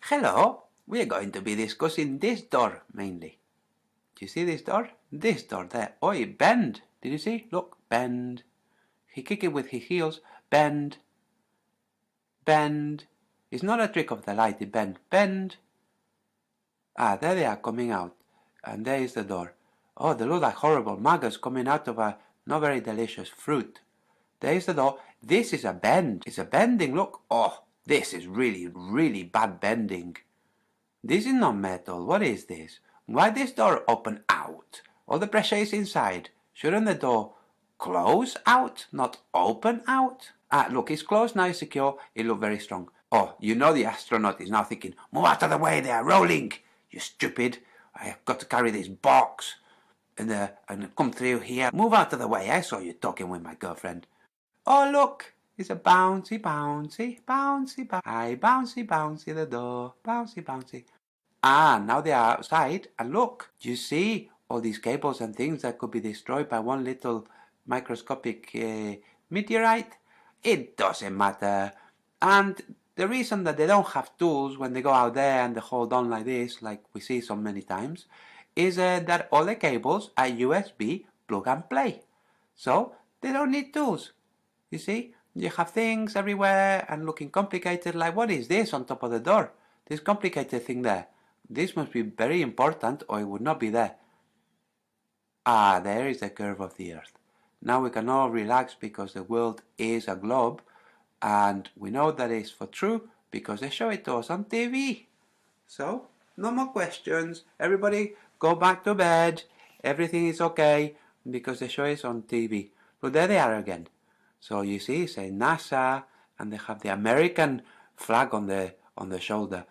Hello, we are going to be discussing this door mainly. Do you see this door? This door there. Oh, it bend. Did you see? Look, bend. He kick it with his heels. Bend. Bend. It's not a trick of the light, it bend. Bend. Ah, there they are coming out. And there is the door. Oh, they look like horrible maggots coming out of a not very delicious fruit. There is the door. This is a bend. It's a bending. Look. Oh, this is really, really bad bending. This is not metal. What is this? Why this door open out? All the pressure is inside. Shouldn't the door close out, not open out? Ah, look, it's closed now, it's secure. It looks very strong. Oh, you know the astronaut is now thinking, move out of the way, they are rolling. You stupid. I have got to carry this box and come through here. Move out of the way. I saw you talking with my girlfriend. Oh, look. It's a bouncy, bouncy, bouncy, bouncy. Hi, bouncy, bouncy, the door. Bouncy, bouncy. Ah, now they are outside, and look, you see all these cables and things that could be destroyed by one little microscopic meteorite? It doesn't matter. And the reason that they don't have tools when they go out there and they hold on like this, like we see so many times, is that all the cables are USB plug and play. So they don't need tools. You see, you have things everywhere and looking complicated, like what is this on top of the door? This complicated thing there. This must be very important or it would not be there. Ah, there is the curve of the earth. Now we can all relax because the world is a globe and we know that is for true because they show it to us on TV. So, no more questions. Everybody go back to bed. Everything is okay because they show it on TV. But there they are again. So you see, say NASA, and they have the American flag on the shoulder.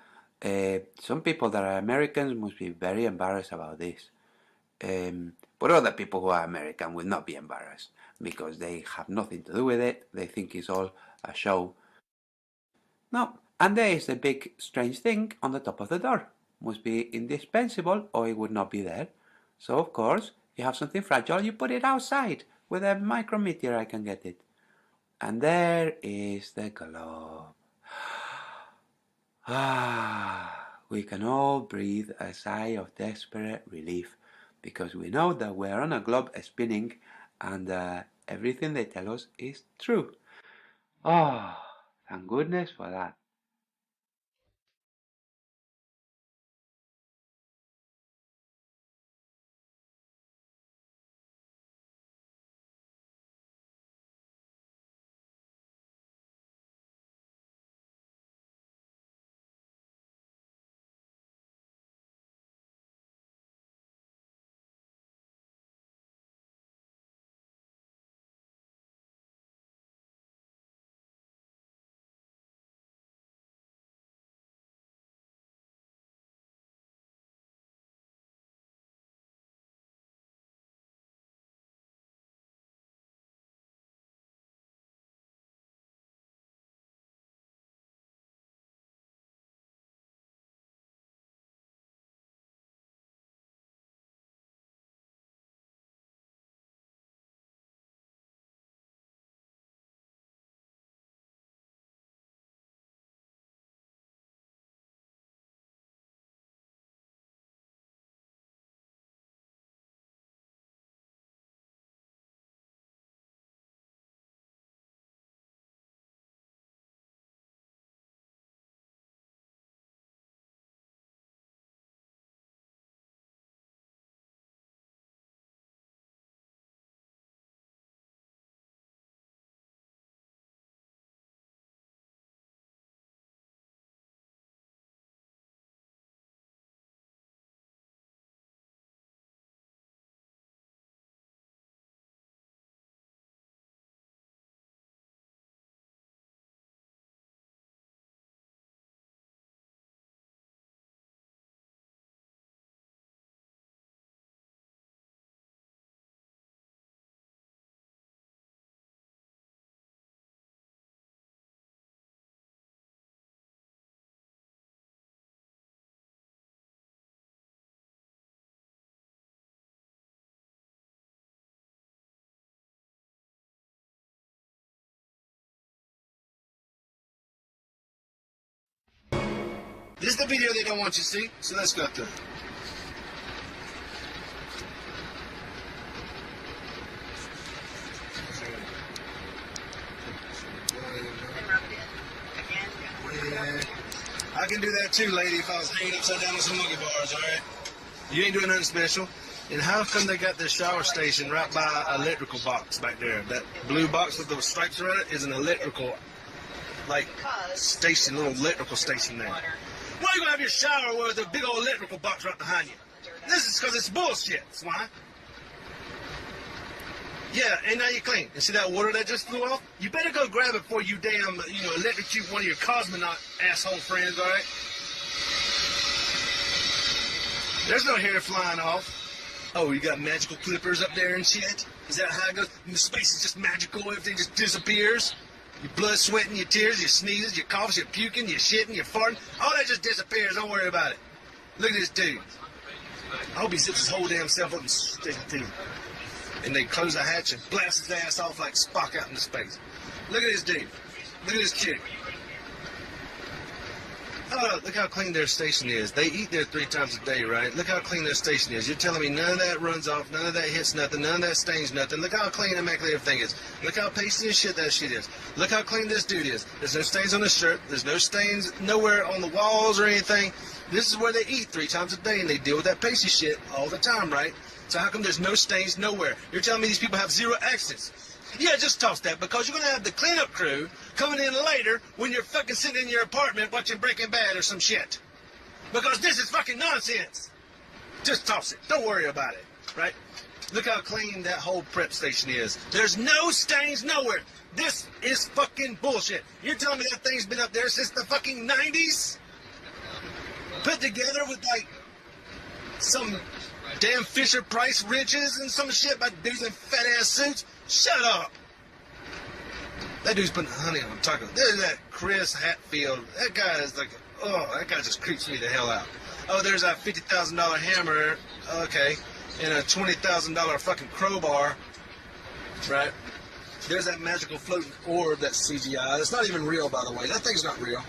Some people that are Americans must be very embarrassed about this. But other people who are American will not be embarrassed because they have nothing to do with it. They think it's all a show. No, and there is the big strange thing on the top of the door. Must be indispensable or it would not be there. So of course, you have something fragile, you put it outside. With a micrometeor I can get it. And there is the globe. Ah, we can all breathe a sigh of desperate relief because we know that we're on a globe spinning and everything they tell us is true. Oh, thank goodness for that. This is the video they don't want you to see, so let's go through it. I can do that too, lady, if I was hanging upside down with some monkey bars, alright? You ain't doing nothing special. And how come they got this shower station right by an electrical box back there? That blue box with those stripes around it is an electrical, like, station, little electrical station there. Why are you gonna have your shower with a big old electrical box right behind you? This is because it's bullshit, that's why. Yeah, and now you're clean. And see that water that just flew off? You better go grab it before you damn, electrocute one of your cosmonaut asshole friends, alright? There's no hair flying off. Oh, you got magical clippers up there and shit? Is that how it goes? Space is just magical, everything just disappears? Your blood, sweating, your tears, your sneezes, your coughs, your puking, your shitting, your farting, all that just disappears, don't worry about it. Look at this dude. I hope he zips his whole damn self up and sticks it to him. And they close the hatch and blast his ass off like Spock out into space. Look at this dude. Look at this chick. Oh, look how clean their station is. They eat there 3 times a day, right? Look how clean their station is. You're telling me none of that runs off, none of that hits nothing, none of that stains nothing. Look how clean and immaculate everything is. Look how pasty as shit that shit is. Look how clean this dude is. There's no stains on his shirt. There's no stains nowhere on the walls or anything. This is where they eat 3 times a day, and they deal with that pasty shit all the time, right? So how come there's no stains nowhere? You're telling me these people have 0 accidents? Yeah, just toss that, because you're going to have the cleanup crew coming in later when you're fucking sitting in your apartment watching Breaking Bad or some shit. Because this is fucking nonsense. Just toss it. Don't worry about it, right? Look how clean that whole prep station is. There's no stains nowhere. This is fucking bullshit. You're telling me that thing's been up there since the fucking 90s? Put together with, like, some damn Fisher Price riches and some shit by dudes in fat-ass suits? Shut up! That dude's putting honey on taco. There's that Chris Hatfield. That guy is like, oh, that guy just creeps me the hell out. Oh, there's that $50,000 hammer, okay, and a $20,000 fucking crowbar, right? There's that magical floating orb that's CGI. It's not even real, by the way. That thing's not real.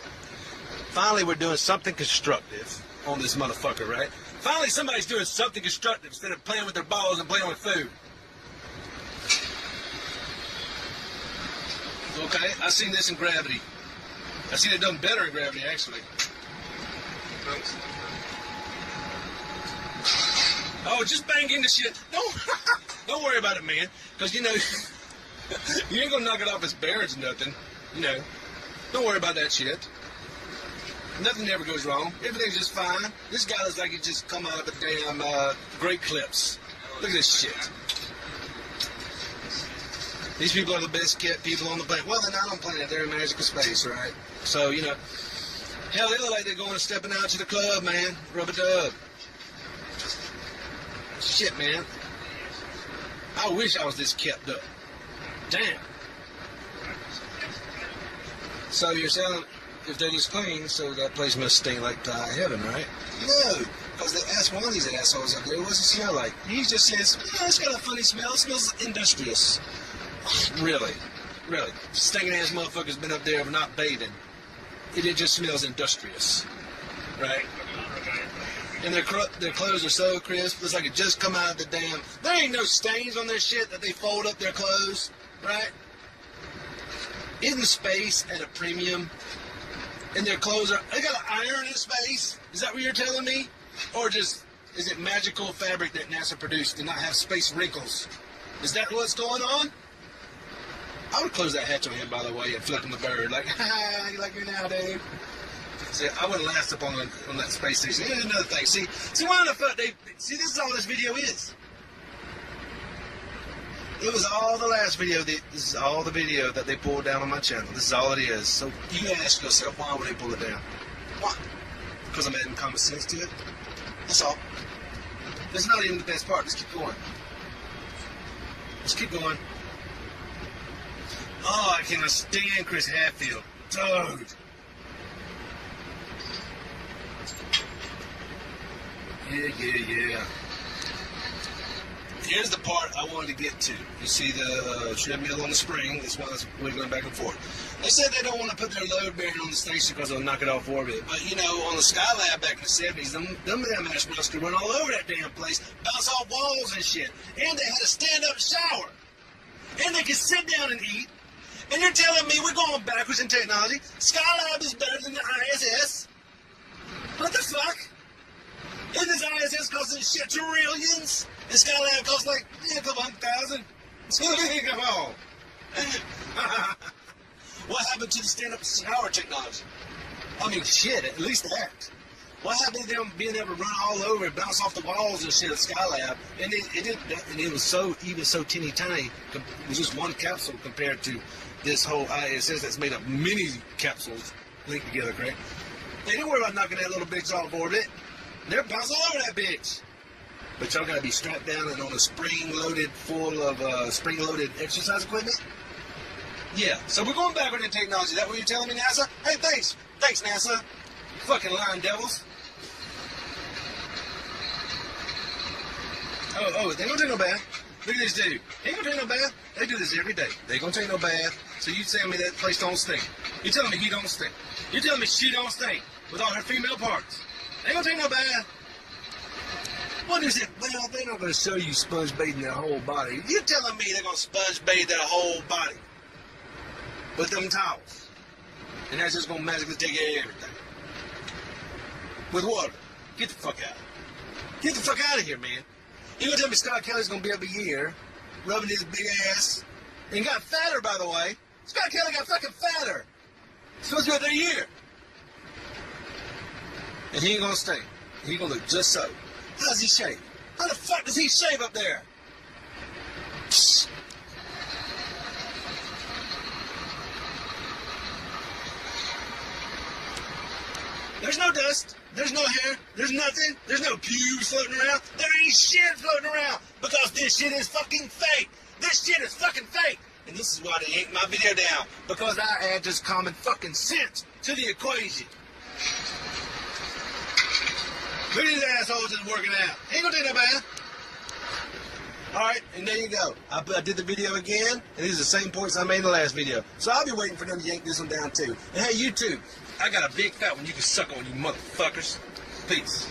Finally, we're doing something constructive on this motherfucker, right? Finally, somebody's doing something constructive instead of playing with their balls and playing with food. Okay, I've seen this in Gravity. I've seen it done better in Gravity, actually. Oh, just bang into shit. Don't worry about it, man. Because, you ain't going to knock it off its bearings or nothing. Don't worry about that shit. Nothing ever goes wrong. Everything's just fine. This guy looks like he just come out of a damn Great Clips. Look at this shit. These people are the best kept people on the planet. Well, they're not on the planet. They're in magical space, right? So, hell, they look like they're going and stepping out to the club, man. Rub-a-dub. Shit, man. I wish I was this kept up. Damn. So you're saying if they're this clean, so that place must stink like heaven, right? No, because they asked one of these assholes up there, what's it smell like? He just says, it's got a funny smell. It smells industrious. Really? Stinking ass motherfucker's been up there not bathing. It just smells industrious. Right? And their clothes are so crisp, it's like it just come out of the damn... There ain't no stains on their shit that they fold up their clothes. Right? Isn't space at a premium? And their clothes are... They got an iron in space? Is that what you're telling me? Or just... Is it magical fabric that NASA produced to not have space wrinkles? Is that what's going on? I would close that hatch on him, by the way, and flip him the bird. Like, ha, you like me now, Dave? See, I wouldn't last up on that space station. Here's another thing. See, why the fuck see, this is all this video is. It was all the last video. This is all the video that they pulled down on my channel. This is all it is. So you ask yourself, why would they pull it down? Why? Because I'm adding common sense to it. That's all. That's not even the best part. Let's keep going. Let's keep going. Oh, I cannot stand Chris Hatfield. Dude. Yeah. here's the part I wanted to get to. You see the treadmill on the spring. That's why it's wiggling back and forth. They said they don't want to put their load bearing on the station because they'll knock it off orbit. But, you know, on the Skylab back in the 70s, them damn ass must run all over that damn place, bounce off walls and shit. And they had a stand-up shower. And they could sit down and eat. And you're telling me we're going backwards in technology? Skylab is better than the ISS? What the fuck? Isn't this ISS costing shit trillions? And Skylab costs like a couple $100,000. Come on. What happened to the stand-up shower technology? I mean, shit, at least that. What happened to them being able to run all over and bounce off the walls and shit at Skylab? And it was so teeny tiny. It was just one capsule compared to this whole ISS that's made of many capsules linked together, correct? They didn't worry about knocking that little bitch off orbit. They're bouncing all over that bitch. But y'all gotta be strapped down and on a spring-loaded, full of spring-loaded exercise equipment? Yeah, so we're going backward in technology. That what you're telling me, NASA? Hey, thanks. Thanks, NASA. You fucking lying devils. Oh, they don't take no bath. Look at this dude. He ain't gonna take no bath. They do this every day. They gonna take no bath. So you telling me that place don't stink. You telling me he don't stink. You telling me she don't stink with all her female parts. They gonna take no bath. What is it? Well, they're not gonna show you sponge bathing their whole body. You telling me they're gonna sponge bathe their whole body with them towels, and that's just gonna magically take care of everything with water? Get the fuck out. Get the fuck out of here, man. You gonna tell me Scott Kelly's gonna be up a year rubbing his big ass and got fatter, by the way. Scott Kelly got fucking fatter. He's supposed to be up there a year. And he ain't gonna stay. He gonna look just so. How does he shave? How the fuck does he shave up there? Psst. There's no dust. There's no hair. There's nothing. There's no pubes floating around. There ain't shit floating around because this shit is fucking fake. This shit is fucking fake. And this is why they yanked my video down, because I add just common fucking sense to the equation. Look at these assholes just working out. Ain't gonna take no bath. Alright, and there you go. I did the video again, and these are the same points I made in the last video. So I'll be waiting for them to yank this one down too. And hey, you too. I got a big fat one you can suck on, you motherfuckers. Peace.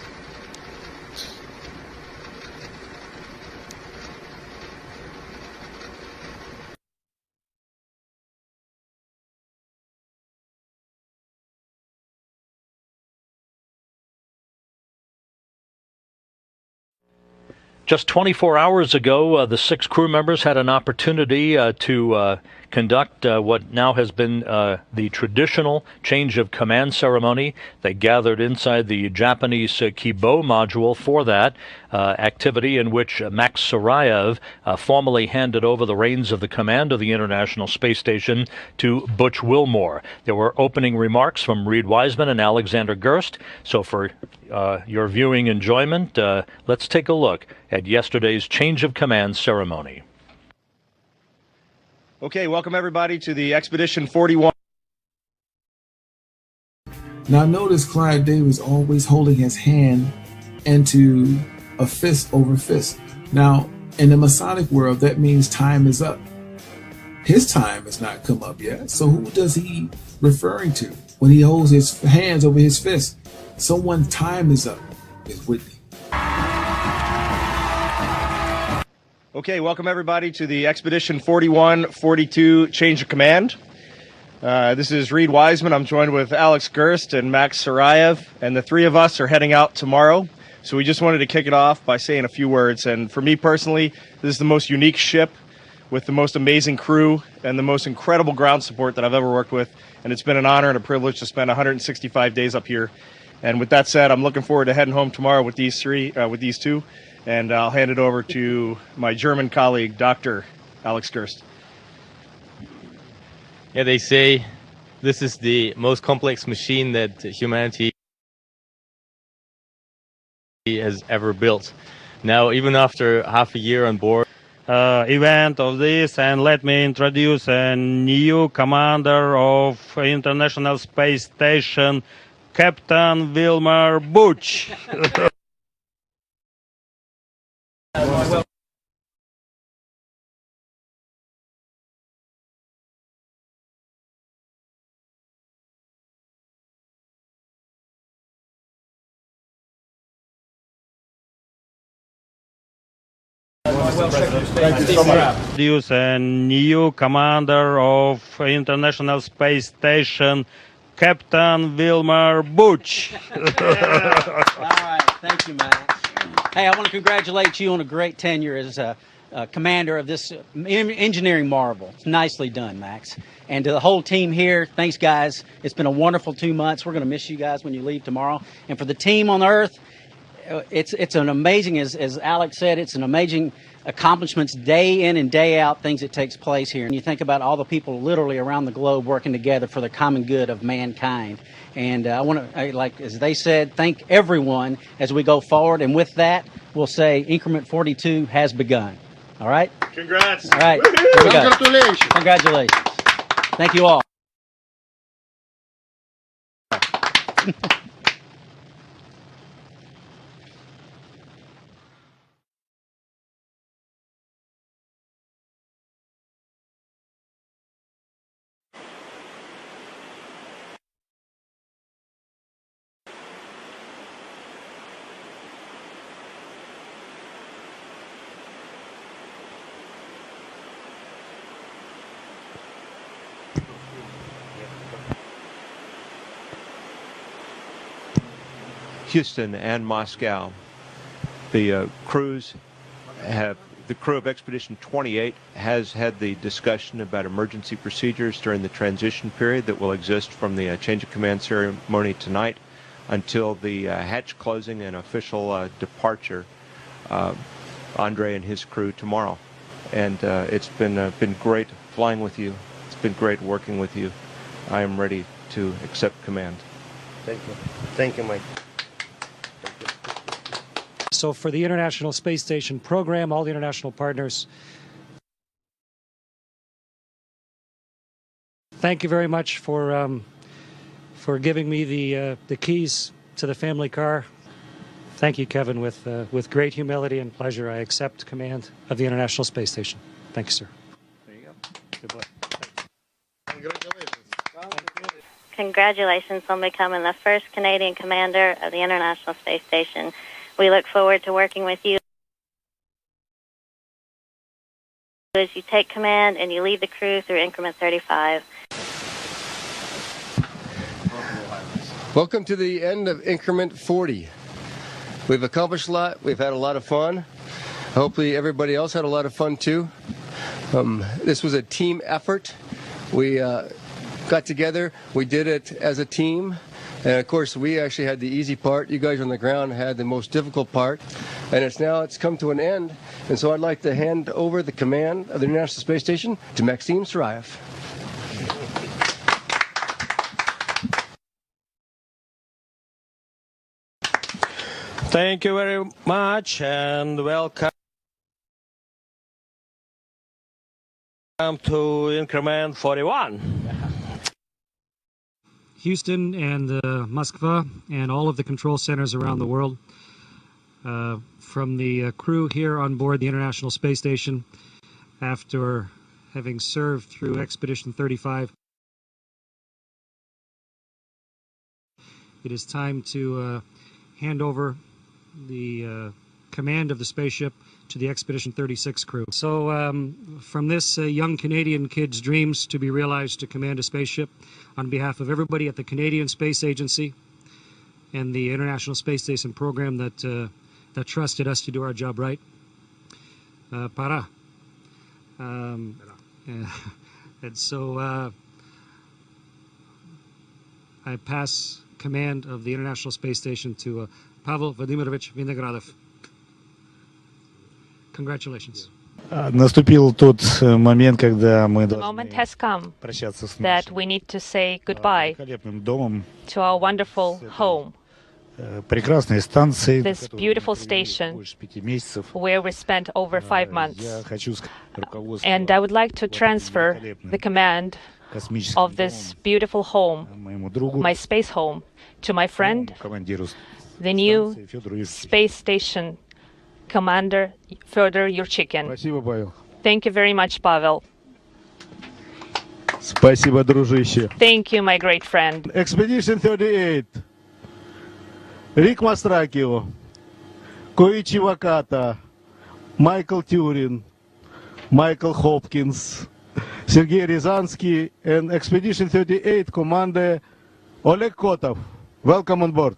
Just 24 hours ago, the 6 crew members had an opportunity to conduct what now has been the traditional change of command ceremony. They gathered inside the Japanese Kibo module for that activity, in which Max Sarayev formally handed over the reins of the command of the International Space Station to Butch Wilmore. There were opening remarks from Reed Wiseman and Alexander Gerst. So for your viewing enjoyment, let's take a look at yesterday's change of command ceremony. Okay, welcome everybody to the Expedition 41. Now notice Clive Davis always holding his hand into a fist over fist. Now, in the Masonic world, that means time is up. His time has not come up yet. So who does he referring to when he holds his hands over his fist? Someone's time is up. Is Whitney. Okay, welcome everybody to the Expedition 41-42 Change of Command. This is Reed Wiseman. I'm joined with Alex Gerst and Max Sarayev, and the three of us are heading out tomorrow. So we just wanted to kick it off by saying a few words. And for me personally, this is the most unique ship with the most amazing crew and the most incredible ground support that I've ever worked with. And it's been an honor and a privilege to spend 165 days up here. And with that said, I'm looking forward to heading home tomorrow with these two. And I'll hand it over to my German colleague, Dr. Alex Gerst. Yeah, they say this is the most complex machine that humanity has ever built. Now, even after half a year on board, event of this, and let me introduce a new commander of International Space Station, Captain Wilmer Butch. Thank you so much. Introduce a new commander of International Space Station, Captain Wilmer Butch. All right, thank you, Max. Hey, I want to congratulate you on a great tenure as commander of this engineering marvel. It's nicely done, Max. And to the whole team here, thanks, guys. It's been a wonderful 2 months. We're going to miss you guys when you leave tomorrow. And for the team on Earth, it's an amazing, as Alex said, it's an amazing accomplishments day in and day out, things that takes place here. And you think about all the people literally around the globe working together for the common good of mankind. And I want to, like as they said, thank everyone as we go forward. And with that, we'll say increment 42 has begun. All right? Congrats. All right. Here we go. Congratulations. Congratulations. Thank you all. Houston and Moscow. The crew of Expedition 28 has had the discussion about emergency procedures during the transition period that will exist from the change of command ceremony tonight until the hatch closing and official departure. Andre and his crew tomorrow, and it's been great flying with you. It's been great working with you. I am ready to accept command. Thank you. Thank you, Mike. So for the International Space Station program, all the international partners, thank you very much for giving me the keys to the family car. Thank you, Kevin. With great humility and pleasure, I accept command of the International Space Station. Thank you, sir. There you go. Good luck. Congratulations on becoming the first Canadian commander of the International Space Station. We look forward to working with you as you take command and you lead the crew through increment 35. Welcome to the end of increment 40. We've accomplished a lot. We've had a lot of fun. Hopefully everybody else had a lot of fun too. This was a team effort. We got together. We did it as a team. And of course, we actually had the easy part. You guys on the ground had the most difficult part. And it's come to an end. And so I'd like to hand over the command of the International Space Station to Maxim Sarayev. Thank you very much and welcome to increment 41. Houston and Moscow and all of the control centers around the world. From the crew here on board the International Space Station, after having served through Expedition 35, it is time to hand over the command of the spaceship to the Expedition 36 crew. So from this young Canadian kid's dreams to be realized to command a spaceship, on behalf of everybody at the Canadian Space Agency and the International Space Station program that trusted us to do our job right, para. And so I pass command of the International Space Station to Pavel Vladimirovich Vinogradov. Congratulations. Наступил тот момент, когда мы The moment has come that we need to say goodbye to our wonderful home, прекрасной станции, this beautiful station where we spent over 5 months. And I would like to transfer the command of this beautiful home, my space home, to my friend, the new space station Commander Fyodor Yurchikin. Thank you very much, Pavel. Спасибо, дружище. Thank you, my great friend. Expedition 38. Рик Мастракио. Коичи Ваката. Michael Turin, Michael Hopkins, Sergei Ryazansky, and Expedition 38 Commander Oleg Kotov. Welcome on board.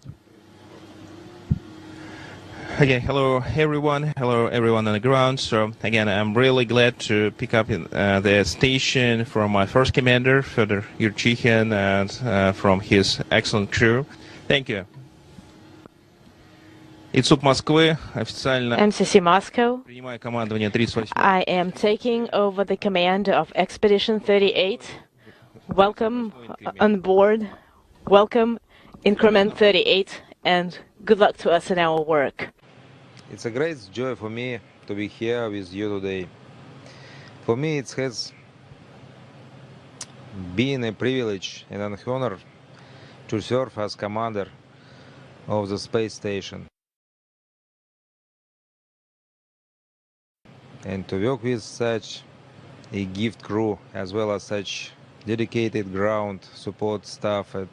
Okay, hello everyone. Hello everyone on the ground. So again, I'm really glad to pick up the station from my first commander, Fedor Yurchikhin, and from his excellent crew. Thank you. MCC Moscow. I am taking over the command of Expedition 38. Welcome on board. Welcome Increment 38, and good luck to us in our work. It's a great joy for me to be here with you today. For me, it has been a privilege and an honor to serve as commander of the space station and to work with such a gift crew as well as such dedicated ground support staff at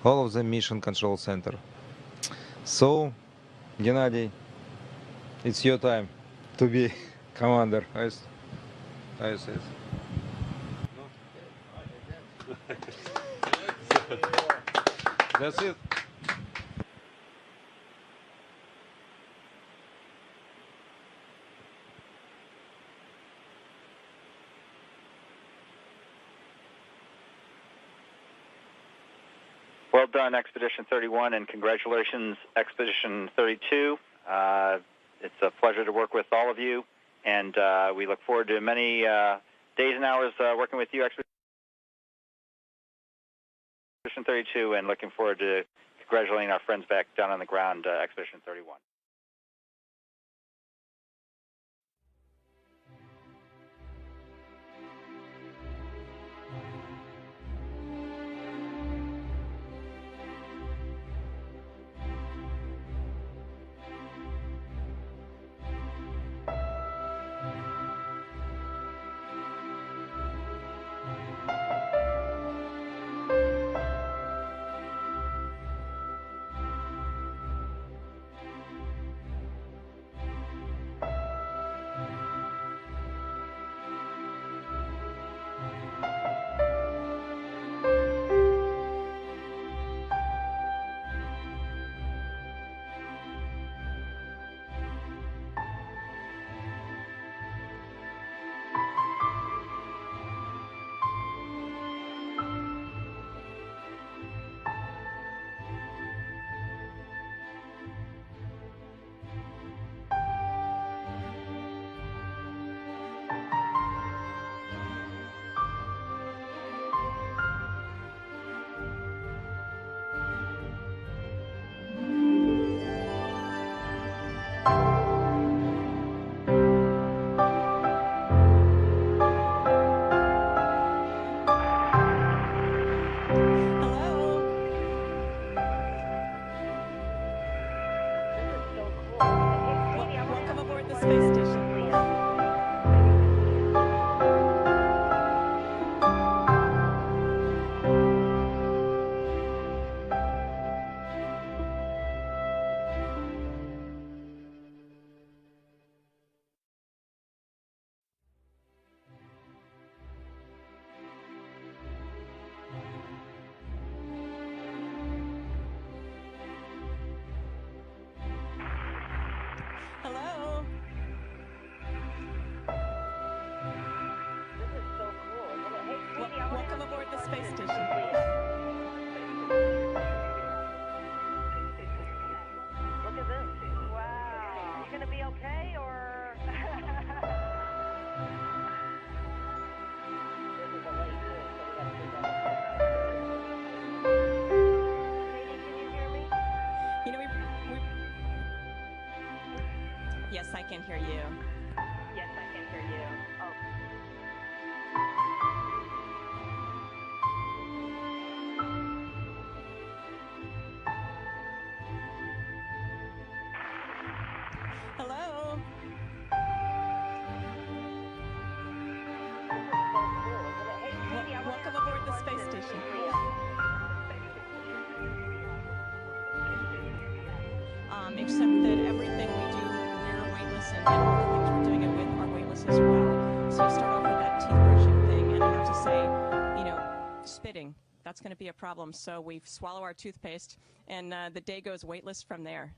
all of the mission control center. So, Gennady, it's your time to be commander. That's it. Well done, Expedition 31, and congratulations, Expedition 32. It's a pleasure to work with all of you, and we look forward to many days and hours working with you, Expedition 32, and looking forward to congratulating our friends back down on the ground, Expedition 31. Hello. This is so cool. Hey, welcome aboard the space station. Look at this. Wow. Are you going to be okay, or? This is a late too, so we got to do that. Yes, I can hear you. Yes, I can hear you. Oh. Hello. This is so cool. Hey, Katie, Welcome aboard the space station. Except that everything we do, we're weightless and that's going to be a problem. So we swallow our toothpaste, and the day goes weightless from there.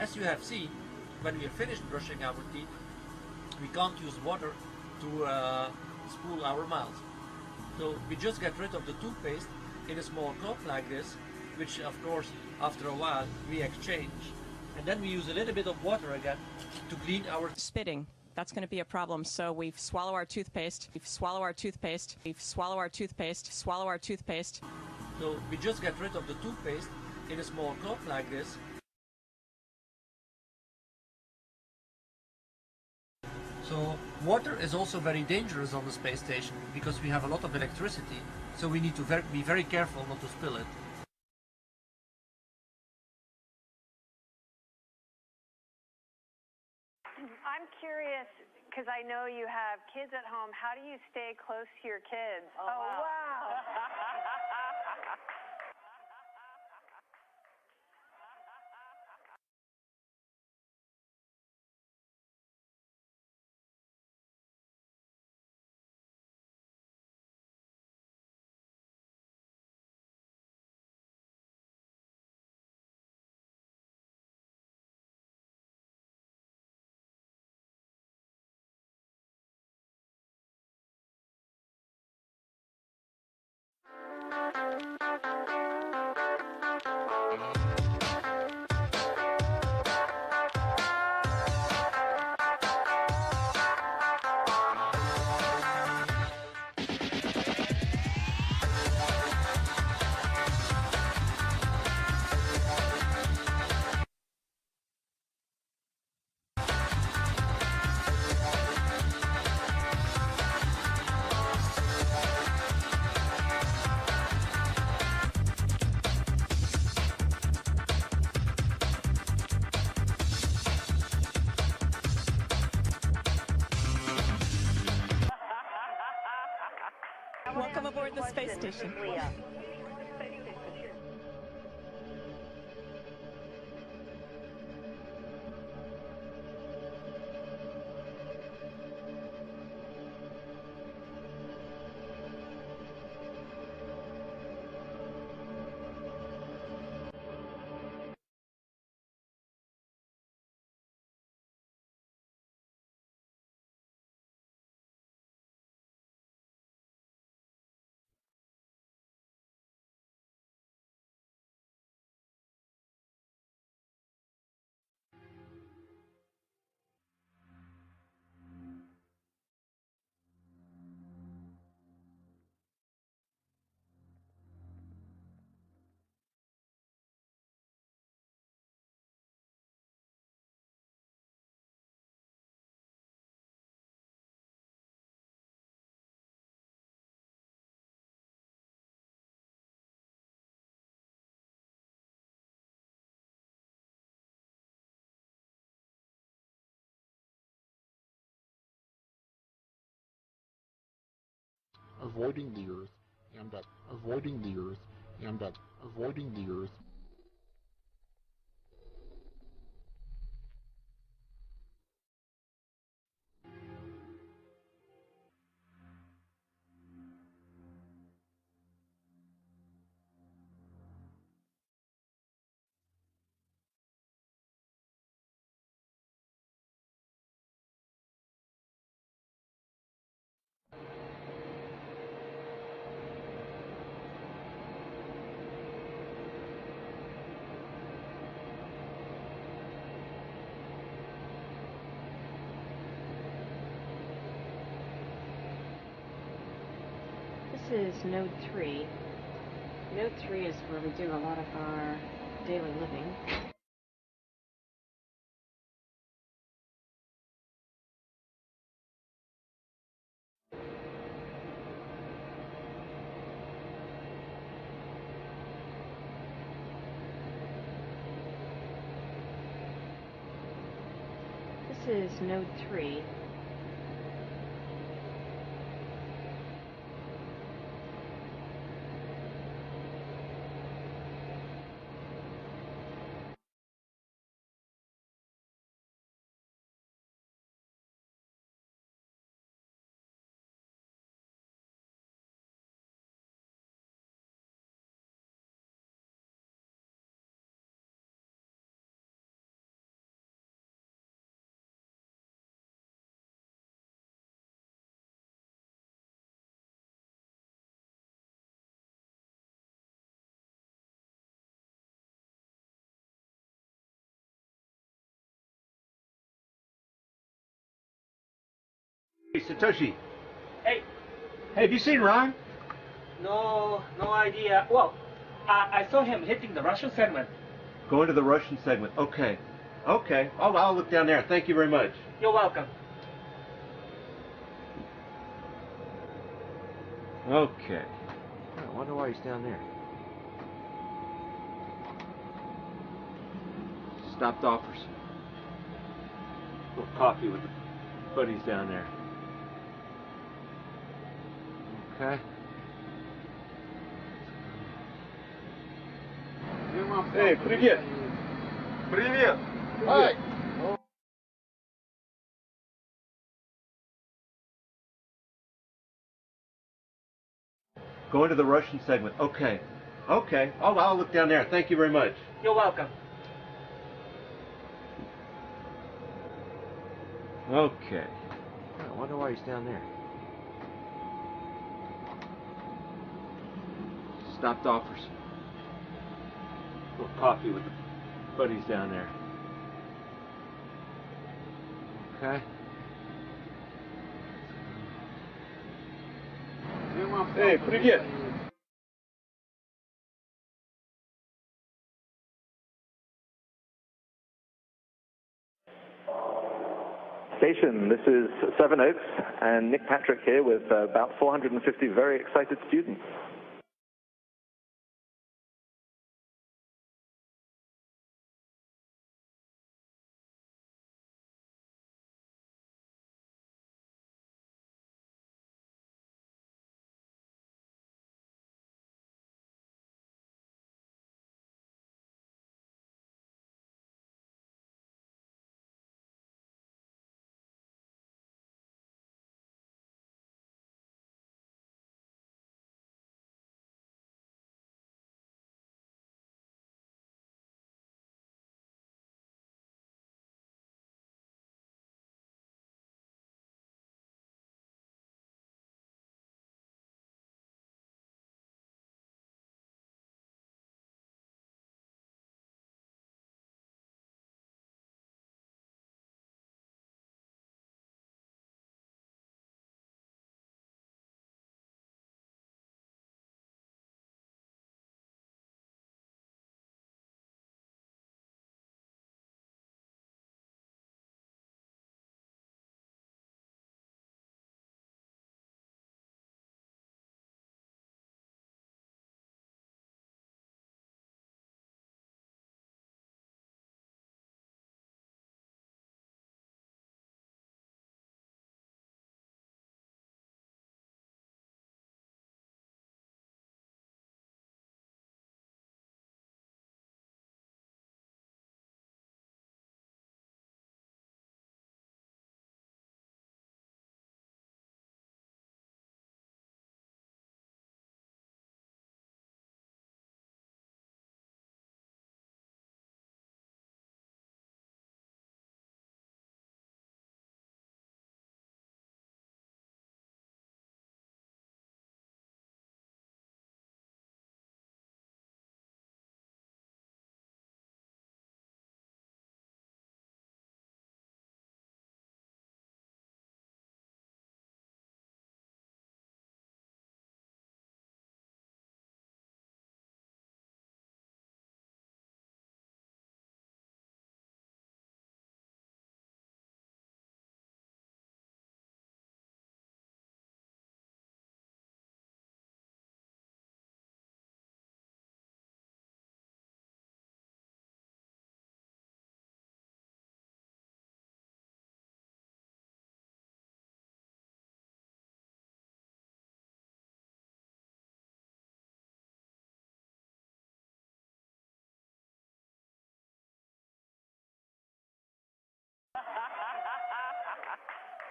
As you have seen, when we are finished brushing our teeth, we can't use water to spool our mouth. So we just get rid of the toothpaste in a small cup like this, which of course after a while we exchange. And then we use a little bit of water again to clean our spitting. That's going to be a problem. So we swallow our toothpaste, we swallow our toothpaste, we swallow our toothpaste, swallow our toothpaste. So we just get rid of the toothpaste in a small cup like this. So water is also very dangerous on the space station because we have a lot of electricity, so we need to be very careful not to spill it. I'm curious, because I know you have kids at home, how do you stay close to your kids? Oh, wow. Welcome aboard the space station. Avoiding the Earth and that avoiding the Earth and that avoiding the Earth. This is Node 3. Node 3 is where we do a lot of our daily living. is node 3. Hey, Satoshi. Hey. Hey, have you seen Ron? No idea. Well, I saw him hitting the Russian segment. Going to the Russian segment. Okay. Okay. I'll look down there. Thank you very much. You're welcome. Okay. I wonder why he's down there. Stopped offers. A little coffee with the buddies down there. Okay. Эй, привет! Привет! Ай! Going to the Russian segment. Okay. Okay. I'll look down there. Thank you very much. You're welcome. Okay. I wonder why he's down there. Stopped offers. A little coffee with the buddies down there. Okay. Эй, привет! Station, this is Seven Oaks, and Nick Patrick here with about 450 very excited students.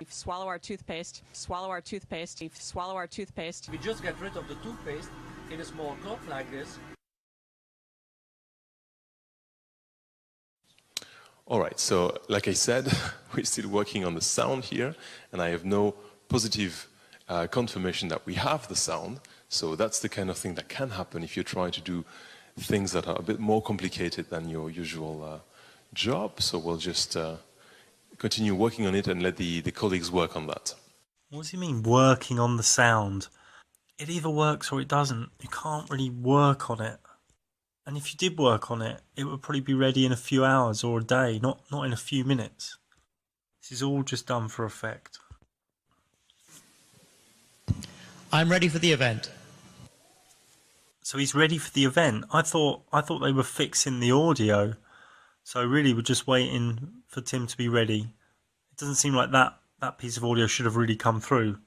Swallow our toothpaste. Swallow our toothpaste. Swallow our toothpaste. We just get rid of the toothpaste in a small cup like this. All right, so like I said, we're still working on the sound here, and I have no positive confirmation that we have the sound. So that's the kind of thing that can happen if you're trying to do things that are a bit more complicated than your usual job. So we'll just continue working on it and let the colleagues work on that. What does he mean, working on the sound? It either works or it doesn't. You can't really work on it. And if you did work on it, it would probably be ready in a few hours or a day, not in a few minutes. This is all just done for effect. I'm ready for the event. So he's ready for the event. I thought they were fixing the audio. So really we're just waiting for Tim to be ready. It doesn't seem like that piece of audio should have really come through.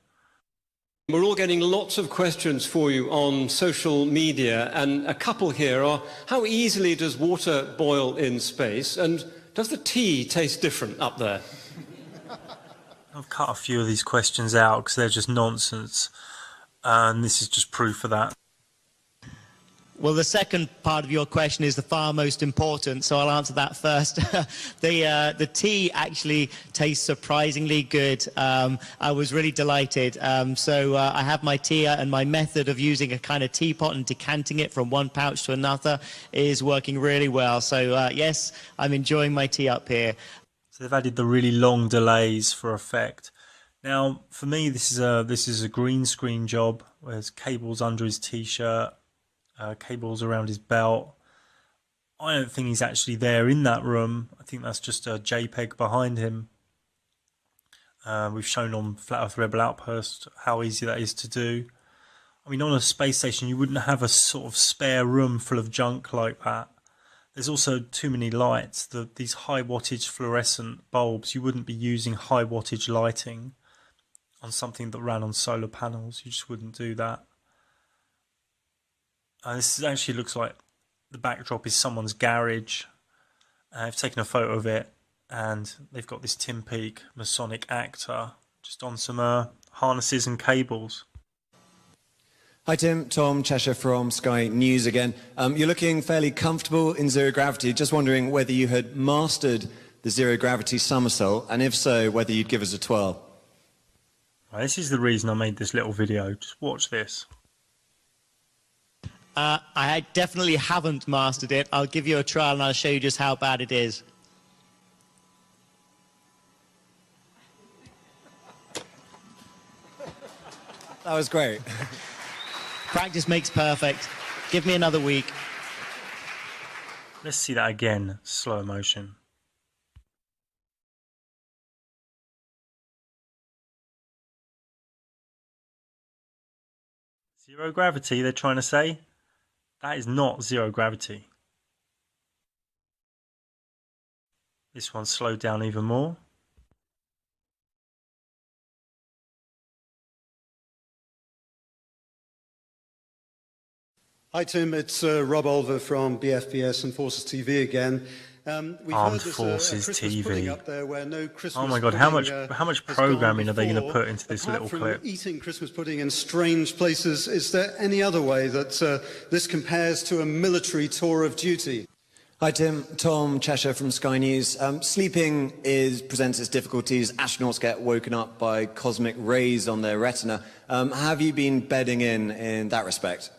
We're all getting lots of questions for you on social media, and a couple here are, how easily does water boil in space, and does the tea taste different up there? I've cut a few of these questions out because they're just nonsense, and this is just proof of that. Well, the second part of your question is the far most important, so I'll answer that first. The tea actually tastes surprisingly good. I was really delighted. I have my tea, and my method of using a kind of teapot and decanting it from one pouch to another is working really well. So, yes, I'm enjoying my tea up here. So they've added the really long delays for effect. Now, for me, this is a green screen job. There's cables under his t-shirt. Cables around his belt. I don't think he's actually there in that room. I think that's just a JPEG behind him. We've shown on Flat Earth Rebel Outpost how easy that is to do. I mean, on a space station, you wouldn't have a sort of spare room full of junk like that. There's also too many lights. These high wattage fluorescent bulbs, you wouldn't be using high wattage lighting on something that ran on solar panels. You just wouldn't do that. This actually looks like the backdrop is someone's garage. I've taken a photo of it, and they've got this Tim Peake Masonic actor just on some harnesses and cables. Hi Tim, Tom Cheshire from Sky News again. You're looking fairly comfortable in zero gravity. Just wondering whether you had mastered the zero gravity somersault, and if so, whether you'd give us a twirl. This is the reason I made this little video. Just watch this. I definitely haven't mastered it. I'll give you a trial and I'll show you just how bad it is. That was great. Practice makes perfect. Give me another week. Let's see that again, slow motion. Zero gravity, they're trying to say? That is not zero gravity. This one's slowed down even more. Hi Tim, it's Rob Olver from BFBS and Forces TV again. Armed Forces TV. Oh my God, how much programming are they going to put into this little clip? Eating Christmas pudding in strange places, is there any other way that this compares to a military tour of duty? Hi Tim, Tom Cheshire from Sky News. Sleeping presents its difficulties. Astronauts get woken up by cosmic rays on their retina. Have you been bedding in that respect?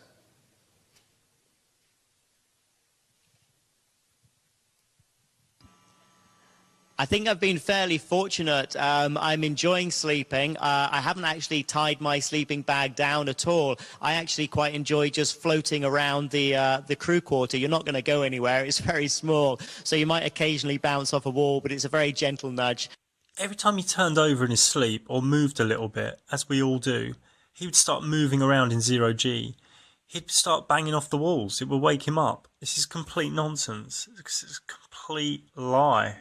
I think I've been fairly fortunate. I'm enjoying sleeping. I haven't actually tied my sleeping bag down at all. I actually quite enjoy just floating around the crew quarter. You're not going to go anywhere. It's very small, so you might occasionally bounce off a wall, but it's a very gentle nudge. Every time he turned over in his sleep or moved a little bit, as we all do, he would start moving around in zero G. He'd start banging off the walls. It would wake him up. This is complete nonsense. It's a complete lie.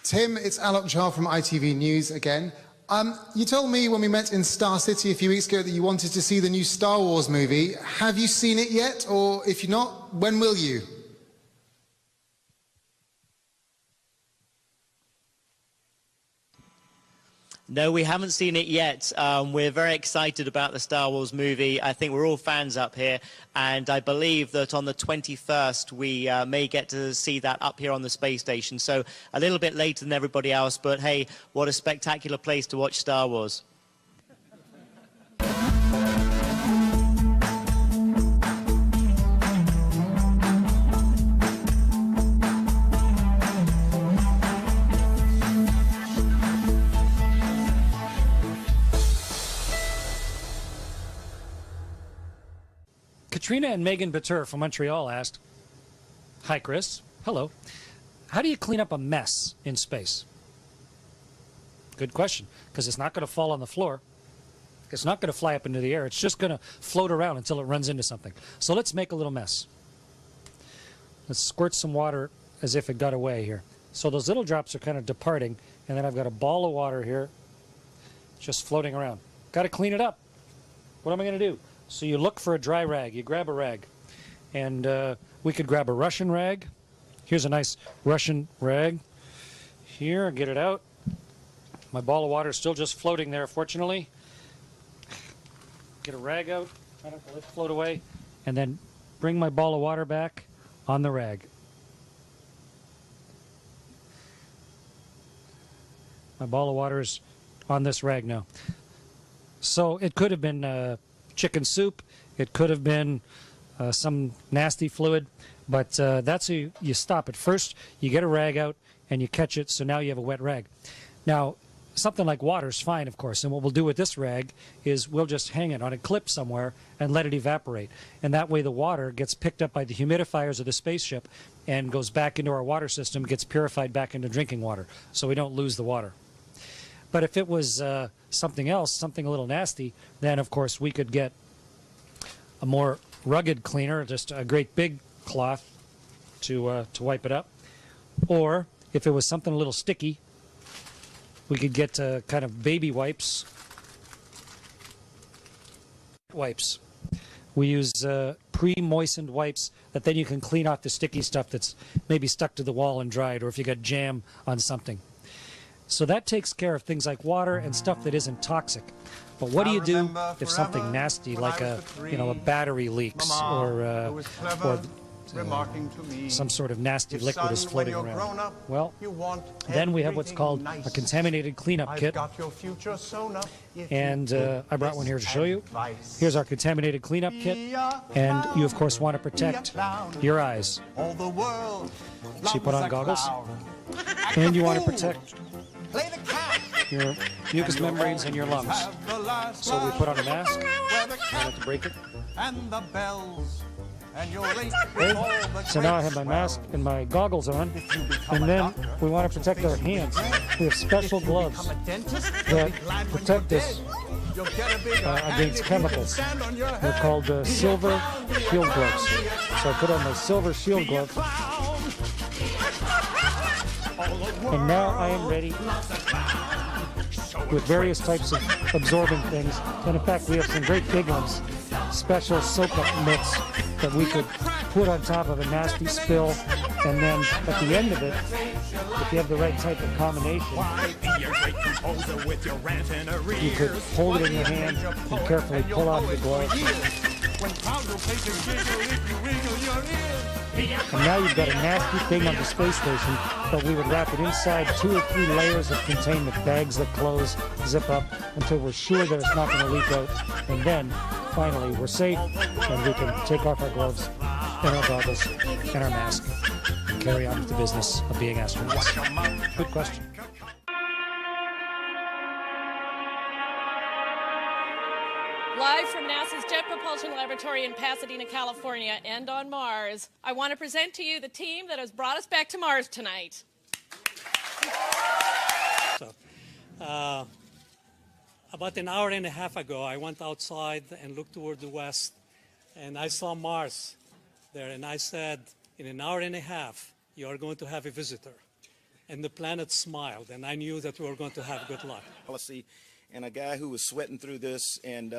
Tim, it's Alok Jha from ITV News again. You told me when we met in Star City a few weeks ago that you wanted to see the new Star Wars movie. Have you seen it yet? Or if you're not, when will you? No, we haven't seen it yet. We're very excited about the Star Wars movie. I think we're all fans up here, and I believe that on the 21st we may get to see that up here on the space station. So a little bit later than everybody else, but hey, what a spectacular place to watch Star Wars. Katrina and Megan Batur from Montreal asked, "Hi, Chris. Hello. How do you clean up a mess in space?" Good question, because it's not going to fall on the floor. It's not going to fly up into the air. It's just going to float around until it runs into something. So let's make a little mess. Let's squirt some water as if it got away here. So those little drops are kind of departing, and then I've got a ball of water here just floating around. Got to clean it up. What am I going to do? So you look for a dry rag. You grab a rag. And we could grab a Russian rag. Here's a nice Russian rag. Here, get it out. My ball of water is still just floating there, fortunately. Get a rag out. I don't let it float away. And then bring my ball of water back on the rag. My ball of water is on this rag now. So it could have been chicken soup. It could have been some nasty fluid, but that's how you stop it. First, you get a rag out and you catch it, so now you have a wet rag. Now, something like water is fine, of course, and what we'll do with this rag is we'll just hang it on a clip somewhere and let it evaporate. And that way the water gets picked up by the humidifiers of the spaceship and goes back into our water system, gets purified back into drinking water, so we don't lose the water. But if it was something else, something a little nasty, then of course we could get a more rugged cleaner, just a great big cloth to wipe it up. Or if it was something a little sticky, we could get kind of baby wipes. We use pre-moistened wipes that then you can clean off the sticky stuff that's maybe stuck to the wall and dried, or if you got jam on something. So that takes care of things like water and stuff that isn't toxic. But what do you do if something nasty, like a battery leaks, or some sort of nasty liquid is floating around? Well, then we have what's called a contaminated cleanup kit. And I brought one here to show you. Here's our contaminated cleanup kit. And you, of course, want to protect your eyes. So you put on goggles. And you want to protect your mucous membranes and your lungs. So we put on a mask. I have to break it. Okay. So now I have my mask and my goggles on, and then we want to protect our hands. We have special gloves that protect us against chemicals. They're called silver shield gloves. So I put on my silver shield gloves, and now I am ready with various types of absorbing things. And in fact, we have some great big ones, special soak-up mitts that we could put on top of a nasty spill, and then at the end of it, if you have the right type of combination, you could hold it in your hand and carefully pull out the glove. And now you've got a nasty thing on the space station, but we would wrap it inside 2 or 3 layers of containment, bags that close, zip up, until we're sure that it's not going to leak out. And then, finally, we're safe, and we can take off our gloves and our goggles and our mask and carry on with the business of being astronauts. Good question. Live from NASA's Jet Propulsion Laboratory in Pasadena, California, and on Mars, I want to present to you the team that has brought us back to Mars tonight. About an hour and a half ago, I went outside and looked toward the west, and I saw Mars there, and I said, in an hour and a half, you are going to have a visitor. And the planet smiled, and I knew that we were going to have good luck. Policy. And a guy who was sweating through this, and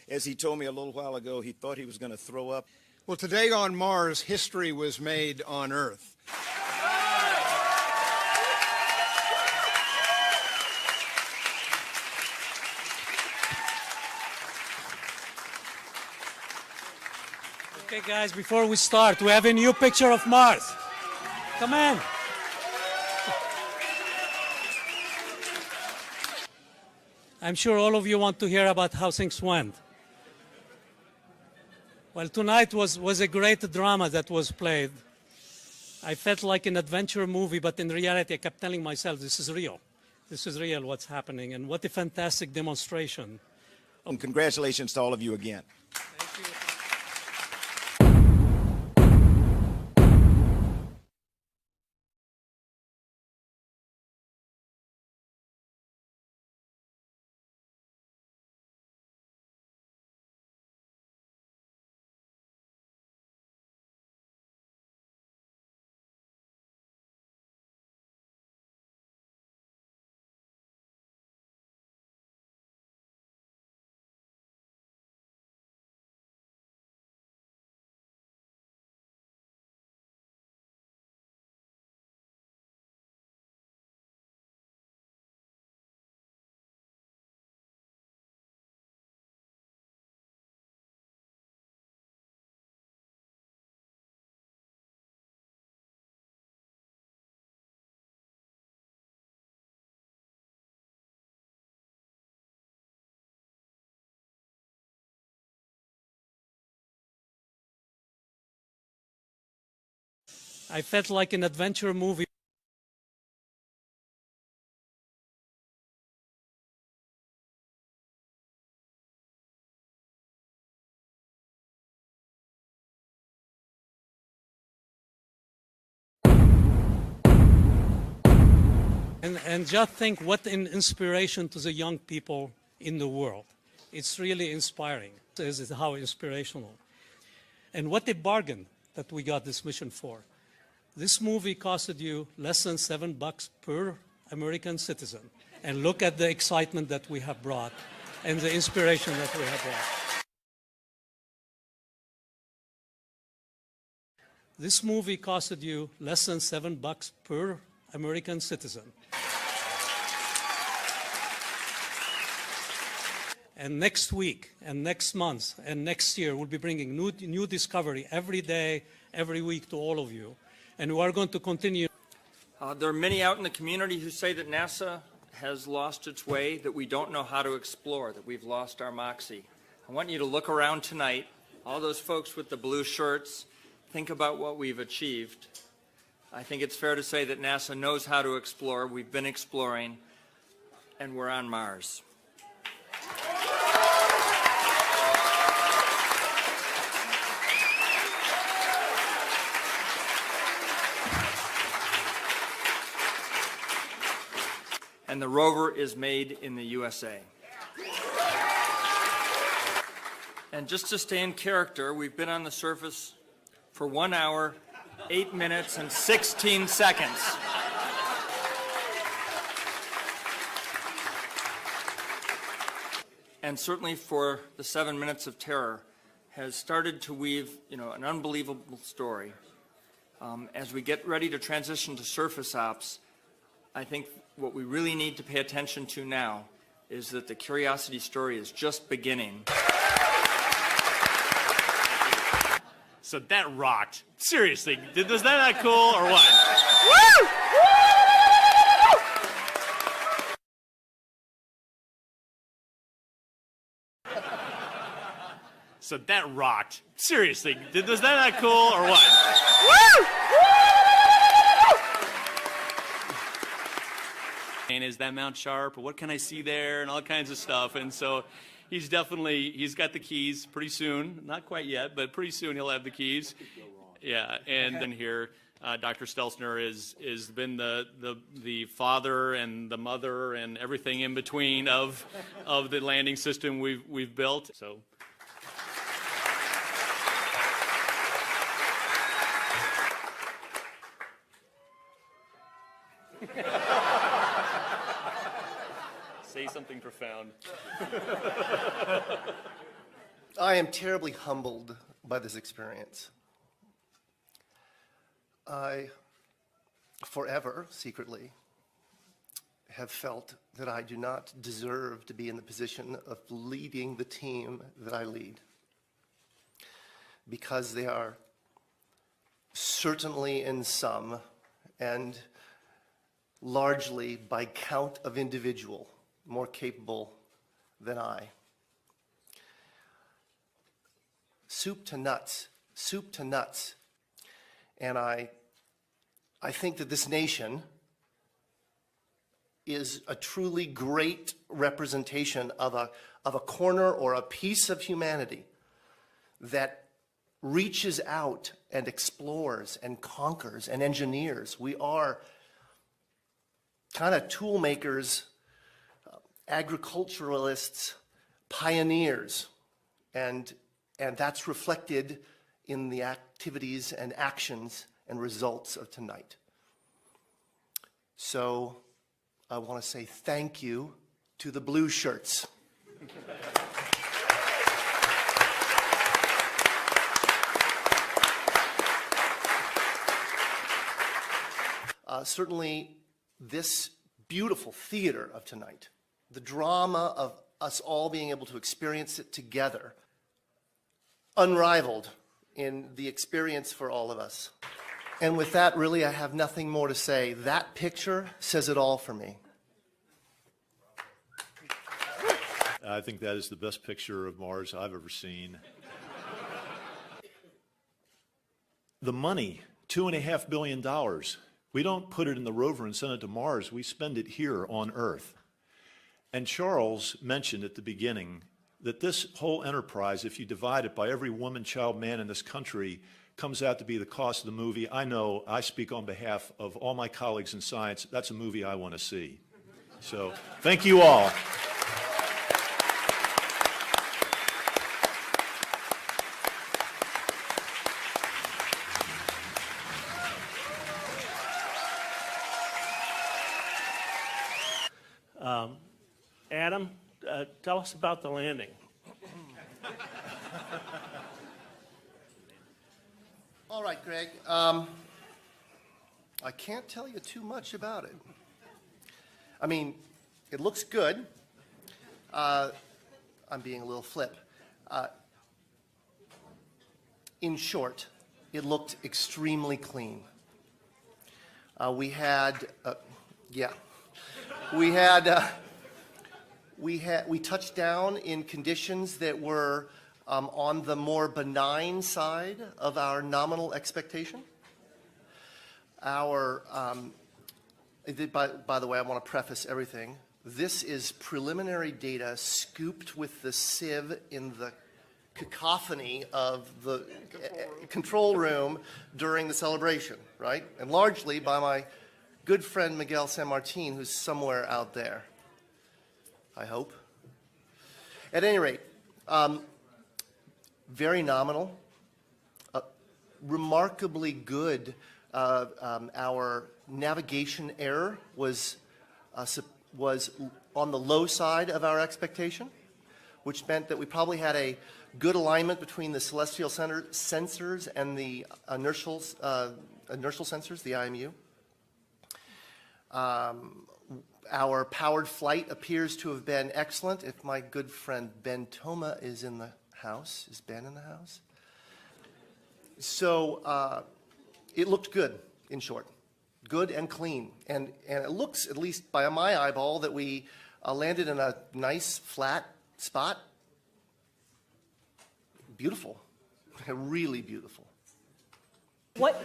as he told me a little while ago, he thought he was going to throw up. Well, today on Mars, history was made on Earth. Guys, before we start, we have a new picture of Mars. Come in. I'm sure all of you want to hear about how things went. Well, tonight was a great drama that was played. I felt like an adventure movie, but in reality, I kept telling myself, this is real. This is real, what's happening, and what a fantastic demonstration. And congratulations to all of you again. Thank you. I felt like an adventure movie. And just think what an inspiration to the young people in the world. It's really inspiring. This is how inspirational. And what a bargain that we got this mission for. This movie costed you less than $7 per American citizen. And look at the excitement that we have brought and the inspiration that we have brought. This movie costed you less than $7 per American citizen. And next week, and next month, and next year, we'll be bringing new discovery every day, every week to all of you. And we are going to continue. There are many out in the community who say that NASA has lost its way, that we don't know how to explore, that we've lost our moxie. I want you to look around tonight, all those folks with the blue shirts, think about what we've achieved. I think it's fair to say that NASA knows how to explore. We've been exploring, and we're on Mars. And the rover is made in the USA. And just to stay in character, we've been on the surface for 1 hour, 8 minutes, and 16 seconds. And certainly for the 7 minutes of terror, has started to weave, an unbelievable story. As we get ready to transition to surface ops, I think what we really need to pay attention to now is that the Curiosity story is just beginning. So that rocked. Seriously, was that not cool or what? Woo! So that rocked. Seriously, was that not cool or what? Woo! Is that Mount Sharp, or what can I see there, and all kinds of stuff. And so he's got the keys pretty soon. Not quite yet, but pretty soon he'll have the keys. Yeah, and then here, Dr. Stelzner is been the father and the mother and everything in between of the landing system we've built. So. Say something profound. I am terribly humbled by this experience. I, forever, secretly, have felt that I do not deserve to be in the position of leading the team that I lead. because they are certainly in some and largely by count of individual more capable than I. Soup to nuts, soup to nuts. And I think that this nation is a truly great representation of a corner or a piece of humanity that reaches out and explores and conquers and engineers. We are kind of tool makers, agriculturalists, pioneers, and that's reflected in the activities and actions and results of tonight. So I want to say thank you to the blue shirts. Certainly this beautiful theater of tonight, the drama of us all being able to experience it together, unrivaled in the experience for all of us. And with that, really, I have nothing more to say. That picture says it all for me. I think that is the best picture of Mars I've ever seen. The money, $2.5 billion. We don't put it in the rover and send it to Mars. We spend it here on Earth. And Charles mentioned at the beginning that this whole enterprise, if you divide it by every woman, child, man in this country, comes out to be the cost of the movie. I know, I speak on behalf of all my colleagues in science, that's a movie I want to see. So, thank you all. Adam, tell us about the landing. All right, Greg. I can't tell you too much about it. I mean, it looks good. I'm being a little flip. In short, it looked extremely clean. We touched down in conditions that were on the more benign side of our nominal expectation. By the way, I want to preface everything. This is preliminary data scooped with the sieve in the cacophony of the control room during the celebration, right? And largely by my good friend Miguel San Martin, who's somewhere out there, I hope. At any rate, very nominal, remarkably good. Our navigation error was on the low side of our expectation, which meant that we probably had a good alignment between the celestial sensors and the inertial sensors, the IMU. Our powered flight appears to have been excellent. If my good friend Ben Toma is in the house, is Ben in the house? So it looked good, in short. Good and clean. And it looks, at least by my eyeball, that we landed in a nice, flat spot. Beautiful. Really beautiful. What?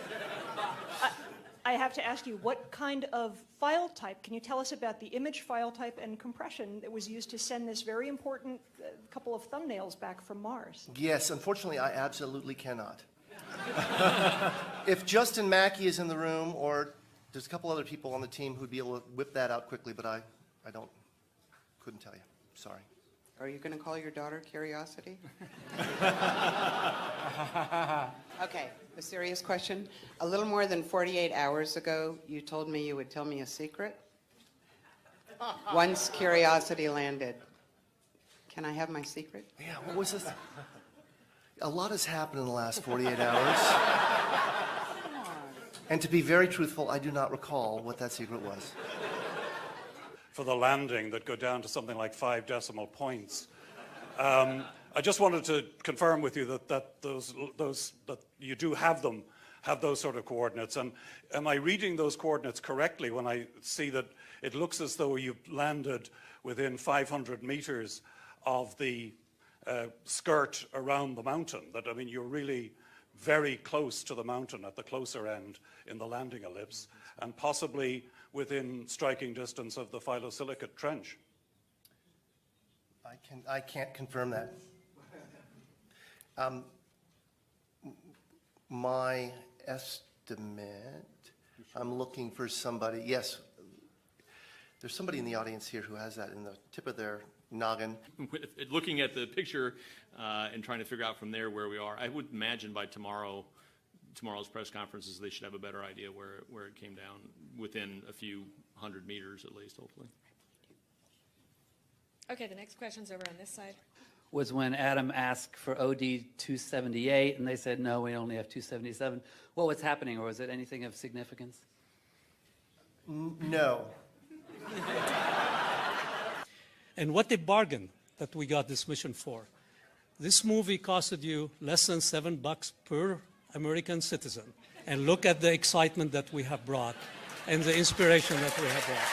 I have to ask you, what kind of file type? Can you tell us about the image file type and compression that was used to send this very important couple of thumbnails back from Mars? Yes, unfortunately, I absolutely cannot. If Justin Mackey is in the room, or there's a couple other people on the team who'd be able to whip that out quickly, but I couldn't tell you. Sorry. Are you going to call your daughter Curiosity? Okay, a serious question. A little more than 48 hours ago, you told me you would tell me a secret. Once Curiosity landed. Can I have my secret? Yeah, what was this? A lot has happened in the last 48 hours. And to be very truthful, I do not recall what that secret was. For the landing that go down to something like 5 decimal points. I just wanted to confirm with you that that you do have those sort of coordinates. And am I reading those coordinates correctly when I see that it looks as though you've landed within 500 meters of the skirt around the mountain? That, I mean, you're really very close to the mountain at the closer end in the landing ellipse, and possibly within striking distance of the phyllosilicate trench. I can't confirm that. My estimate, I'm looking for somebody, yes, there's somebody in the audience here who has that in the tip of their noggin. Looking at the picture and trying to figure out from there where we are, I would imagine by tomorrow's press conferences they should have a better idea where it came down, within a few hundred meters at least, hopefully. Okay, the next question's over on this side. Was when Adam asked for OD 278 and they said, no, we only have 277. What was happening, or was it anything of significance? No. And what a bargain that we got this mission for. This movie costed you less than $7 per American citizen. And look at the excitement that we have brought and the inspiration that we have brought.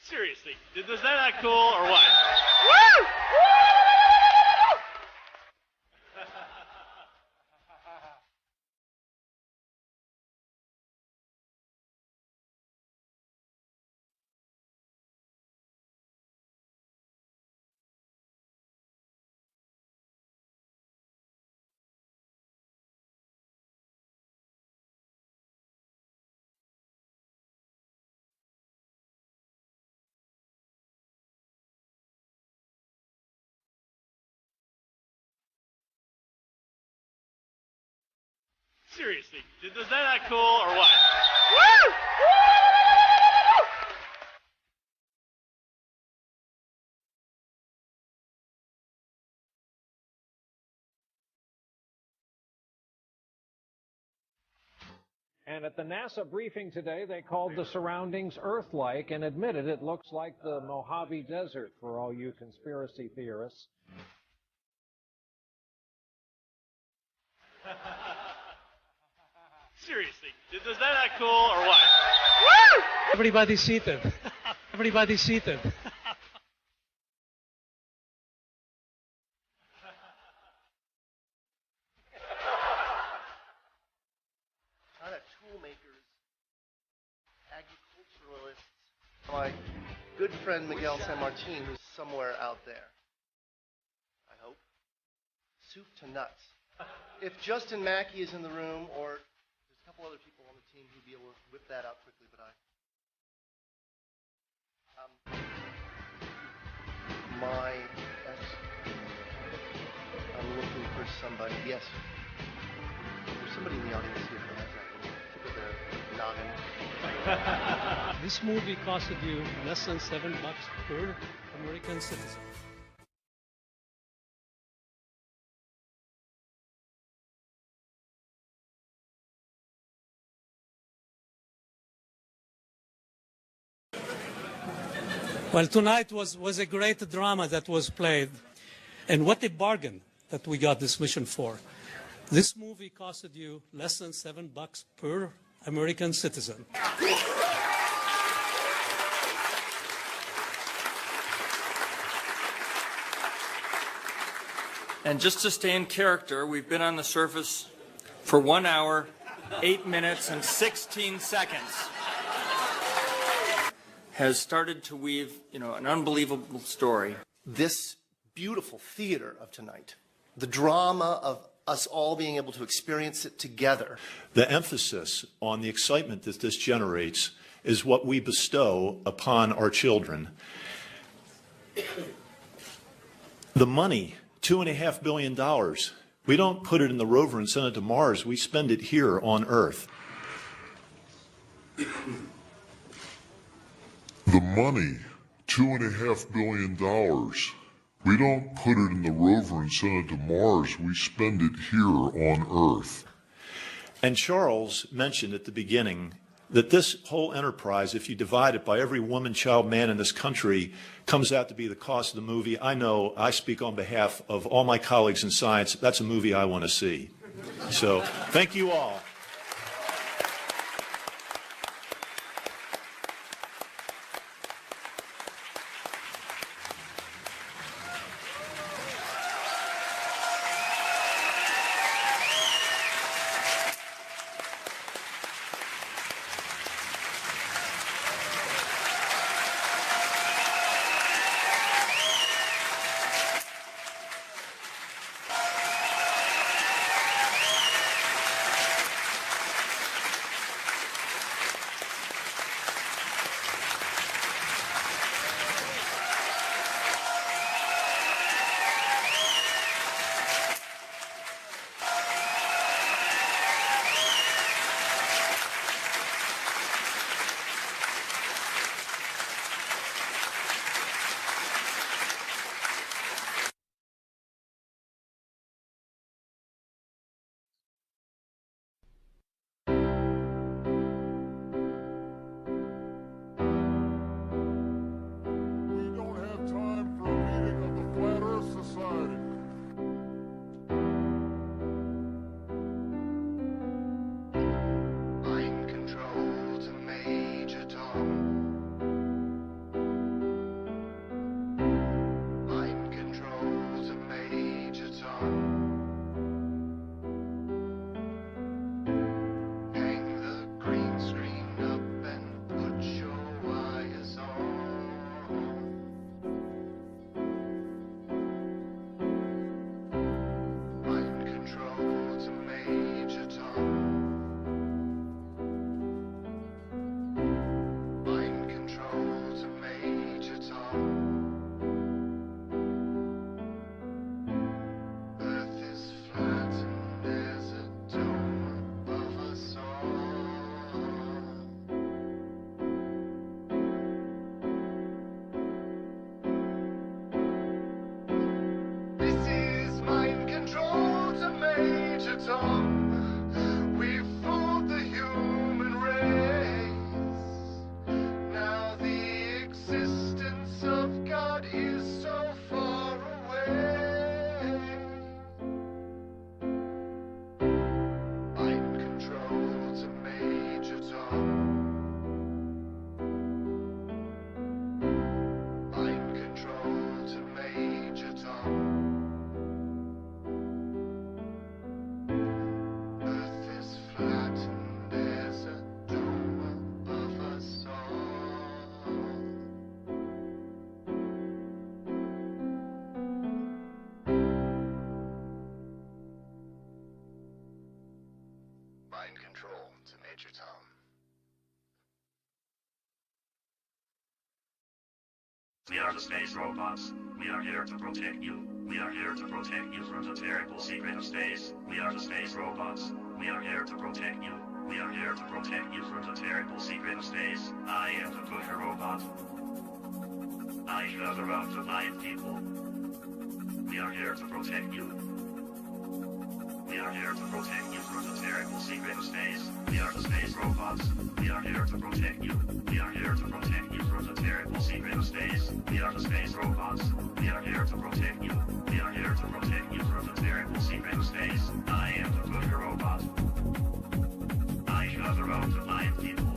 Seriously, was that not cool or what? Woo! Seriously, was that not cool or what? Woo! And at the NASA briefing today, they called the surroundings Earth-like and admitted it looks like the Mojave Desert for all you conspiracy theorists. Seriously, was that not cool or what? Woo! Everybody seated. Everybody seated. Kind of tool makers, agriculturalists. My good friend Miguel San Martin, who's somewhere out there. I hope. Soup to nuts. If Justin Mackey is in the room, or there's a couple other people on the team who'd be able to whip that out quickly, but I'm looking for somebody. Yes. There's somebody in the audience here who has that in the tip of their noggin. This movie costed you less than $7 per American citizen. Well, tonight was a great drama that was played, and what a bargain that we got this mission for. This movie costed you less than $7 per American citizen. And just to stay in character, we've been on the surface for 1 hour, 8 minutes, and 16 seconds. Has started to weave, an unbelievable story. This beautiful theater of tonight. The drama of us all being able to experience it together. The emphasis on the excitement that this generates is what we bestow upon our children. The money, $2.5 billion, we don't put it in the rover and send it to Mars. We spend it here on Earth. The money, $2.5 billion, we don't put it in the rover and send it to Mars. We spend it here on Earth. And Charles mentioned at the beginning that this whole enterprise, if you divide it by every woman, child, man in this country, comes out to be the cost of the movie. I know I speak on behalf of all my colleagues in science. That's a movie I want to see. So thank you all. We are the space robots. We are here to protect you. We are here to protect you from the terrible secret of space. We are the space robots. We are here to protect you. We are here to protect you from the terrible secret of space. I am the Booger robot. I shove around to blind people. We are here to protect you. We are here to protect you from the terrible secret of space. We are the space robots. We are here to protect you. We are here to protect you from the terrible secret of space. We are the space robots. We are here to protect you. We are here to protect you from the terrible secret of space. I am the Booger robot. I shove around to blind people.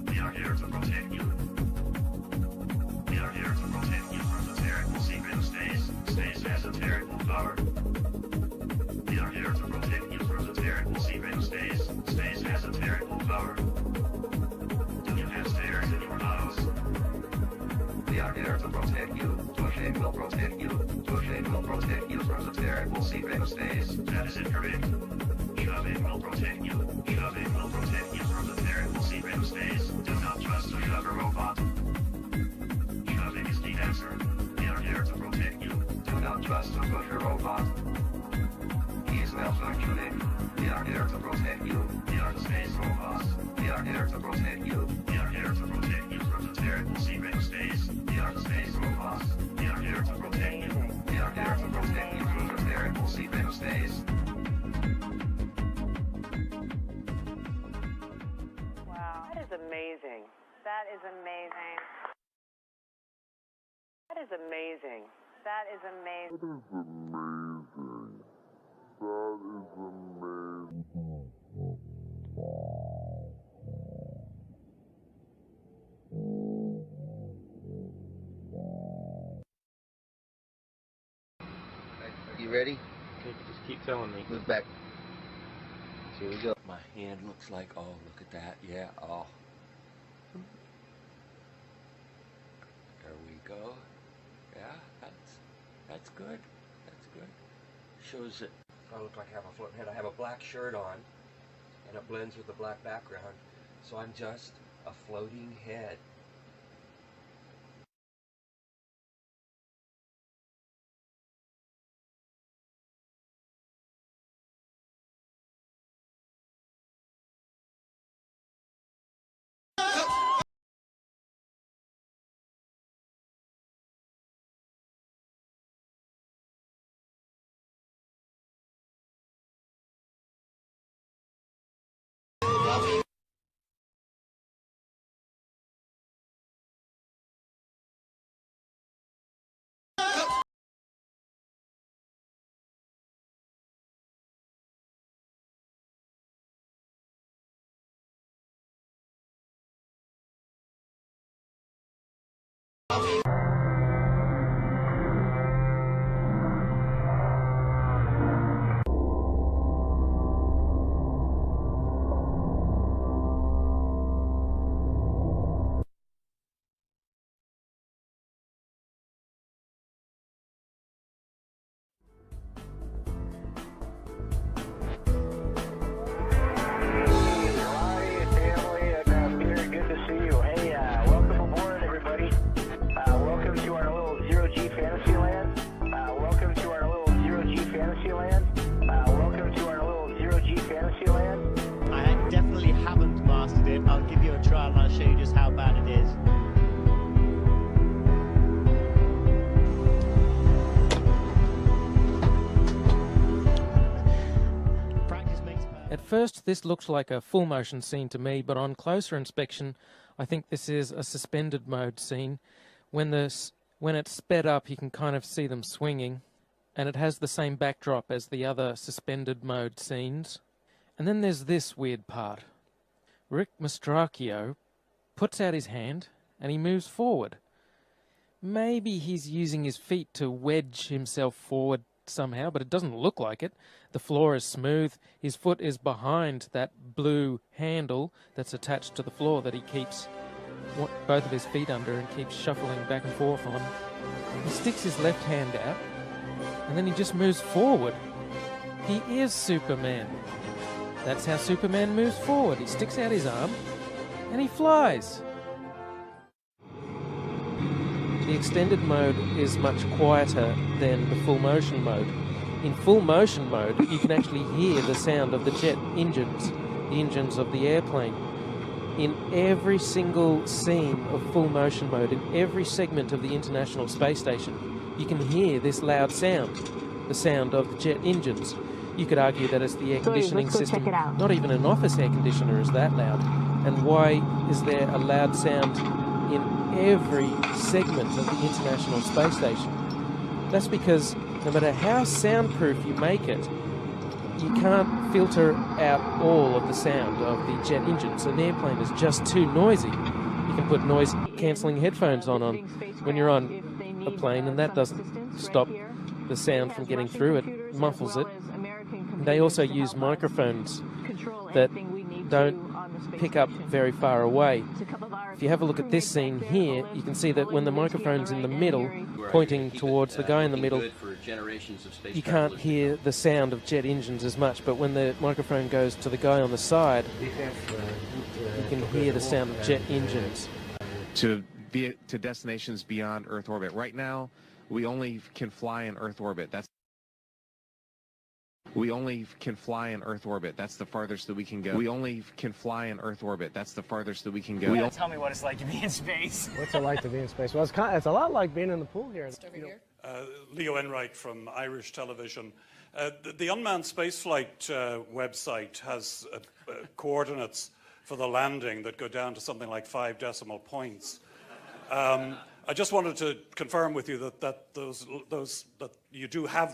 We are here to protect you. We are here to protect you from the terrible secret of space. Space has a terrible power. We are here to protect you from the terrible secret of space. Space has a terrible power. Do you have stairs in your house? We are here to protect you. Pushing will protect you. incorrect. Government will protect you. Government will protect you from the terrible secret of space. Do not trust a cover robot. Government is the answer. We are here to protect you. Do not trust a cover robot. He is malfunctioning. We are here to protect you. We are the space robots. We are here to protect you. We are here to protect you from the terrible secret of space. We are the space robots. We are here to protect you. We are here to protect you from the terrible secret of space. Wow, that is amazing. That is amazing. That is amazing. That is amazing. You ready? Okay, just keep telling me. Move back. Here we go. My hand looks like, oh, look at that, yeah, oh. There we go. Yeah, that's good. That's good. Shows that I look like I have a floating head. I have a black shirt on, and it blends with the black background, so I'm just a floating head. I definitely haven't mastered it. I'll give you a trial and I'll show you just how bad it is. At first, this looks like a full motion scene to me, but on closer inspection, I think this is a suspended mode scene. When it's sped up, you can kind of see them swinging, and it has the same backdrop as the other suspended mode scenes. And then there's this weird part. Rick Mastracchio puts out his hand, and he moves forward. Maybe he's using his feet to wedge himself forward somehow, but it doesn't look like it. The floor is smooth. His foot is behind that blue handle that's attached to the floor that he keeps both of his feet under and keeps shuffling back and forth on. He sticks his left hand out, and then he just moves forward. He is Superman. That's how Superman moves forward. He sticks out his arm, and he flies. The extended mode is much quieter than the full motion mode. In full motion mode, you can actually hear the sound of the jet engines, the engines of the airplane. In every single scene of full motion mode, in every segment of the International Space Station, you can hear this loud sound, the sound of the jet engines. You could argue that it's the air conditioning system. Not even an office air conditioner is that loud. And why is there a loud sound in every segment of the International Space Station? That's because no matter how soundproof you make it, you can't filter out all of the sound of the jet engines. An airplane is just too noisy. You can put noise-cancelling headphones on when you're on a plane, and that doesn't stop the sound from getting through. It muffles it. They also use microphones that don't pick up very far away. If you have a look at this scene here, you can see that when the microphone's in the middle, pointing towards the guy in the middle, you can't hear the sound of jet engines as much, but when the microphone goes to the guy on the side, you can hear the sound of jet engines. To destinations beyond Earth orbit. Right now, we only can fly in Earth orbit. We only can fly in Earth orbit. That's the farthest that we can go. We only can fly in Earth orbit. That's the farthest that we can go. Tell me what it's like to be in space. What's it like to be in space? Well, it's a lot like being in the pool here. Leo Enright from Irish Television. The unmanned spaceflight website has coordinates for the landing that go down to something like 5 decimal points. I just wanted to confirm with you that you do have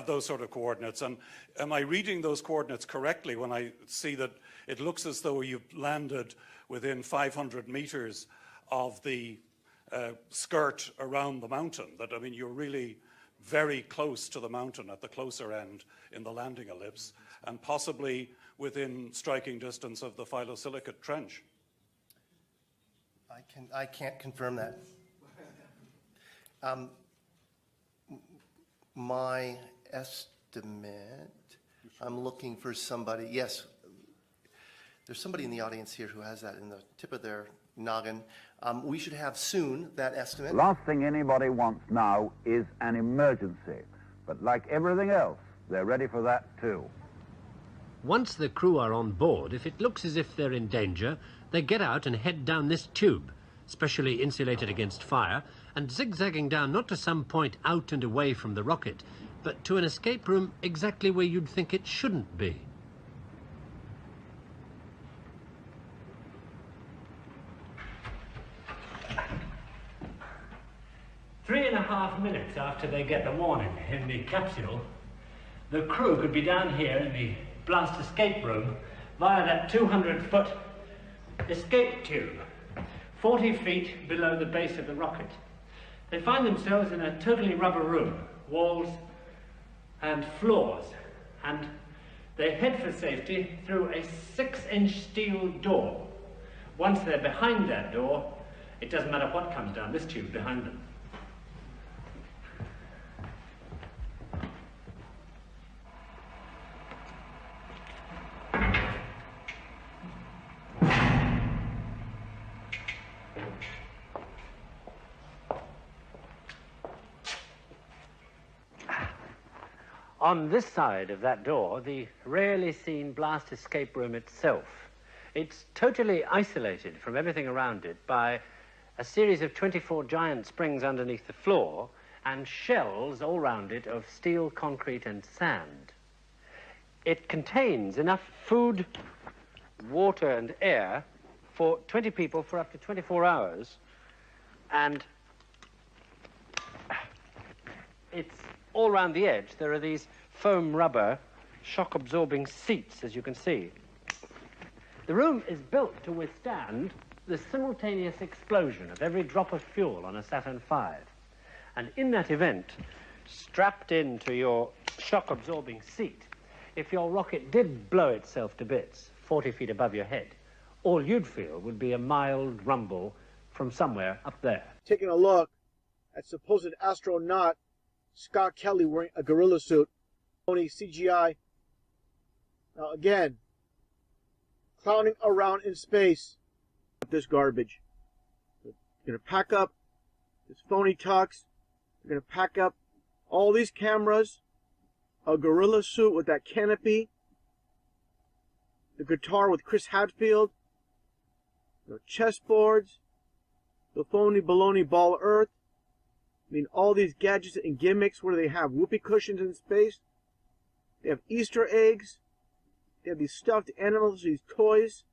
those sort of coordinates. And am I reading those coordinates correctly when I see that it looks as though you've landed within 500 meters of the skirt around the mountain? That, I mean, you're really very close to the mountain at the closer end in the landing ellipse, and possibly within striking distance of the phyllosilicate trench. I can't confirm that. My estimate, I'm looking for somebody, yes, there's somebody in the audience here who has that in the tip of their noggin. We should have soon that estimate. Last thing anybody wants now is an emergency, but like everything else, they're ready for that too. Once the crew are on board, if it looks as if they're in danger, they get out and head down this tube, specially insulated against fire, and zigzagging down not to some point out and away from the rocket, but to an escape room exactly where you'd think it shouldn't be. Three and a half minutes after they get the warning in the capsule, the crew could be down here in the blast escape room via that 200-foot escape tube, 40 feet below the base of the rocket. They find themselves in a totally rubber room, walls and floors, and they head for safety through a 6-inch steel door. Once they're behind that door, it doesn't matter what comes down this tube behind them. On this side of that door, the rarely seen blast escape room itself. It's totally isolated from everything around it by a series of 24 giant springs underneath the floor and shells all round it of steel, concrete, and sand. It contains enough food, water, and air for 20 people for up to 24 hours, and it's all around the edge. There are these foam rubber shock-absorbing seats, as you can see. The room is built to withstand the simultaneous explosion of every drop of fuel on a Saturn V. And in that event, strapped into your shock-absorbing seat, if your rocket did blow itself to bits 40 feet above your head, all you'd feel would be a mild rumble from somewhere up there. Taking a look at supposed astronaut Scott Kelly wearing a gorilla suit, only CGI. Now again, clowning around in space with this garbage. They're going to pack up this phony tux. They're going to pack up all these cameras, a gorilla suit with that canopy, the guitar with Chris Hadfield, the chessboards, the phony baloney ball Earth. I mean, all these gadgets and gimmicks where they have whoopee cushions in space. They have Easter eggs. They have these stuffed animals, these toys.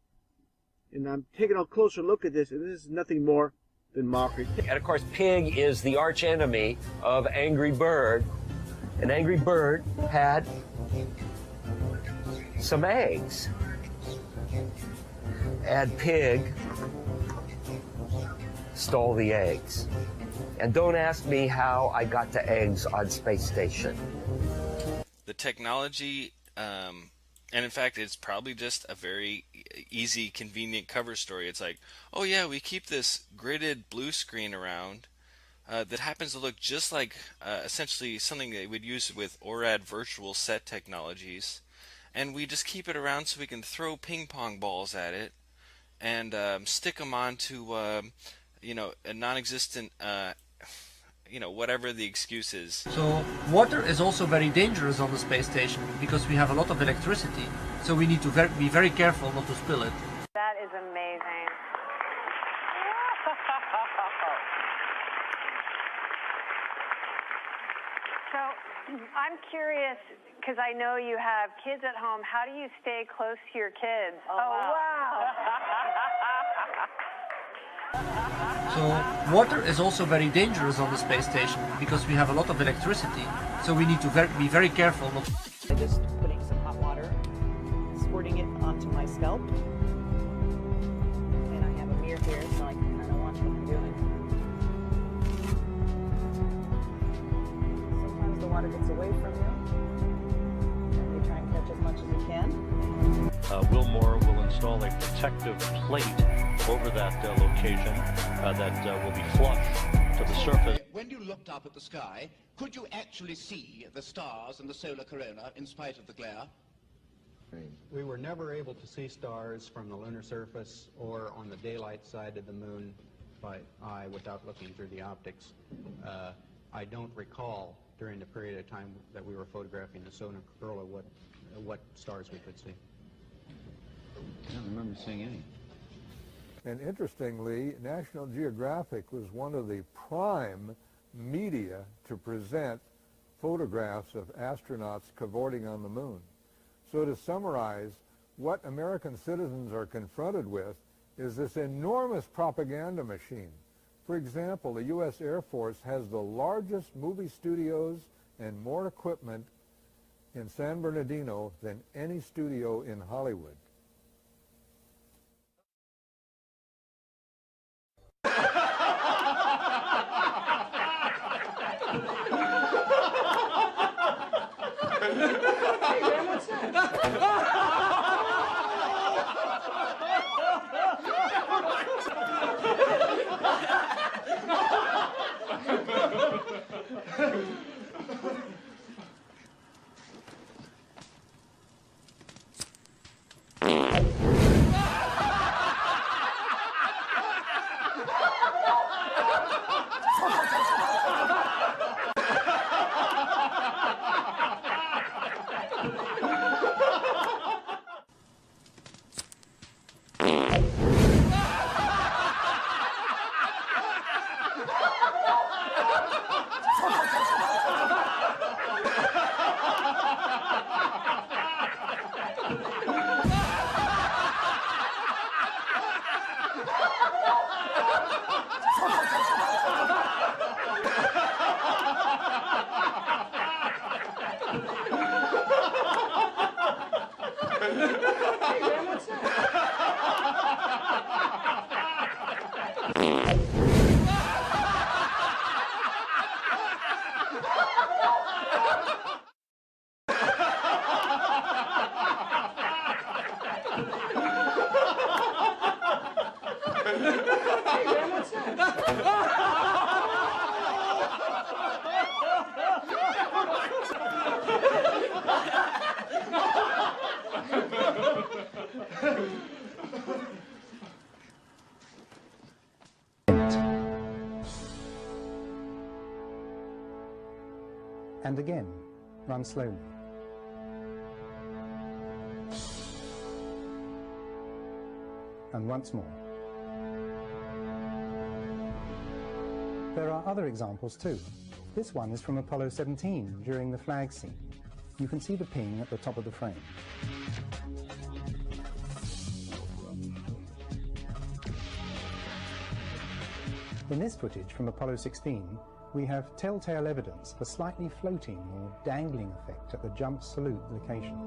And I'm taking a closer look at this, and this is nothing more than mockery. And of course, Pig is the arch enemy of Angry Bird. And Angry Bird had some eggs. And Pig stole the eggs. And don't ask me how I got to eggs on Space Station. The technology And in fact, it's probably just a very easy, convenient cover story. It's like, oh yeah, we keep this gridded blue screen around that happens to look just like essentially something they would use with ORAD virtual set technologies. And we just keep it around so we can throw ping pong balls at it and stick them onto, you know, a non-existent, you know, whatever the excuse is. So water is also very dangerous on the space station because we have a lot of electricity. So we need to be very careful not to spill it. That is amazing. So I'm curious, because I know you have kids at home, how do you stay close to your kids? Oh, wow. So water is also very dangerous on the space station because we have a lot of electricity. So we need to be very careful not I'm just putting some hot water, squirting it onto my scalp. And I have a mirror here so I can kind of watch what I'm doing. Sometimes the water gets away from you. And you try and catch as much as you can. Wilmore will install a protective plate over that location that will be flush to the surface. When you looked up at the sky, could you actually see the stars and the solar corona in spite of the glare? We were never able to see stars from the lunar surface or on the daylight side of the moon by eye without looking through the optics. I don't recall during the period of time that we were photographing the solar corona what stars we could see. I don't remember seeing any. And interestingly, National Geographic was one of the prime media to present photographs of astronauts cavorting on the moon. So to summarize, what American citizens are confronted with is this enormous propaganda machine. For example, the U.S. Air Force has the largest movie studios and more equipment in San Bernardino than any studio in Hollywood. And again, run slowly. And once more. There are other examples too. This one is from Apollo 17 during the flag scene. You can see the ping at the top of the frame. In this footage from Apollo 16, we have telltale evidence of a slightly floating or dangling effect at the jump salute location.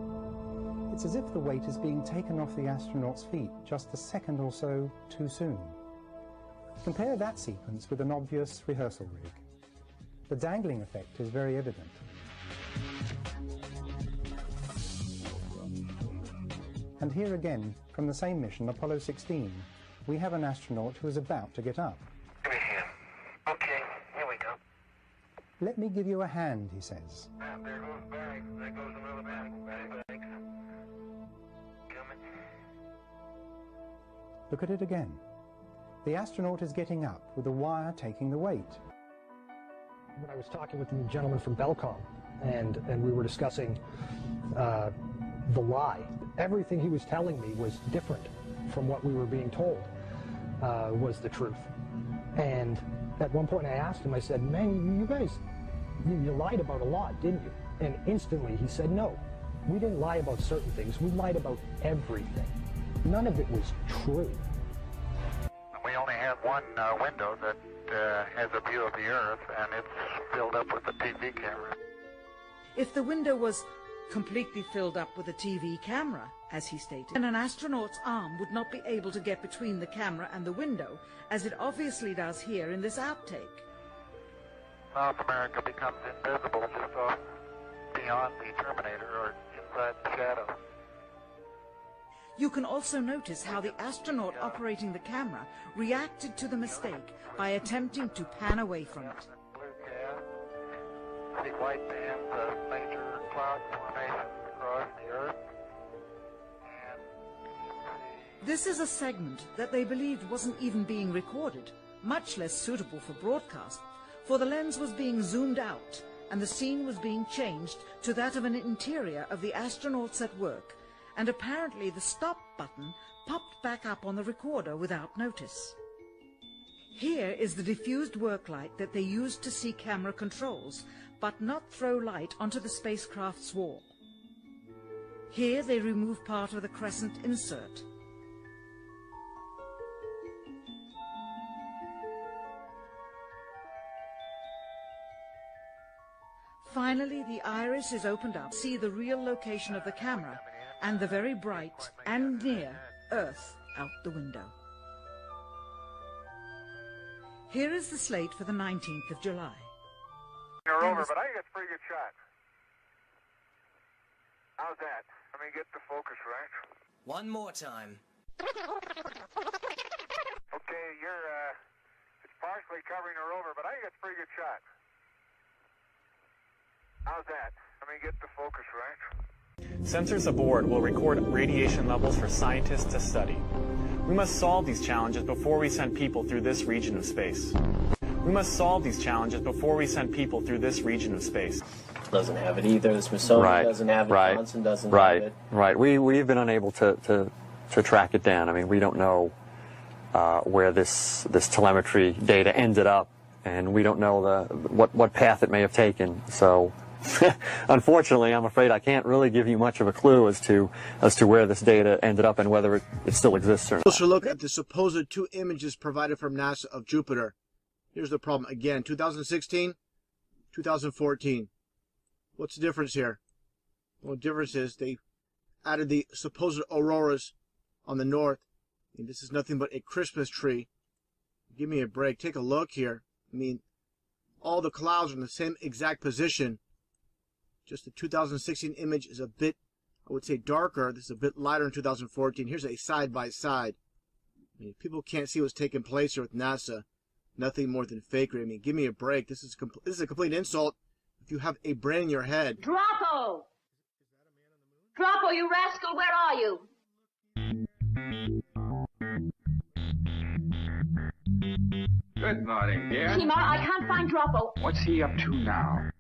It's as if the weight is being taken off the astronauts' feet just a second or so too soon. Compare that sequence with an obvious rehearsal rig. The dangling effect is very evident. And here again, from the same mission, Apollo 16, we have an astronaut who is about to get up. Give me a hand. Okay, here we go. Let me give you a hand, he says. There goes bag. There goes another bag. Bag. Coming. Look at it again. The astronaut is getting up with the wire taking the weight. When I was talking with the gentleman from Belcom, and we were discussing the lie, everything he was telling me was different from what we were being told was the truth. And at one point I asked him, I said, man, you guys, you lied about a lot, didn't you? And instantly he said, no, we didn't lie about certain things. We lied about everything. None of it was true. We only have one window that has a view of the Earth, and it's filled up with a TV camera. If the window was completely filled up with a TV camera, as he stated, then an astronaut's arm would not be able to get between the camera and the window, as it obviously does here in this outtake. South America becomes invisible just off beyond the Terminator or inside the shadow. You can also notice how the astronaut operating the camera reacted to the mistake by attempting to pan away from it. Blue gas, see white bands of major cloud formations across the Earth. This is a segment that they believed wasn't even being recorded, much less suitable for broadcast, for the lens was being zoomed out and the scene was being changed to that of an interior of the astronauts at work, and apparently the stop button popped back up on the recorder without notice. Here is the diffused work light that they used to see camera controls, but not throw light onto the spacecraft's wall. Here they remove part of the crescent insert. Finally, the iris is opened up to see the real location of the camera and the very bright and near Earth out the window. Here is the slate for the 19th of July. You're over, but I think that's a pretty good shot. How's that? Let me get the focus right. One more time. Okay, it's partially covering her over, but I think that's a pretty good shot. How's that? Let me get the focus right. Sensors aboard will record radiation levels for scientists to study. We must solve these challenges before we send people through this region of space. We must solve these challenges before we send people through this region of space. Doesn't have it either. The Smithsonian doesn't have it. Johnson doesn't have it. Right. We've been unable to track it down. I mean, we don't know where this telemetry data ended up, and we don't know what path it may have taken. So, unfortunately, I'm afraid I can't really give you much of a clue as to where this data ended up and whether it still exists or not. Closer look at the supposed two images provided from NASA of Jupiter. Here's the problem again: 2016, 2014. What's the difference here? Well, the difference is they added the supposed auroras on the north. I mean, this is nothing but a Christmas tree. Give me a break. Take a look here. I mean, all the clouds are in the same exact position. Just the 2016 image is a bit, I would say, darker. This is a bit lighter in 2014. Here's a side-by-side. I mean, people can't see what's taking place here with NASA. Nothing more than fakery. I mean, give me a break. This is a complete insult if you have a brain in your head. Droppo! Droppo, you rascal, where are you? Good morning, dear. Seymour, I can't find Droppo. What's he up to now?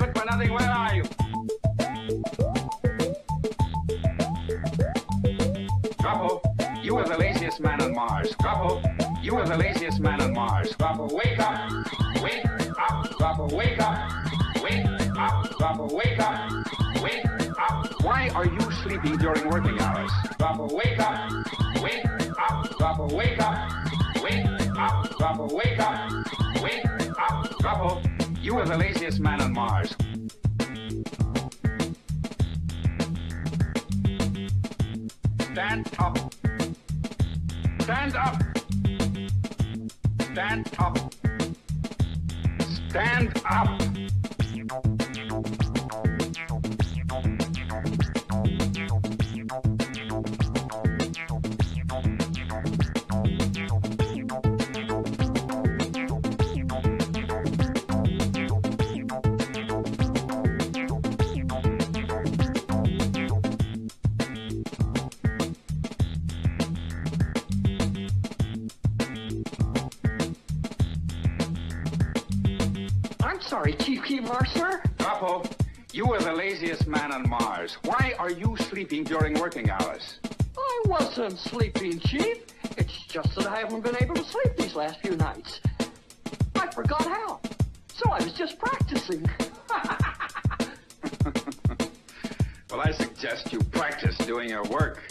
good for nothing. Where are you? Guapo, you are the laziest man on Mars. Guapo, you are the laziest man on Mars. Guapo, wake up. Wake up. Guapo, wake up. Wake up. Guapo, wake up. Wake up. Why are you sleeping during working hours? Guapo, wake up. Wake up. Guapo, wake up. Wake up. Guapo, wake up. Wake up. Guapo, you are the laziest man on Mars. Stand up. Stand up. Stand up. Stand up. I'm sorry, Chief Kevlar, sir. Guapo, you are the laziest man on Mars. Why are you sleeping during working hours? I wasn't sleeping, Chief. It's just that I haven't been able to sleep these last few nights. I forgot how. So I was just practicing. Well, I suggest you practice doing your work.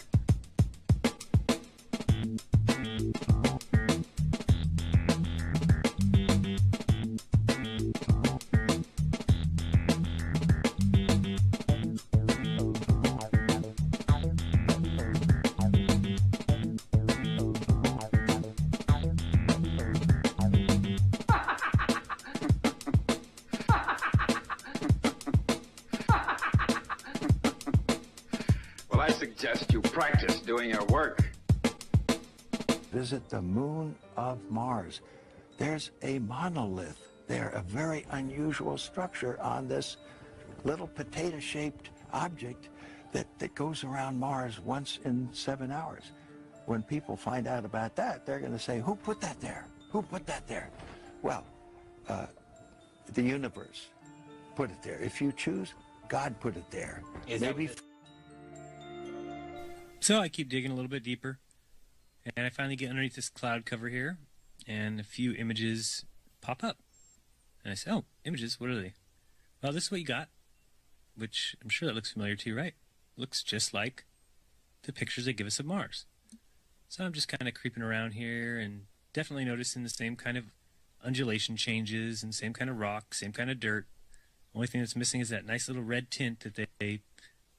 Well, I suggest you practice doing your work. Visit the moon of Mars. There's a monolith there, a very unusual structure on this little potato-shaped object that goes around Mars once in 7 hours. When people find out about that, they're going to say, who put that there? Who put that there? Well, the universe put it there. If you choose, God put it there. Maybe. So I keep digging a little bit deeper, and I finally get underneath this cloud cover here, and a few images pop up. And I say, oh, images, what are they? Well, this is what you got, which I'm sure that looks familiar to you, right? Looks just like the pictures they give us of Mars. So I'm just kind of creeping around here and definitely noticing the same kind of undulation changes and same kind of rock, same kind of dirt. Only thing that's missing is that nice little red tint that they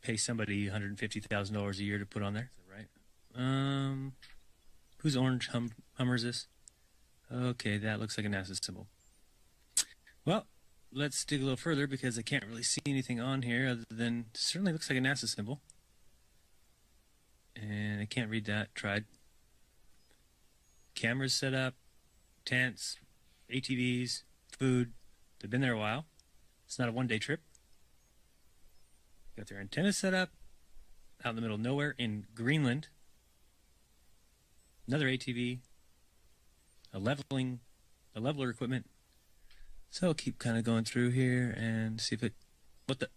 pay somebody $150,000 a year to put on there. Is that right? Whose orange Hummer is this? Okay, that looks like a NASA symbol. Well, let's dig a little further because I can't really see anything on here other than it certainly looks like a NASA symbol. And I can't read that. Tried. Cameras set up, tents, ATVs, food. They've been there a while. It's not a one-day trip. Got their antennas set up out in the middle of nowhere in Greenland. Another ATV. A leveler equipment. So I'll keep kind of going through here and see if it... What the...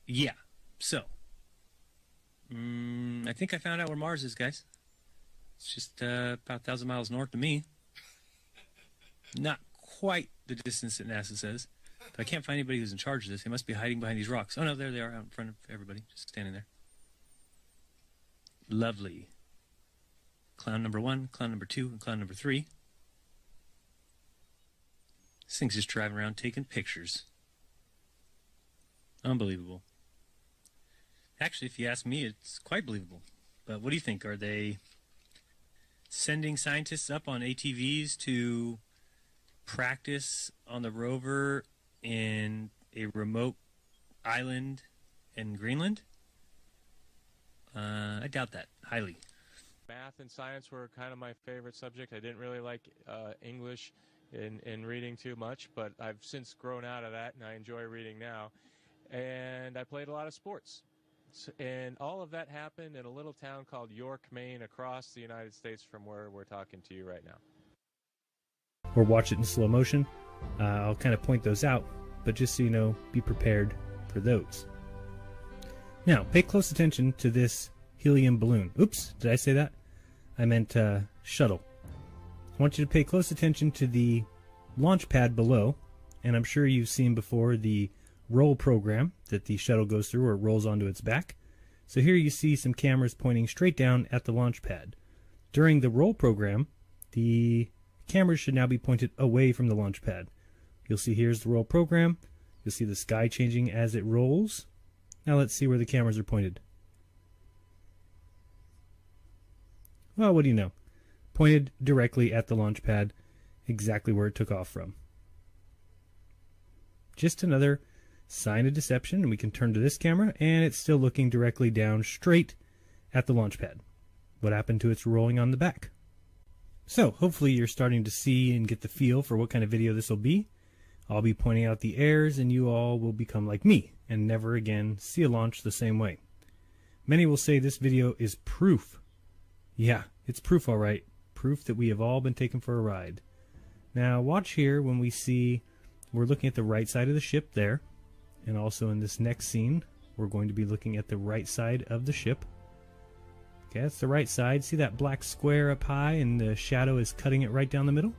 Yeah. So. I think I found out where Mars is, guys. It's just about 1,000 miles north of me. Not quite the distance that NASA says. But I can't find anybody who's in charge of this. They must be hiding behind these rocks. Oh, no, there they are out in front of everybody. Just standing there. Lovely. Clown number 1, clown number 2, and clown number 3. This thing's just driving around taking pictures. Unbelievable. Actually, if you ask me, it's quite believable. But what do you think? Are they sending scientists up on ATVs to practice on the rover in a remote island in Greenland? I doubt that, highly. Math and science were kind of my favorite subject. I didn't really like English in reading too much, but I've since grown out of that, and I enjoy reading now. And I played a lot of sports. And all of that happened in a little town called York, Maine, across the United States from where we're talking to you right now. Or watch it in slow motion. I'll kind of point those out, but just so you know, be prepared for those. Now, pay close attention to this helium balloon. Oops, did I say that? I meant shuttle. I want you to pay close attention to the launch pad below, and I'm sure you've seen before the roll program that the shuttle goes through or rolls onto its back. So here you see some cameras pointing straight down at the launch pad. During the roll program, the cameras should now be pointed away from the launch pad. You'll see here's the roll program. You'll see the sky changing as it rolls. Now let's see where the cameras are pointed. Well, what do you know? Pointed directly at the launch pad, exactly where it took off from. Just another sign of deception, and we can turn to this camera, and it's still looking directly down straight at the launch pad. What happened to its rolling on the back? So, hopefully you're starting to see and get the feel for what kind of video this will be. I'll be pointing out the errors, and you all will become like me, and never again see a launch the same way. Many will say this video is proof. Yeah, it's proof all right. Proof that we have all been taken for a ride. Now, watch here when we see we're looking at the right side of the ship there. And also in this next scene, we're going to be looking at the right side of the ship. Okay, that's the right side. See that black square up high and the shadow is cutting it right down the middle?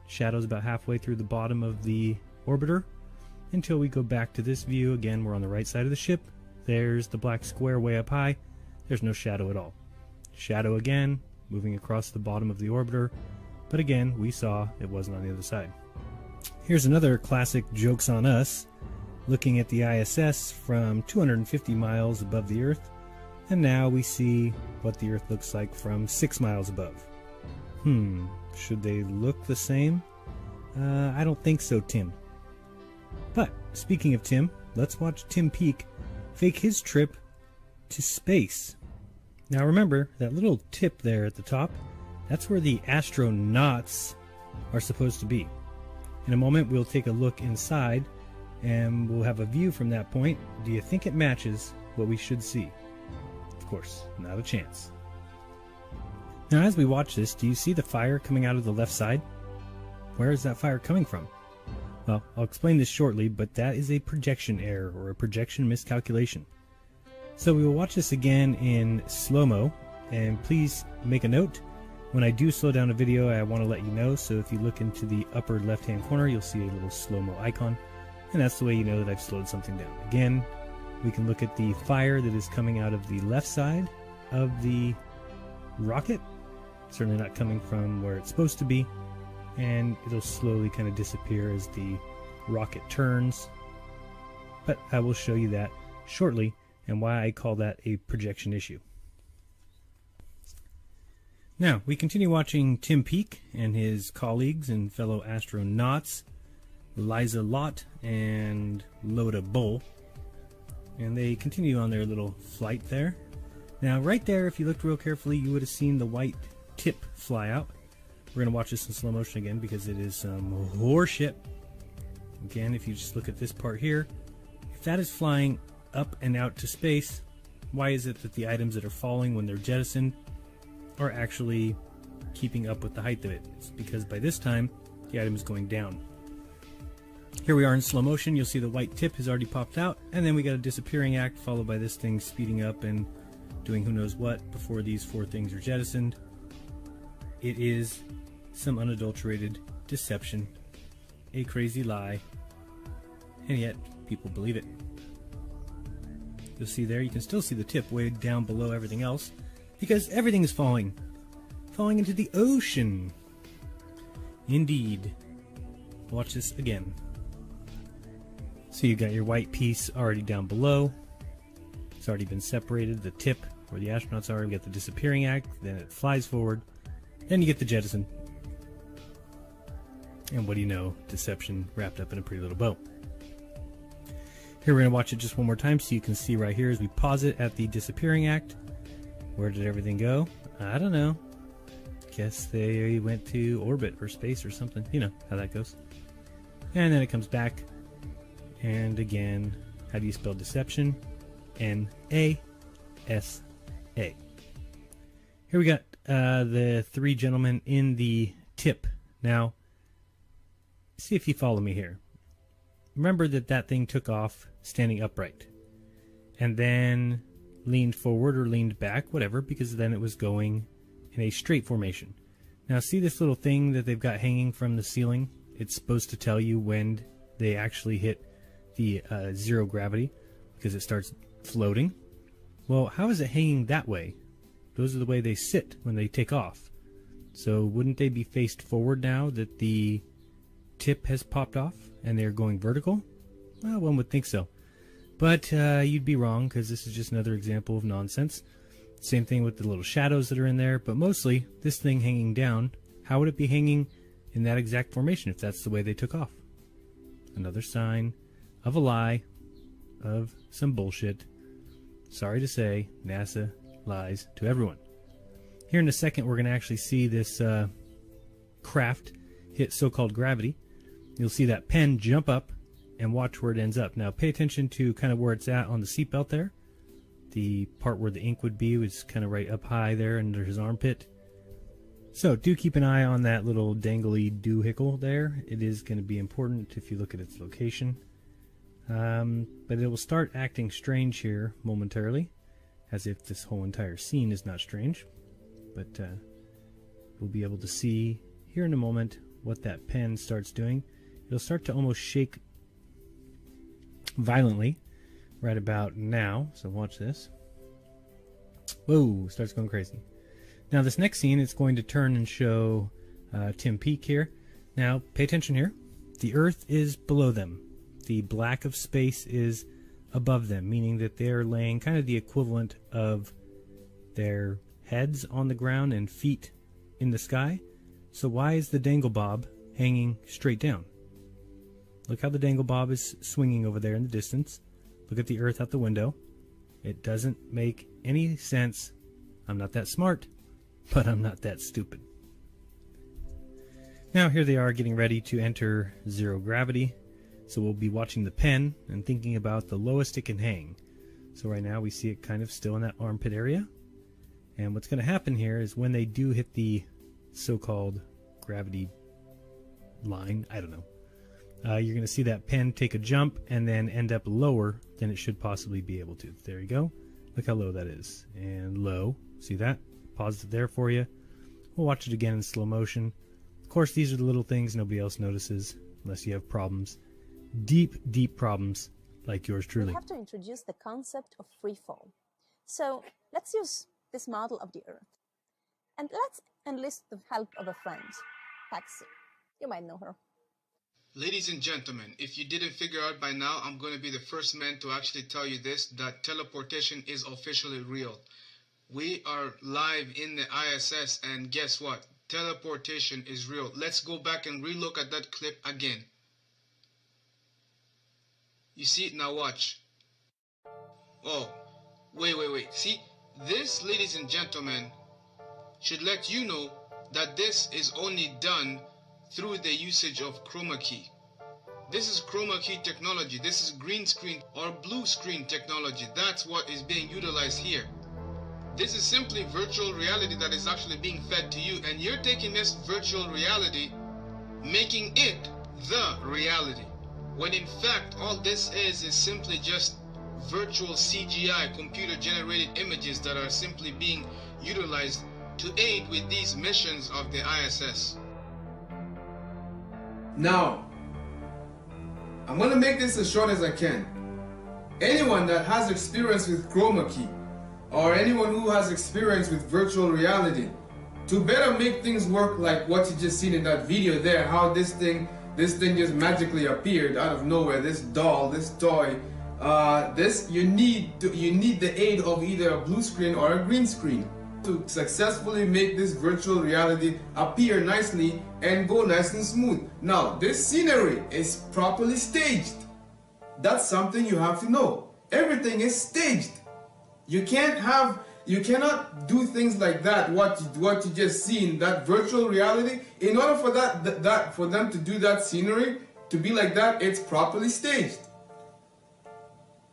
Shadow's about halfway through the bottom of the orbiter. Until we go back to this view, again, we're on the right side of the ship. There's the black square way up high. There's no shadow at all. Shadow again, moving across the bottom of the orbiter. But again, we saw it wasn't on the other side. Here's another classic Jokes on Us. Looking at the ISS from 250 miles above the Earth, and now we see what the Earth looks like from 6 miles above. Should they look the same? I don't think so, Tim. But, speaking of Tim, let's watch Tim Peake fake his trip to space. Now remember, that little tip there at the top, that's where the astronauts are supposed to be. In a moment, we'll take a look inside, and we'll have a view from that point. Do you think it matches what we should see? Of course, not a chance. Now as we watch this, do you see the fire coming out of the left side? Where is that fire coming from? Well, I'll explain this shortly, but that is a projection error or a projection miscalculation. So we will watch this again in slow-mo, and please make a note. When I do slow down a video, I want to let you know, so if you look into the upper left-hand corner, you'll see a little slow-mo icon. And that's the way you know that I've slowed something down. Again, we can look at the fire that is coming out of the left side of the rocket. Certainly not coming from where it's supposed to be. And it'll slowly kind of disappear as the rocket turns. But I will show you that shortly and why I call that a projection issue. Now, we continue watching Tim Peake and his colleagues and fellow astronauts, Liza Lott and Loda Bull, and they continue on their little flight there. Now right there, if you looked real carefully, you would have seen the white tip fly out. We're going to watch this in slow motion again because it is some horseshit. Again, if you just look at this part here, if that is flying up and out to space, why is it that the items that are falling when they're jettisoned are actually keeping up with the height of it? It's because by this time, the item is going down. Here we are in slow motion. You'll see the white tip has already popped out, and then we got a disappearing act followed by this thing speeding up and doing who knows what before these four things are jettisoned. It is some unadulterated deception, a crazy lie, and yet people believe it. You'll see there, you can still see the tip way down below everything else because everything is falling into the ocean. Indeed. Watch this again. So you've got your white piece already down below. It's already been separated. The tip where the astronauts are, we get the disappearing act, then it flies forward, then you get the jettison. And what do you know? Deception wrapped up in a pretty little bow. Here we're going to watch it just one more time so you can see right here as we pause it at the disappearing act. Where did everything go? I don't know. Guess they went to orbit or space or something. You know how that goes. And then it comes back. And again, how do you spell deception? Here we got the three gentlemen in the tip. Now, see if you follow me here. Remember that thing took off standing upright and then leaned forward or leaned back, whatever, because then it was going in a straight formation. Now see this little thing that they've got hanging from the ceiling? It's supposed to tell you when they actually hit the zero gravity because it starts floating. Well, how is it hanging that way? Those are the way they sit when they take off. So wouldn't they be faced forward now that the tip has popped off and they're going vertical? Well, one would think so. But you'd be wrong, because this is just another example of nonsense. Same thing with the little shadows that are in there, but mostly this thing hanging down, how would it be hanging in that exact formation if that's the way they took off? Another sign of a lie, of some bullshit. Sorry to say, NASA lies to everyone. Here in a second, we're going to actually see this craft hit so-called gravity. You'll see that pen jump up and watch where it ends up. Now pay attention to kind of where it's at on the seatbelt there. The part where the ink would be was kind of right up high there under his armpit. So do keep an eye on that little dangly doohickle there. It is going to be important if you look at its location. But it will start acting strange here momentarily, as if this whole entire scene is not strange. But we'll be able to see here in a moment what that pen starts doing. It'll start to almost shake violently right about now. So watch this. Whoa, starts going crazy. Now this next scene is going to turn and show Tim Peake here. Now pay attention here. The Earth is below them. The black of space is above them, meaning that they're laying kind of the equivalent of their heads on the ground and feet in the sky. So why is the dangle bob hanging straight down? Look how the dangle bob is swinging over there in the distance. Look at the Earth out the window. It doesn't make any sense. I'm not that smart, but I'm not that stupid. Now here they are getting ready to enter zero gravity. So we'll be watching the pen and thinking about the lowest it can hang. So right now we see it kind of still in that armpit area. And what's going to happen here is when they do hit the so-called gravity line, I don't know, you're going to see that pen take a jump and then end up lower than it should possibly be able to. There you go. Look how low that is. And low. See that? Pause it there for you. We'll watch it again in slow motion. Of course, these are the little things nobody else notices unless you have problems. Deep, deep problems like yours truly. We have to introduce the concept of free fall. So let's use this model of the Earth. And let's enlist the help of a friend, Patsy. You might know her. Ladies and gentlemen, if you didn't figure out by now, I'm going to be the first man to actually tell you this, that teleportation is officially real. We are live in the ISS, and guess what? Teleportation is real. Let's go back and relook at that clip again. You see it now, watch. Oh, wait. See, this, ladies and gentlemen, should let you know that this is only done through the usage of chroma key. This is chroma key technology. This is green screen or blue screen technology. That's what is being utilized here. This is simply virtual reality that is actually being fed to you, and you're taking this virtual reality, making it the reality. When in fact, all this is simply just virtual CGI, computer-generated images that are simply being utilized to aid with these missions of the ISS. Now, I'm going to make this as short as I can. Anyone that has experience with chroma key, or anyone who has experience with virtual reality, to better make things work like what you just seen in that video there, how this thing just magically appeared out of nowhere, this doll, this toy, you need the aid of either a blue screen or a green screen to successfully make this virtual reality appear nicely and go nice and smooth. Now, this scenery is properly staged. That's something you have to know. Everything is staged. You cannot do things like that, what you just seen, that virtual reality. In order for for them to do that scenery, to be like that, it's properly staged.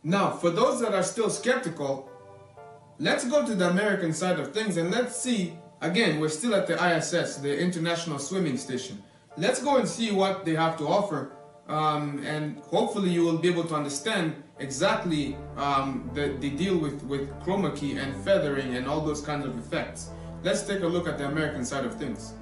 Now, for those that are still skeptical, let's go to the American side of things and let's see, again, we're still at the ISS, the International Swimming Station. Let's go and see what they have to offer, and hopefully you will be able to understand exactly the deal with chroma key and feathering and all those kinds of effects. Let's take a look at the American side of things.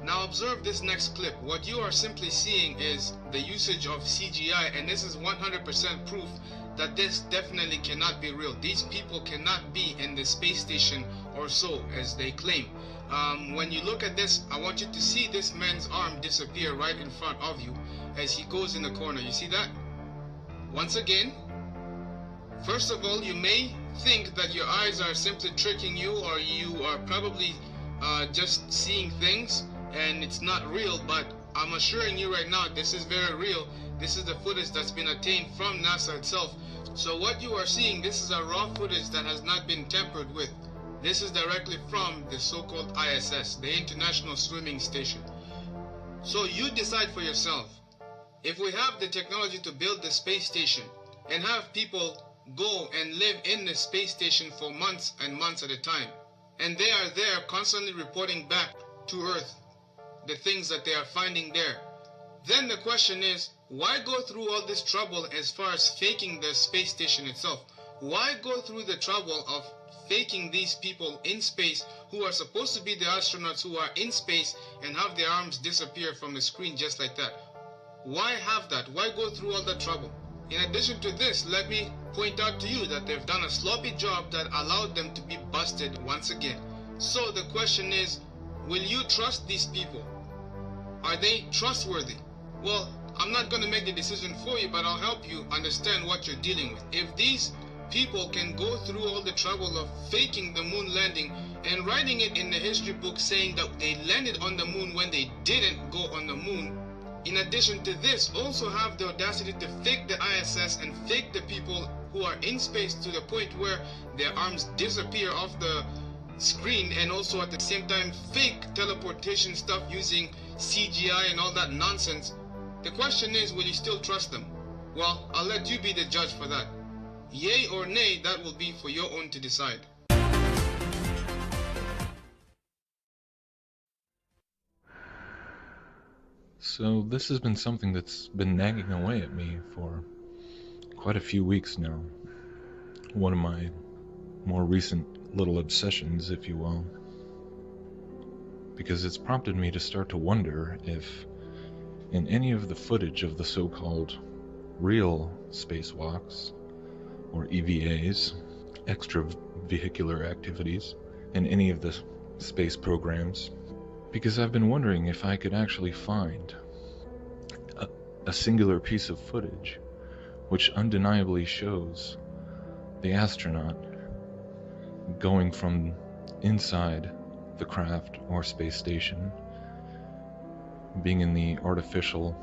Now observe this next clip. What you are simply seeing is the usage of CGI, and this is 100% proof that this definitely cannot be real. These people cannot be in the space station or so, as they claim. When you look at this, I want you to see this man's arm disappear right in front of you as he goes in the corner. You see that? Once again, first of all, you may think that your eyes are simply tricking you, or you are probably just seeing things and it's not real, but I'm assuring you right now, this is very real. This is the footage that's been obtained from NASA itself. So what you are seeing, this is a raw footage that has not been tampered with. This is directly from the so-called ISS, the International Swimming Station. So you decide for yourself. If we have the technology to build the space station and have people go and live in the space station for months and months at a time, and they are there constantly reporting back to Earth the things that they are finding there, then the question is, why go through all this trouble as far as faking the space station itself? Why go through the trouble of faking these people in space who are supposed to be the astronauts who are in space and have their arms disappear from the screen just like that? Why have that? Why go through all that trouble? In addition to this, let me point out to you that they've done a sloppy job that allowed them to be busted once again. So the question is, will you trust these people? Are they trustworthy? Well, I'm not going to make the decision for you, but I'll help you understand what you're dealing with. If these people can go through all the trouble of faking the moon landing and writing it in the history book saying that they landed on the moon when they didn't go on the moon, in addition to this, also have the audacity to fake the ISS and fake the people who are in space to the point where their arms disappear off the screen, and also at the same time fake teleportation stuff using CGI and all that nonsense. The question is, will you still trust them? Well, I'll let you be the judge for that. Yay or nay, that will be for your own to decide. So this has been something that's been nagging away at me for quite a few weeks now. One of my more recent little obsessions, if you will. Because it's prompted me to start to wonder if in any of the footage of the so-called real spacewalks, or EVAs, extravehicular activities, in any of the space programs, because I've been wondering if I could actually find a singular piece of footage which undeniably shows the astronaut going from inside the craft or space station, being in the artificial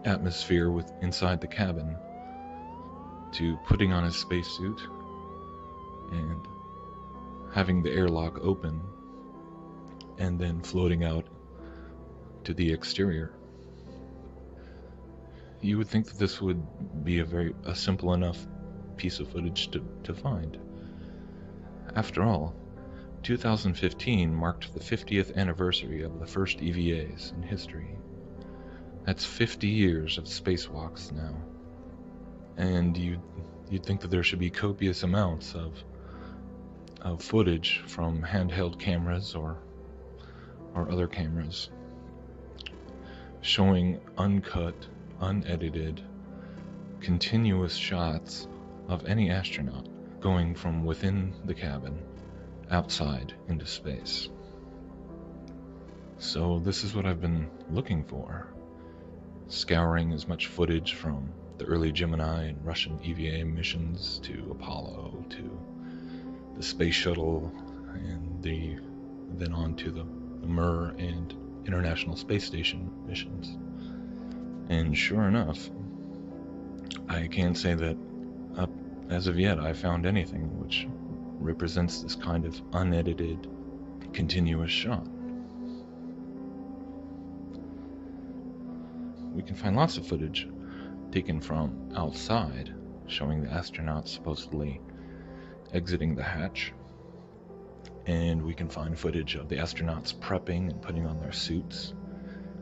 atmosphere with inside the cabin, to putting on his spacesuit and having the airlock open and then floating out to the exterior. You would think that this would be a simple enough piece of footage to find. After all, 2015 marked the 50th anniversary of the first EVAs in history. That's 50 years of spacewalks now. And you'd think that there should be copious amounts of footage from handheld cameras or other cameras showing uncut, unedited, continuous shots of any astronaut going from within the cabin outside into space. So this is what I've been looking for, scouring as much footage from the early Gemini and Russian EVA missions to Apollo to the space shuttle and then on to the Mir and International Space Station missions. And sure enough, I can't say that as of yet I found anything which represents this kind of unedited, continuous shot. We can find lots of footage taken from outside showing the astronauts supposedly exiting the hatch. And we can find footage of the astronauts prepping and putting on their suits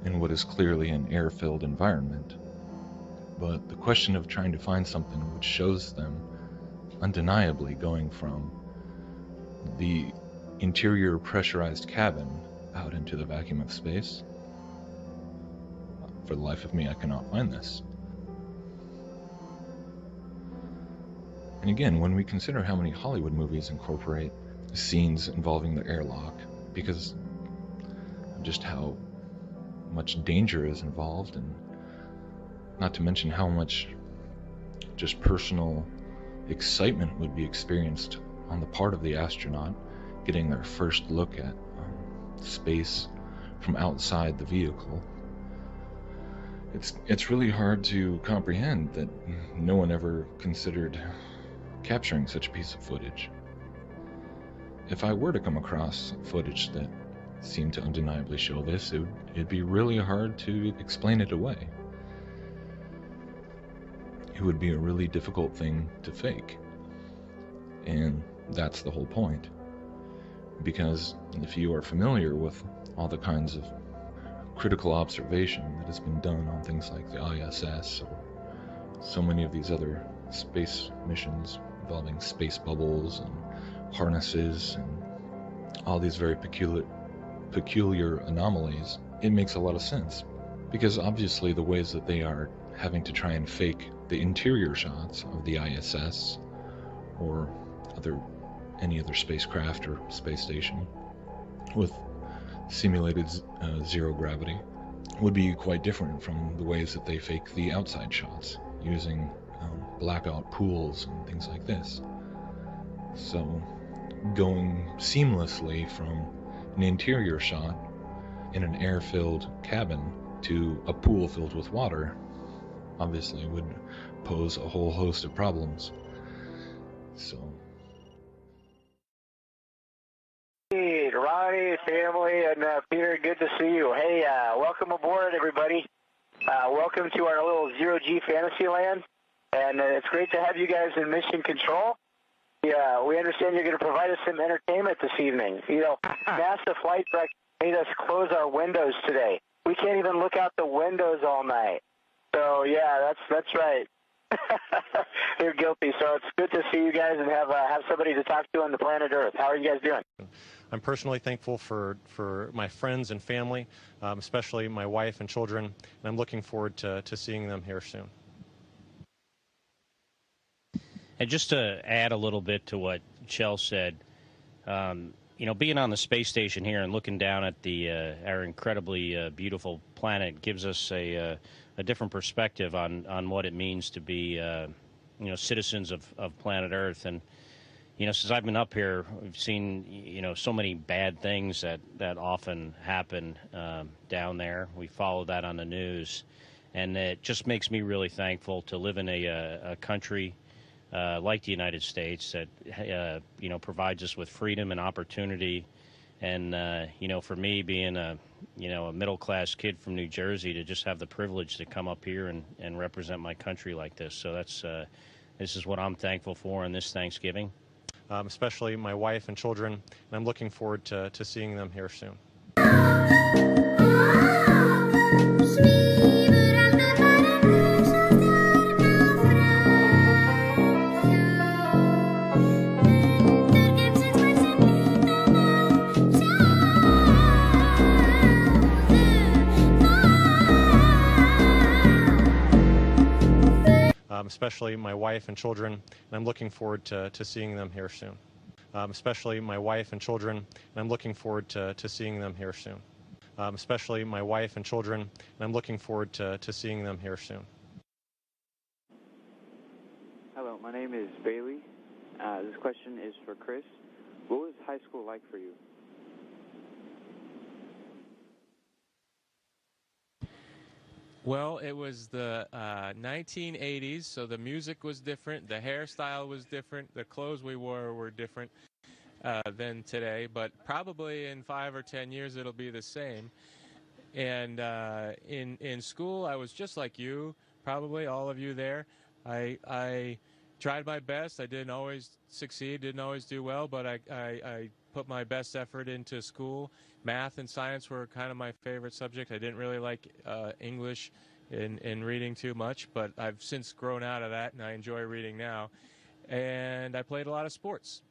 in what is clearly an air-filled environment. But the question of trying to find something which shows them undeniably going from the interior pressurized cabin out into the vacuum of space, for the life of me, I cannot find this. And again, when we consider how many Hollywood movies incorporate scenes involving the airlock, because of just how much danger is involved, and not to mention how much just personal excitement would be experienced on the part of the astronaut getting their first look at space from outside the vehicle. It's really hard to comprehend that no one ever considered capturing such a piece of footage. If I were to come across footage that seemed to undeniably show this, it'd be really hard to explain it away. It would be a really difficult thing to fake. And that's the whole point. Because if you are familiar with all the kinds of critical observation that has been done on things like the ISS or so many of these other space missions involving space bubbles and harnesses and all these very peculiar anomalies, it makes a lot of sense. Because obviously the ways that they are having to try and fake the interior shots of the ISS or any other spacecraft or space station with simulated zero gravity would be quite different from the ways that they fake the outside shots using blackout pools and things like this. So going seamlessly from an interior shot in an air-filled cabin to a pool filled with water obviously would pose a whole host of problems. So Hey, Ronnie, family, and Peter, good to see you. Hey, welcome aboard, everybody. Welcome to our little zero-G fantasy land, and it's great to have you guys in mission control. Yeah, we understand you're going to provide us some entertainment this evening. You know, NASA flight director made us close our windows today. We can't even look out the windows all night. So, yeah, that's right. You're guilty. So it's good to see you guys and have somebody to talk to on the planet Earth. How are you guys doing? I'm personally thankful for my friends and family, especially my wife and children, and I'm looking forward to seeing them here soon. And just to add a little bit to what Chell said, you know, being on the space station here and looking down at our incredibly beautiful planet gives us a different perspective on what it means to be, you know, citizens of planet Earth. And, you know, since I've been up here, we've seen, you know, so many bad things that often happen down there. We follow that on the news. And it just makes me really thankful to live in a country like the United States that, you know, provides us with freedom and opportunity. And, you know, for me being a middle-class kid from New Jersey, to just have the privilege to come up here and represent my country like this. So this is what I'm thankful for on this Thanksgiving. Especially my wife and children, and I'm looking forward to seeing them here soon. Especially my wife and children, and I'm looking forward to seeing them here soon. Especially my wife and children, and I'm looking forward to seeing them here soon. Especially my wife and children, and I'm looking forward to seeing them here soon. Hello, my name is Bailey. This question is for Chris. What was high school like for you? Well, it was the 1980s, so the music was different, the hairstyle was different, the clothes we wore were different than today, but probably in 5 or 10 years it'll be the same. And in school, I was just like you, probably all of you there. I tried my best. I didn't always succeed, didn't always do well, but I put my best effort into school. Math and science were kind of my favorite subject. I didn't really like English in reading too much, but I've since grown out of that, and I enjoy reading now. And I played a lot of sports.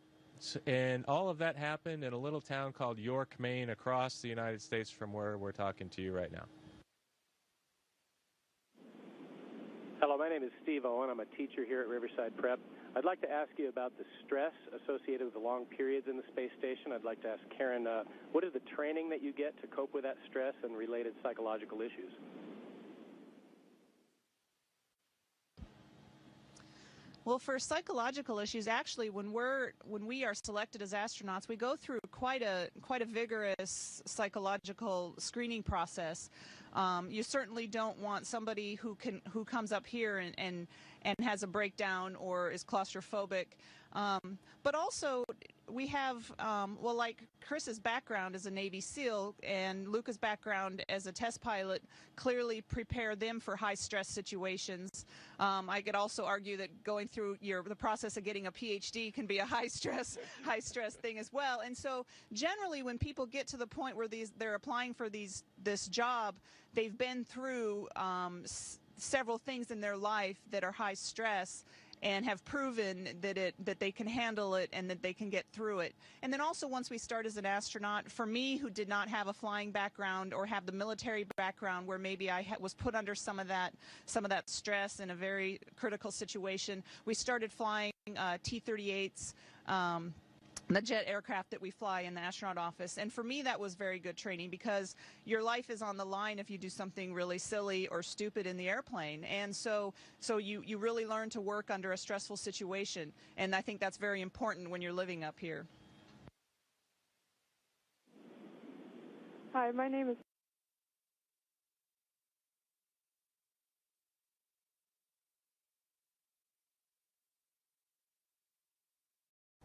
And all of that happened in a little town called York, Maine, across the United States from where we're talking to you right now. Hello, my name is Steve Owen. I'm a teacher here at Riverside Prep. I'd like to ask you about the stress associated with the long periods in the space station. I'd like to ask Karen, what is the training that you get to cope with that stress and related psychological issues? Well, for psychological issues, actually, when we are selected as astronauts, we go through quite a vigorous psychological screening process. You certainly don't want somebody who comes up here and has a breakdown or is claustrophobic. But also, we have, well, like Chris's background as a Navy SEAL and Luca's background as a test pilot clearly prepare them for high-stress situations. I could also argue that going through the process of getting a PhD can be a high-stress thing as well. And so, generally, when people get to the point where they're applying for this job, they've been through several things in their life that are high stress, and have proven that they can handle it and that they can get through it. And then also, once we start as an astronaut, for me, who did not have a flying background or have the military background where maybe I was put under some of that stress in a very critical situation, we started flying T-38s, the jet aircraft that we fly in the astronaut office. And for me, that was very good training, because your life is on the line if you do something really silly or stupid in the airplane. And so you really learn to work under a stressful situation. And I think that's very important when you're living up here. Hi, my name is...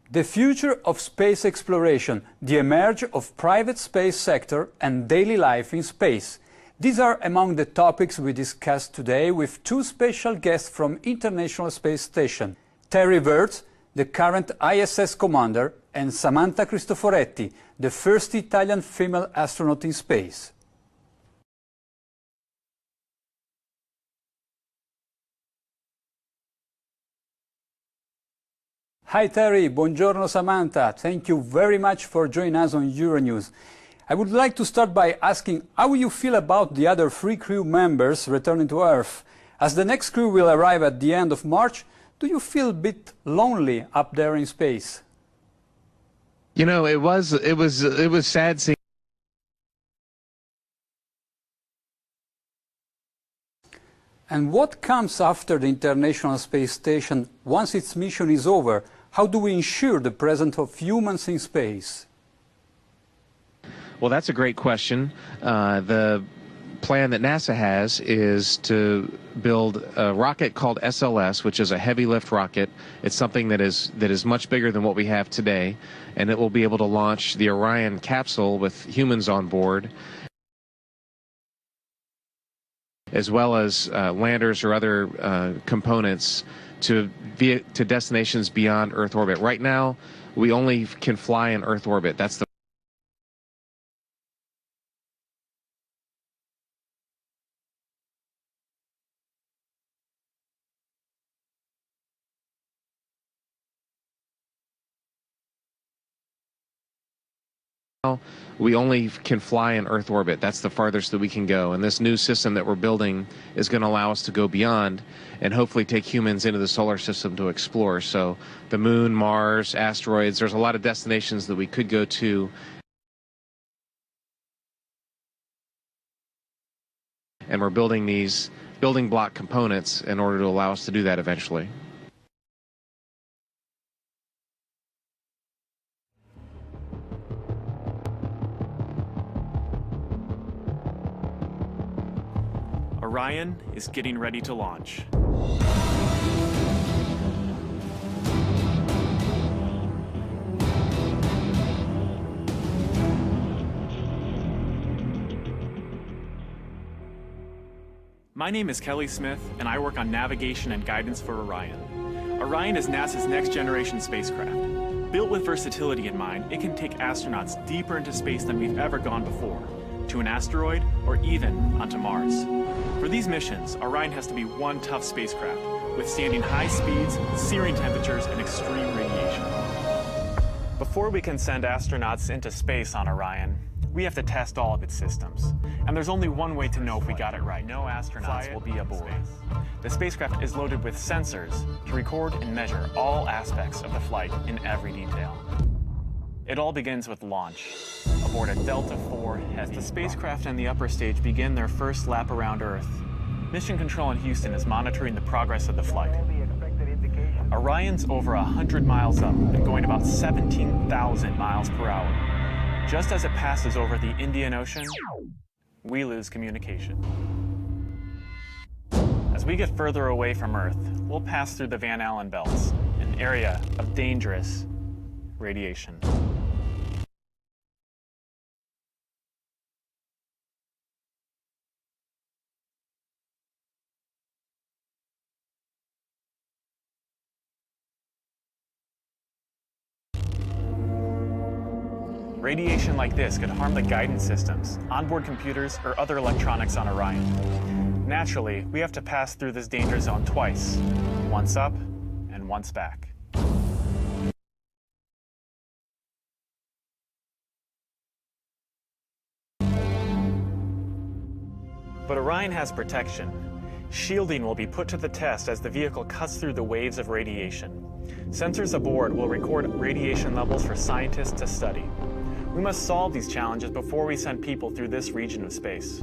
The future of space exploration, the emerge of private space sector and daily life in space. These are among the topics we discussed today with two special guests from International Space Station, Terry Wirtz, the current ISS commander, and Samantha Cristoforetti, the first Italian female astronaut in space. Hi Terry, buongiorno Samantha. Thank you very much for joining us on Euronews. I would like to start by asking how you feel about the other 3 crew members returning to Earth. As the next crew will arrive at the end of March, do you feel a bit lonely up there in space? You know, it was sad seeing. And what comes after the International Space Station once its mission is over? How do we ensure the presence of humans in space? Well, that's a great question. The plan that NASA has is to build a rocket called SLS, which is a heavy lift rocket. It's something that is much bigger than what we have today, and it will be able to launch the Orion capsule with humans on board, as well as landers or other components to destinations beyond Earth orbit. Right now, we only can fly in Earth orbit. That's the we only can fly in Earth orbit. That's the farthest that we can go. And this new system that we're building is going to allow us to go beyond and hopefully take humans into the solar system to explore. So the moon, Mars, asteroids, there's a lot of destinations that we could go to. And we're building these building block components in order to allow us to do that eventually. Orion is getting ready to launch. My name is Kelly Smith, and I work on navigation and guidance for Orion. Orion is NASA's next-generation spacecraft. Built with versatility in mind, it can take astronauts deeper into space than we've ever gone before, to an asteroid or even onto Mars. For these missions, Orion has to be one tough spacecraft, withstanding high speeds, searing temperatures, and extreme radiation. Before we can send astronauts into space on Orion, we have to test all of its systems. And there's only one way to know if we got it right. No astronauts will be aboard. The spacecraft is loaded with sensors to record and measure all aspects of the flight in every detail. It all begins with launch, aboard a Delta IV as the spacecraft and the upper stage begin their first lap around Earth. Mission Control in Houston is monitoring the progress of the flight. Orion's over 100 miles up and going about 17,000 miles per hour. Just as it passes over the Indian Ocean, we lose communication. As we get further away from Earth, we'll pass through the Van Allen belts, an area of dangerous radiation. Radiation like this could harm the guidance systems, onboard computers, or other electronics on Orion. Naturally, we have to pass through this danger zone twice, once up and once back. But Orion has protection. Shielding will be put to the test as the vehicle cuts through the waves of radiation. Sensors aboard will record radiation levels for scientists to study. We must solve these challenges before we send people through this region of space.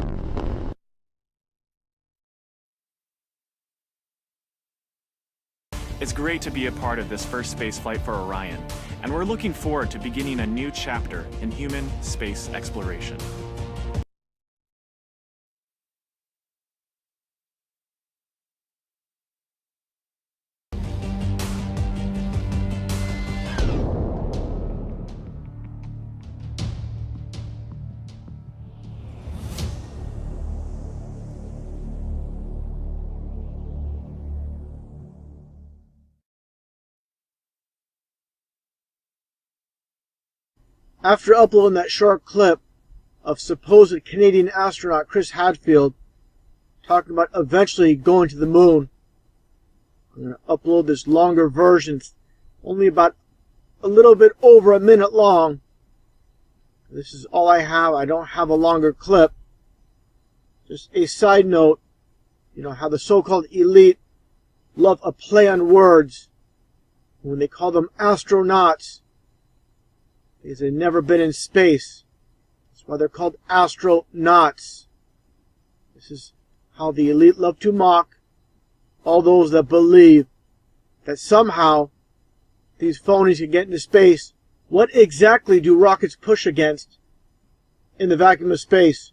It's great to be a part of this first space flight for Orion, and we're looking forward to beginning a new chapter in human space exploration. After uploading that short clip of supposed Canadian astronaut Chris Hadfield talking about eventually going to the moon, I'm going to upload this longer version, only about a little bit over a minute long. This is all I have. I don't have a longer clip. Just a side note, you know how the so-called elite love a play on words when they call them astronauts. Because they've never been in space. That's why they're called astronauts. This is how the elite love to mock all those that believe that somehow these phonies can get into space. What exactly do rockets push against in the vacuum of space?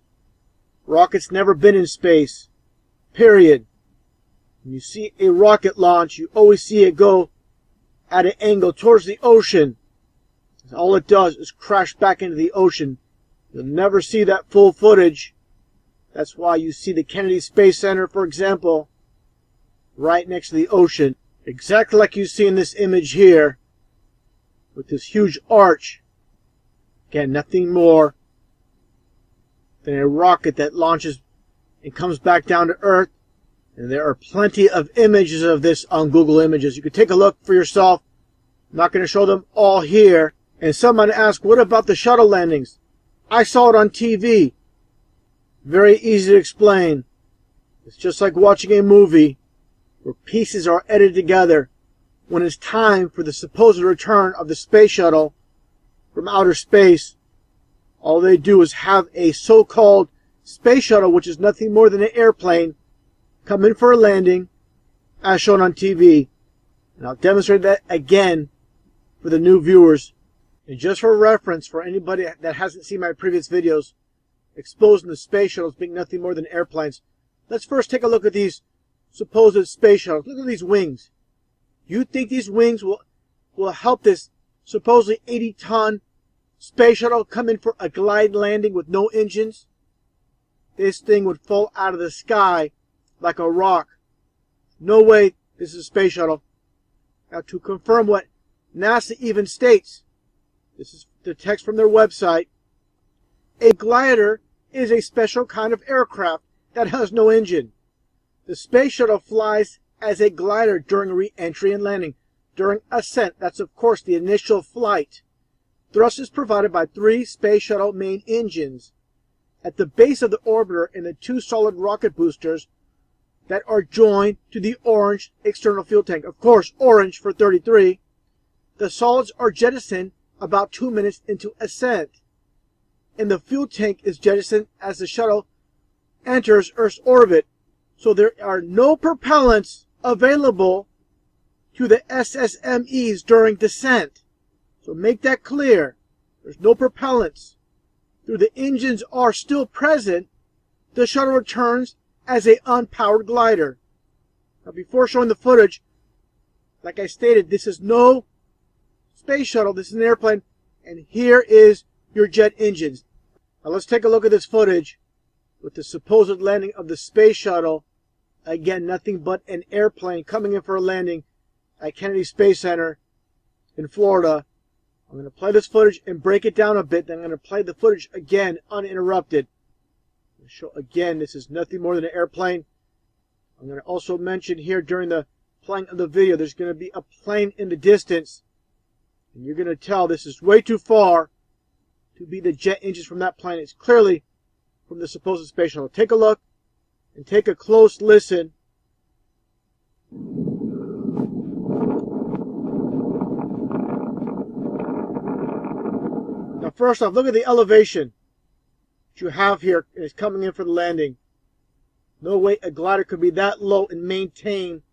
Rockets never been in space. Period. When you see a rocket launch, you always see it go at an angle towards the ocean. All it does is crash back into the ocean. You'll never see that full footage. That's why you see the Kennedy Space Center, for example, right next to the ocean. Exactly like you see in this image here, with this huge arch. Again, nothing more than a rocket that launches and comes back down to Earth. And there are plenty of images of this on Google Images. You can take a look for yourself. I'm not going to show them all here. And someone asked, what about the shuttle landings? I saw it on TV. Very easy to explain. It's just like watching a movie where pieces are edited together. When it's time for the supposed return of the space shuttle from outer space, all they do is have a so-called space shuttle, which is nothing more than an airplane, come in for a landing, as shown on TV. And I'll demonstrate that again for the new viewers. And just for reference, for anybody that hasn't seen my previous videos exposing the space shuttles being nothing more than airplanes, let's first take a look at these supposed space shuttles. Look at these wings. You think these wings will help this supposedly 80-ton space shuttle come in for a glide landing with no engines? This thing would fall out of the sky like a rock. No way this is a space shuttle. Now, to confirm what NASA even states, this is the text from their website, a glider is a special kind of aircraft that has no engine. The space shuttle flies as a glider during re-entry and landing. During ascent, that's of course the initial flight, thrust is provided by 3 space shuttle main engines at the base of the orbiter and the 2 solid rocket boosters that are joined to the orange external fuel tank. Of course, orange for 33. The solids are jettisoned about 2 minutes into ascent, and the fuel tank is jettisoned as the shuttle enters Earth's orbit. So there are no propellants available to the SSMEs during descent. So make that clear. There's no propellants. Though the engines are still present, the shuttle returns as an unpowered glider. Now, before showing the footage, like I stated, this is no space shuttle. This is an airplane, and here is your jet engines. Now let's take a look at this footage with the supposed landing of the space shuttle. Again, nothing but an airplane coming in for a landing at Kennedy Space Center in Florida. I'm going to play this footage and break it down a bit. Then I'm going to play the footage again uninterrupted. I'll show again, this is nothing more than an airplane. I'm going to also mention here during the playing of the video, there's going to be a plane in the distance. And you're going to tell this is way too far to be the jet engines from that plane. It's clearly from the supposed space shuttle. Take a look and take a close listen. Now, first off, look at the elevation that you have here. It's coming in for the landing. No way a glider could be that low and maintain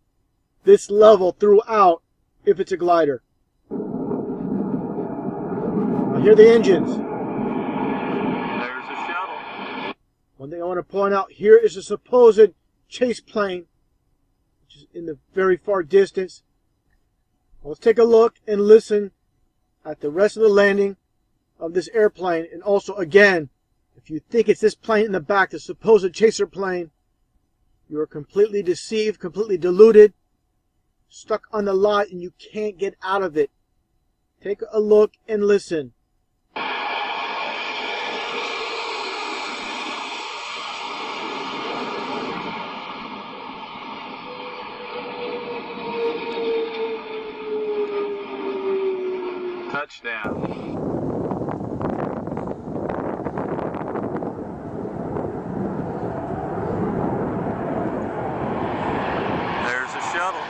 this level throughout if it's a glider. Now, here are the engines. There's a shuttle. One thing I want to point out, here is a supposed chase plane, which is in the very far distance. Let's take a look and listen at the rest of the landing of this airplane. And also, again, if you think it's this plane in the back, the supposed chaser plane, you are completely deceived, completely deluded, stuck on the lie, and you can't get out of it. Take a look and listen. Touchdown. There's a shuttle.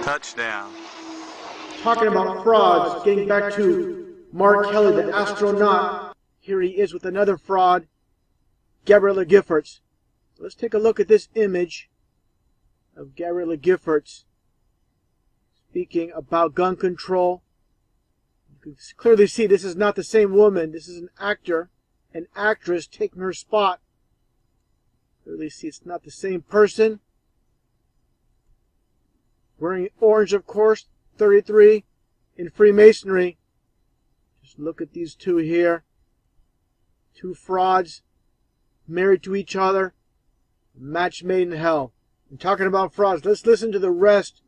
Touchdown. Talking about frauds, getting back to Mark Kelly, the astronaut. Here he is with another fraud, Gabriella Giffords. Let's take a look at this image of Gabriella Giffords speaking about gun control. You can clearly see this is not the same woman. This is an actor, an actress taking her spot. Clearly see it's not the same person. Wearing orange, of course, 33 in Freemasonry. Just look at these two here. Two frauds married to each other. Match made in hell. And talking about frauds, let's listen to the rest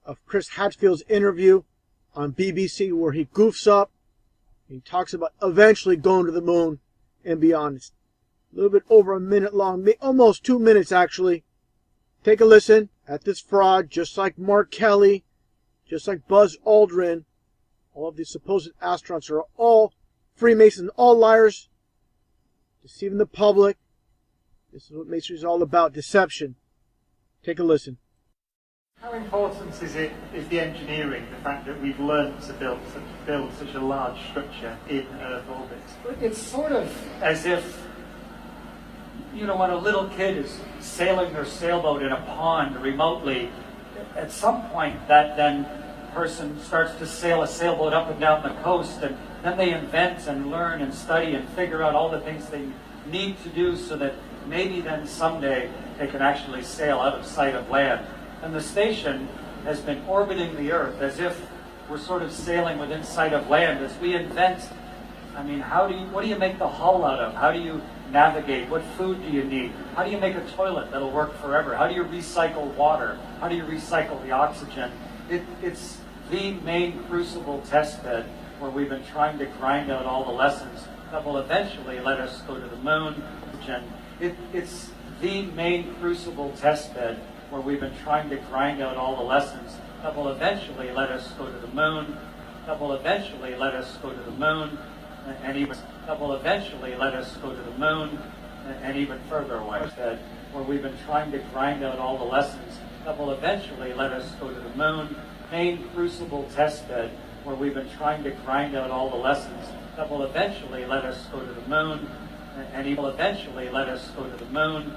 of Chris Hadfield's interview on BBC where he goofs up. He talks about eventually going to the moon and beyond. It's a little bit over a minute long, almost 2 minutes actually. Take a listen at this fraud, just like Mark Kelly, just like Buzz Aldrin. All of these supposed astronauts are all Freemasons, all liars, deceiving the public. This is what Masonry is all about, deception. Take a listen. How important is the engineering, the fact that we've learned to build such a large structure in Earth orbit? It's sort of as if, you know, when a little kid is sailing their sailboat in a pond remotely, at some point that then person starts to sail a sailboat up and down the coast, and then they invent and learn and study and figure out all the things they need to do so that maybe then someday they can actually sail out of sight of land. And the station has been orbiting the Earth as if we're sort of sailing within sight of land as we invent. I mean, what do you make the hull out of? How do you navigate? What food do you need? How do you make a toilet that'll work forever? How do you recycle water? How do you recycle the oxygen? It's the main crucible test bed where we've been trying to grind out all the lessons that will eventually let us go to the moon. It's the main crucible test bed where we've been trying to grind out all the lessons that will eventually let us go to the moon, that will eventually let us go to the moon, and even that will eventually let us go to the moon and even further away. Where we've been trying to grind out all the lessons that will eventually let us go to the moon. Main crucible test bed where we've been trying to grind out all the lessons that will eventually let us go to the moon and even eventually let us go to the moon.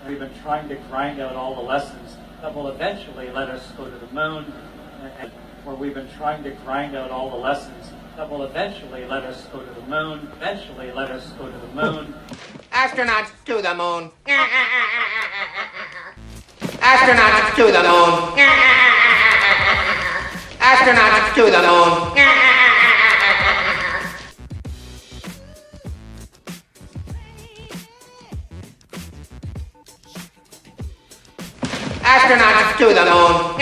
We've been trying to grind out all the lessons that will eventually let us go to the moon and where we've been trying to grind out all the lessons that will eventually let us go to the moon, eventually let us go to the moon. Astronauts to the moon. Astronauts to the moon. Astronauts to the moon. Astronauts to the moon.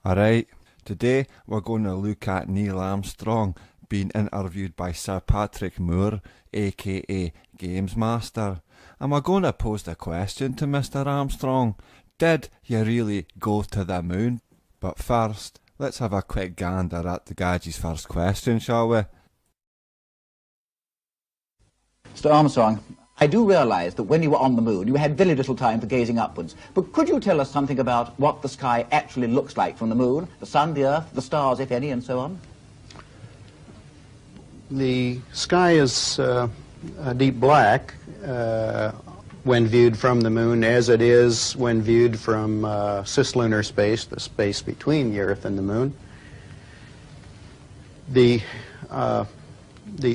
Alright, today we're going to look at Neil Armstrong being interviewed by Sir Patrick Moore, aka Games Master. And we're going to pose the question to Mr. Armstrong, did you really go to the moon? But first, let's have a quick gander at the Gadgie's first question, shall we? Mr. Armstrong, I do realise that when you were on the moon, you had very little time for gazing upwards. But could you tell us something about what the sky actually looks like from the moon? The sun, the earth, the stars, if any, and so on? The sky is a deep black when viewed from the moon, as it is when viewed from cislunar space, the space between the Earth and the moon. The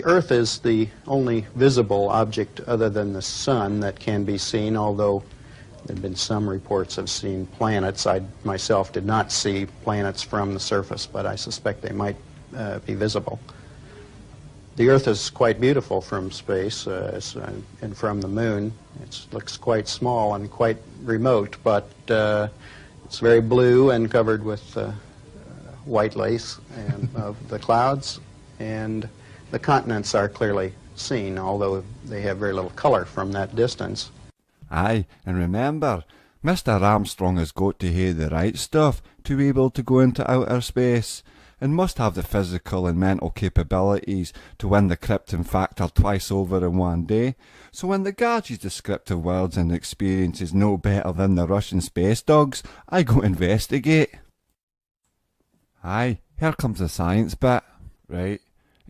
Earth is the only visible object other than the sun that can be seen, although there have been some reports of seeing planets. I myself did not see planets from the surface, but I suspect they might be visible. The Earth is quite beautiful from space and from the moon. It looks quite small and quite remote, but it's very blue and covered with white lace and of the clouds, and the continents are clearly seen, although they have very little color from that distance. Aye, and remember, Mr. Armstrong has got to hear the right stuff to be able to go into outer space, and must have the physical and mental capabilities to win the Krypton factor twice over in one day. So when the Gadgie's descriptive words and experience is no better than the Russian space dogs, I go investigate. Aye, here comes the science bit. Right,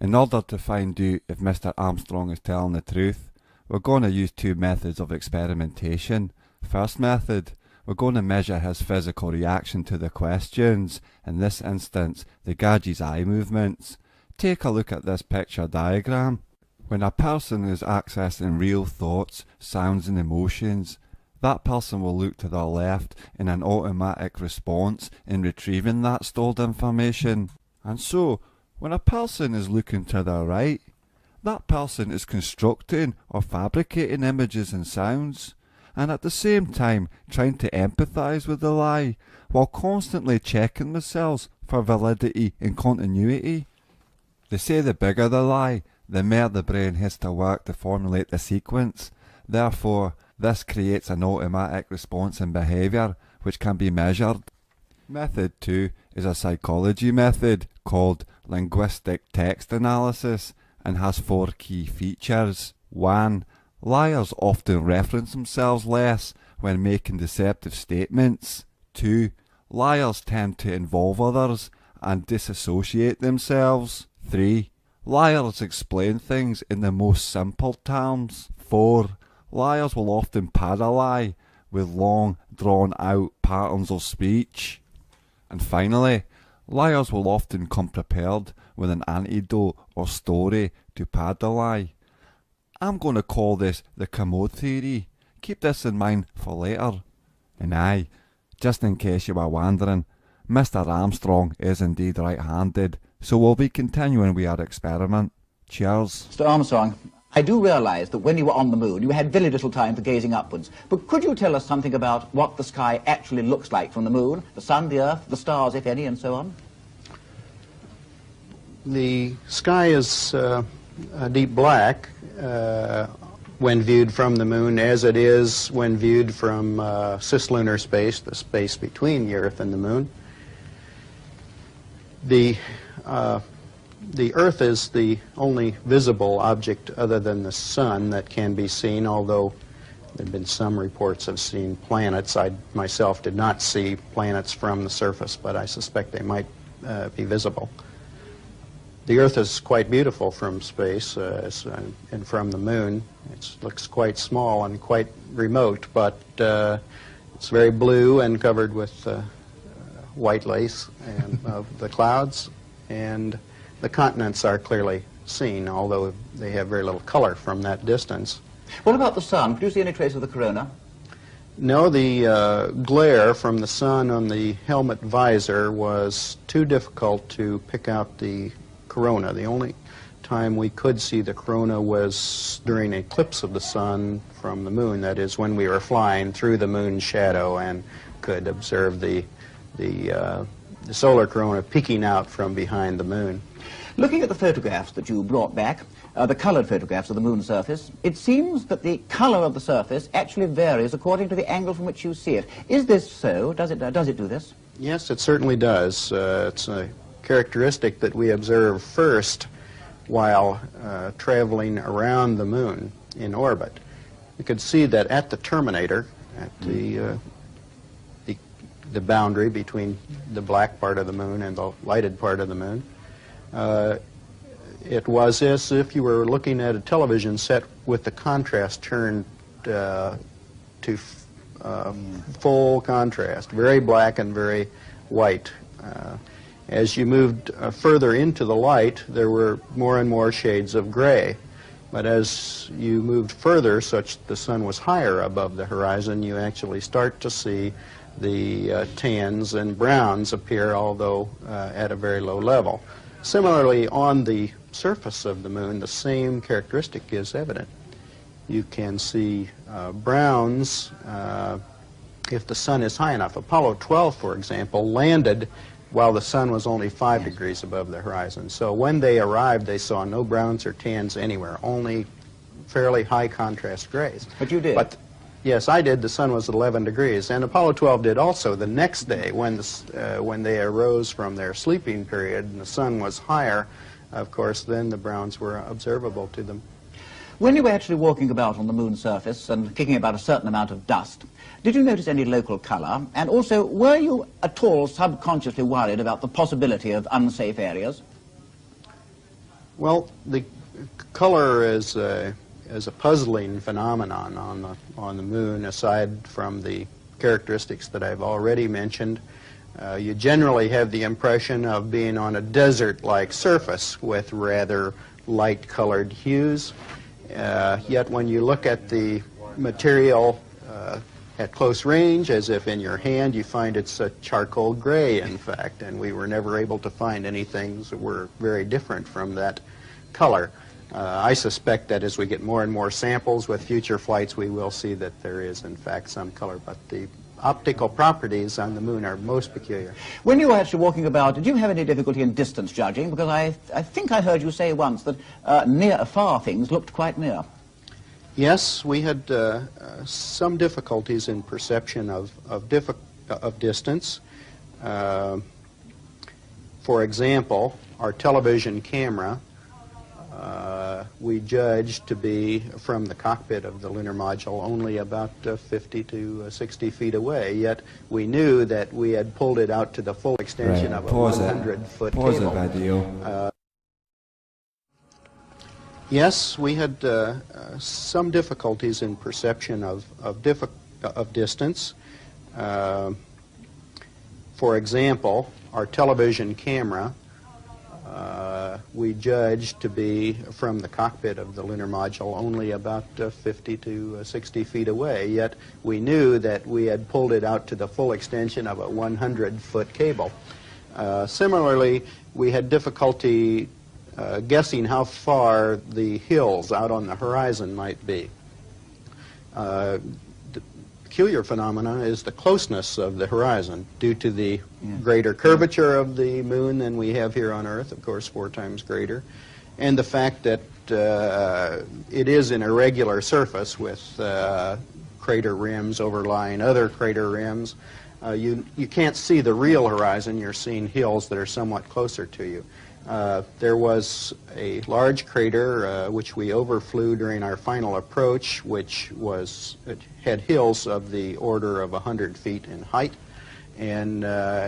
in order to find out if Mr. Armstrong is telling the truth, we're going to use two methods of experimentation. First method, we're going to measure his physical reaction to the questions, in this instance, the Gadgie's eye movements. Take a look at this picture diagram. When a person is accessing real thoughts, sounds and emotions, that person will look to their left in an automatic response in retrieving that stored information. And so, when a person is looking to their right, that person is constructing or fabricating images and sounds, and at the same time trying to empathise with the lie, while constantly checking themselves for validity and continuity. They say the bigger the lie, the more the brain has to work to formulate the sequence. Therefore, this creates an automatic response in behaviour, which can be measured. Method 2 is a psychology method called linguistic text analysis, and has 4 key features. 1. Liars often reference themselves less when making deceptive statements. 2. Liars tend to involve others and disassociate themselves. 3. Liars explain things in the most simple terms. 4. Liars will often pad a lie with long, drawn-out patterns of speech. And finally, liars will often come prepared with an antidote or story to pad the lie. I'm going to call this the commode theory. Keep this in mind for later. And aye, just in case you were wondering, Mr. Armstrong is indeed right-handed, so we'll be continuing with our experiment. Cheers. Mr. Armstrong, I do realize that when you were on the moon, you had very little time for gazing upwards. But could you tell us something about what the sky actually looks like from the moon, the sun, the earth, the stars, if any, and so on? The sky is a deep black when viewed from the moon, as it is when viewed from cislunar space, the space between the Earth and the moon. The Earth is the only visible object other than the sun that can be seen, although there have been some reports of seeing planets. I myself did not see planets from the surface, but I suspect they might be visible. The Earth is quite beautiful from space and from the moon. It looks quite small and quite remote, but it's very blue and covered with white lace and the clouds, and the continents are clearly seen, although they have very little color from that distance. What about the sun? Could you see any trace of the corona? No, the glare from the sun on the helmet visor was too difficult to pick out the corona. The only time we could see the corona was during an eclipse of the sun from the moon, that is when we were flying through the moon's shadow and could observe the solar corona peeking out from behind the moon. Looking at the photographs that you brought back, the colored photographs of the moon's surface, it seems that the color of the surface actually varies according to the angle from which you see it. Is this so? Does it do this? Yes, it certainly does. It's a characteristic that we observe first while traveling around the moon in orbit. You could see that at the terminator, at the boundary between the black part of the moon and the lighted part of the moon, it was as if you were looking at a television set with the contrast turned to full contrast, very black and very white. As you moved further into the light, there were more and more shades of gray. But as you moved further, such the sun was higher above the horizon, you actually start to see the tans and browns appear, although at a very low level. Similarly, on the surface of the moon, the same characteristic is evident. You can see browns if the sun is high enough. Apollo 12, for example, landed while the sun was only 5 degrees above the horizon. So when they arrived, they saw no browns or tans anywhere, only fairly high contrast grays. But you did? But yes, I did. The sun was at 11 degrees. And Apollo 12 did also. The next day, when they arose from their sleeping period and the sun was higher, of course, then the browns were observable to them. When you were actually walking about on the moon's surface and kicking about a certain amount of dust, did you notice any local color? And also, were you at all subconsciously worried about the possibility of unsafe areas? Well, the color is a puzzling phenomenon on the moon, aside from the characteristics that I've already mentioned. You generally have the impression of being on a desert-like surface with rather light-colored hues. Yet when you look at the material at close range, as if in your hand, you find it's a charcoal gray, in fact, and we were never able to find any things that were very different from that color. I suspect that as we get more and more samples with future flights, we will see that there is, in fact, some color, but the optical properties on the moon are most peculiar. When you were actually walking about, did you have any difficulty in distance judging? Because I think I heard you say once that far things looked quite near. Yes, we had some difficulties in perception of distance. For example, our television camera we judged to be from the cockpit of the lunar module only about 50 to 60 feet away, yet we knew that we had pulled it out to the full extension of a 100-foot cable. Pause the video. Yes, we had some difficulties in perception of distance. For example, our television camera we judged to be from the cockpit of the lunar module only about 50 to 60 feet away, yet we knew that we had pulled it out to the full extension of a 100-foot cable. Similarly, we had difficulty guessing how far the hills out on the horizon might be. The peculiar phenomena is the closeness of the horizon due to the greater curvature of the moon than we have here on Earth, of course 4 times greater, and the fact that it is an irregular surface with crater rims overlying other crater rims. You can't see the real horizon. You're seeing hills that are somewhat closer to you. There was a large crater which we overflew during our final approach, which had hills of the order of 100 feet in height, and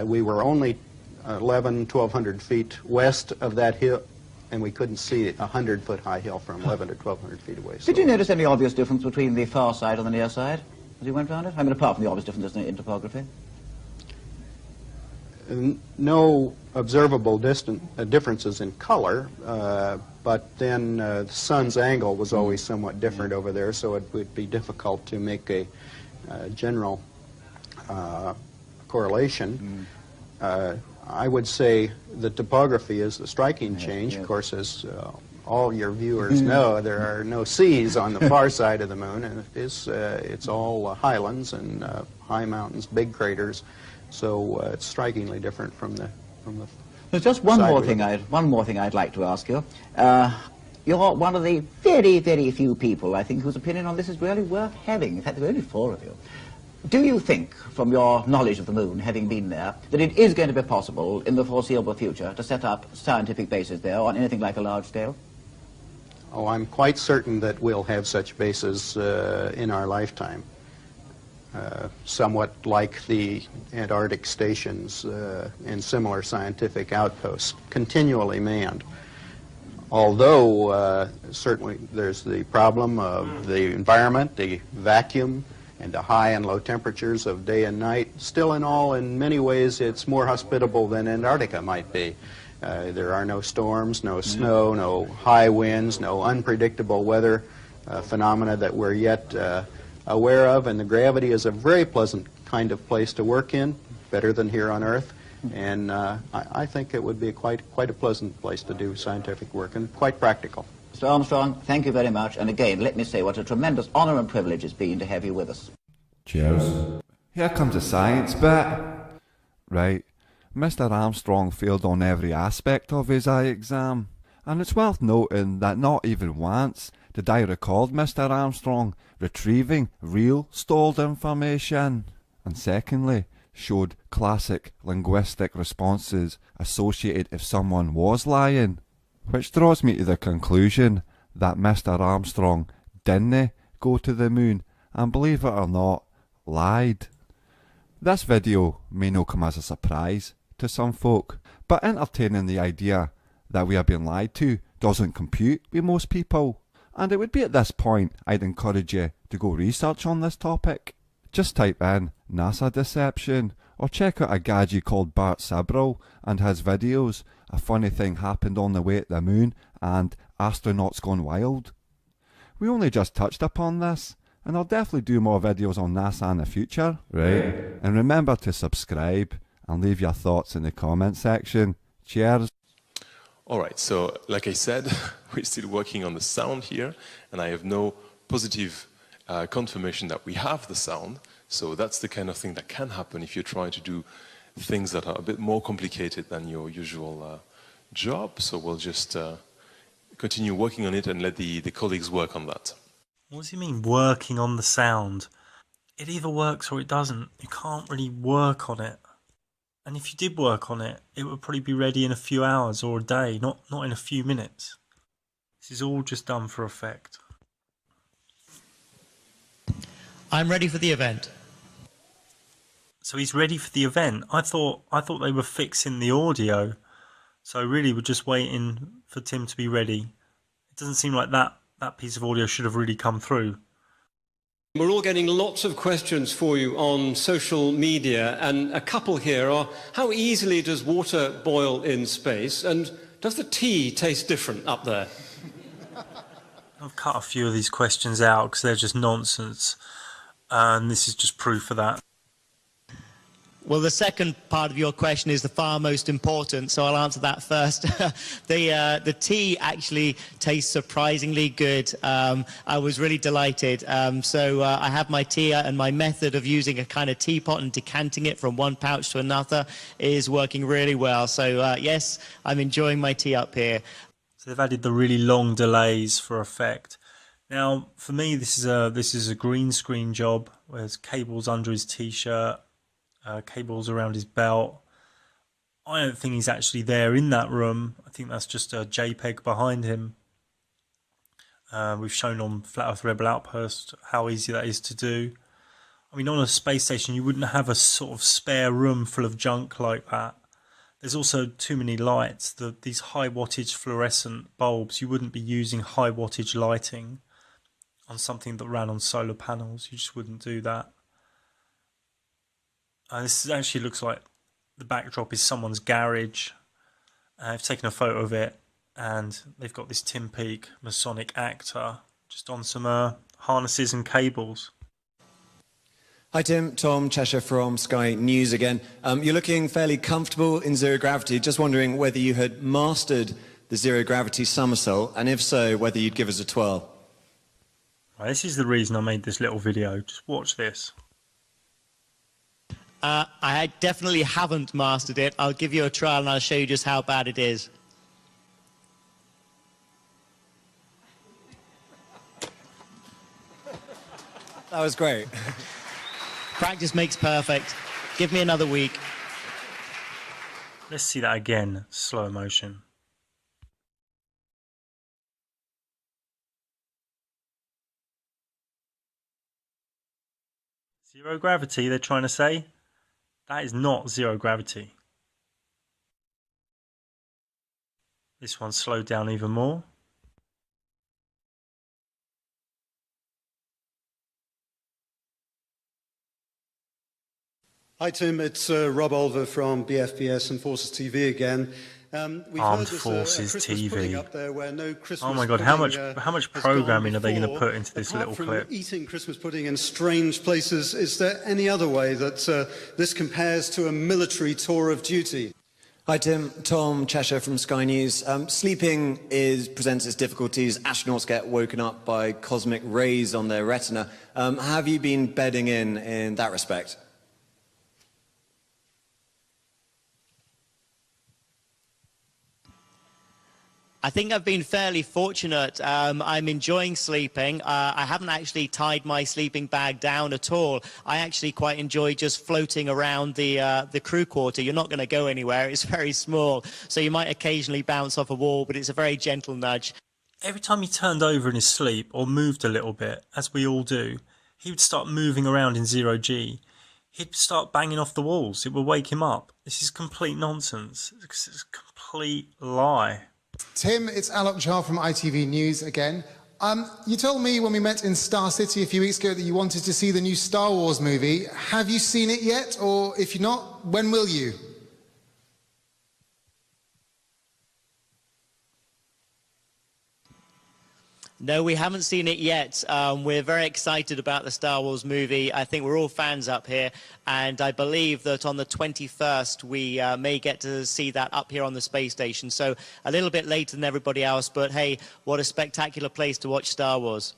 we were only 1,100 feet west of that hill, and we couldn't see a 100-foot high hill from 1,100 to 1,200 feet away. Did you notice any obvious difference between the far side and the near side as you went round it? I mean, apart from the obvious differences in topography? No observable differences in color, but then the sun's angle was always somewhat different over there, so it would be difficult to make a general correlation. I would say the topography is the striking change. Of course, as all your viewers know, there are no seas on the far side of the moon, and it's all highlands and high mountains, big craters. So it's strikingly different from the. There's just one more thing I'd like to ask you. You're one of the very, very few people, I think, whose opinion on this is really worth having. In fact, there are only 4 of you. Do you think, from your knowledge of the moon, having been there, that it is going to be possible in the foreseeable future to set up scientific bases there on anything like a large scale? Oh, I'm quite certain that we'll have such bases in our lifetime. Somewhat like the Antarctic stations and similar scientific outposts, continually manned. Although certainly there's the problem of the environment, the vacuum, and the high and low temperatures of day and night. Still in all, in many ways, it's more hospitable than Antarctica might be. There are no storms, no snow, no high winds, no unpredictable weather phenomena that we're yet aware of, and the gravity is a very pleasant kind of place to work in, better than here on Earth, and I think it would be quite a pleasant place to do scientific work, and quite practical. Mr. Armstrong, thank you very much, and again, let me say what a tremendous honour and privilege it's been to have you with us. Cheers. Here comes the science bit. Right, Mr. Armstrong failed on every aspect of his eye exam, and it's worth noting that not even once did I record Mr. Armstrong retrieving real stalled information, and secondly, showed classic linguistic responses associated if someone was lying, which draws me to the conclusion that Mr. Armstrong didn't go to the moon and, believe it or not, lied. This video may not come as a surprise to some folk, but entertaining the idea that we are being lied to doesn't compute with most people. And it would be at this point I'd encourage you to go research on this topic. Just type in NASA deception, or check out a gadget called Bart Sibrel and his videos, A Funny Thing Happened on the Way to the Moon and Astronauts Gone Wild. We only just touched upon this, and I'll definitely do more videos on NASA in the future, right? And remember to subscribe and leave your thoughts in the comment section. Cheers! Alright, so like I said, we're still working on the sound here, and I have no positive confirmation that we have the sound, so that's the kind of thing that can happen if you're trying to do things that are a bit more complicated than your usual job, so we'll just continue working on it and let the colleagues work on that. What does he mean, working on the sound? It either works or it doesn't. You can't really work on it. And if you did work on it, it would probably be ready in a few hours or a day, not in a few minutes. This is all just done for effect. I'm ready for the event. So he's ready for the event? I thought they were fixing the audio. So really we're just waiting for Tim to be ready. It doesn't seem like that piece of audio should have really come through. We're all getting lots of questions for you on social media, and a couple here are, how easily does water boil in space, and Does the tea taste different up there? I've cut a few of these questions out because they're just nonsense, and this is just proof of that. Well, the second part of your question is the far most important, so I'll answer that first. The tea actually tastes surprisingly good. I was really delighted. I have my tea, and my method of using a kind of teapot and decanting it from one pouch to another is working really well. So yes, I'm enjoying my tea up here. So they've added the really long delays for effect. Now, for me, this is a green screen job. There's cables under his t-shirt. Cables around his belt. I don't think he's actually there in that room. I think that's just a JPEG behind him. We've shown on Flat Earth Rebel Outpost how easy that is to do. I mean, on a space station, you wouldn't have a sort of spare room full of junk like that. There's also too many lights. These high wattage fluorescent bulbs, you wouldn't be using high wattage lighting on something that ran on solar panels. You just wouldn't do that. This actually looks like the backdrop is someone's garage. I've taken a photo of it, and they've got this Tim Peake Masonic actor just on some harnesses and cables. Hi Tim, Tom Cheshire from Sky News again. You're looking fairly comfortable in zero gravity. Just wondering whether you had mastered the zero gravity somersault, and if so, whether you'd give us a twirl. Right, this is the reason I made this little video. Just watch this. I definitely haven't mastered it. I'll give you a trial and I'll show you just how bad it is. That was great. Practice makes perfect. Give me another week. Let's see that again, slow motion. Zero gravity, they're trying to say? That is not zero gravity. This one's slowed down even more. Hi Tim, it's Rob Oliver from BFBS and Forces TV again. Armed Forces TV. Oh my God, how much programming are they going to put into this little clip? Eating Christmas pudding in strange places, is there any other way that this compares to a military tour of duty? Hi Tim, Tom Cheshire from Sky News. Sleeping presents its difficulties. Astronauts get woken up by cosmic rays on their retina. Have you been bedding in that respect? I think I've been fairly fortunate. I'm enjoying sleeping. I haven't actually tied my sleeping bag down at all. I actually quite enjoy just floating around the crew quarter. You're not going to go anywhere. It's very small. So you might occasionally bounce off a wall, but it's a very gentle nudge. Every time he turned over in his sleep or moved a little bit, as we all do, he would start moving around in zero G. He'd start banging off the walls. It would wake him up. This is complete nonsense. It's a complete lie. Tim, it's Alok Jha from ITV News again. You told me when we met in Star City a few weeks ago that you wanted to see the new Star Wars movie. Have you seen it yet? Or if you're not, when will you? No, we haven't seen it yet. We're very excited about the Star Wars movie. I think we're all fans up here, and I believe that on the 21st we may get to see that up here on the space station. So a little bit later than everybody else, but hey, what a spectacular place to watch Star Wars.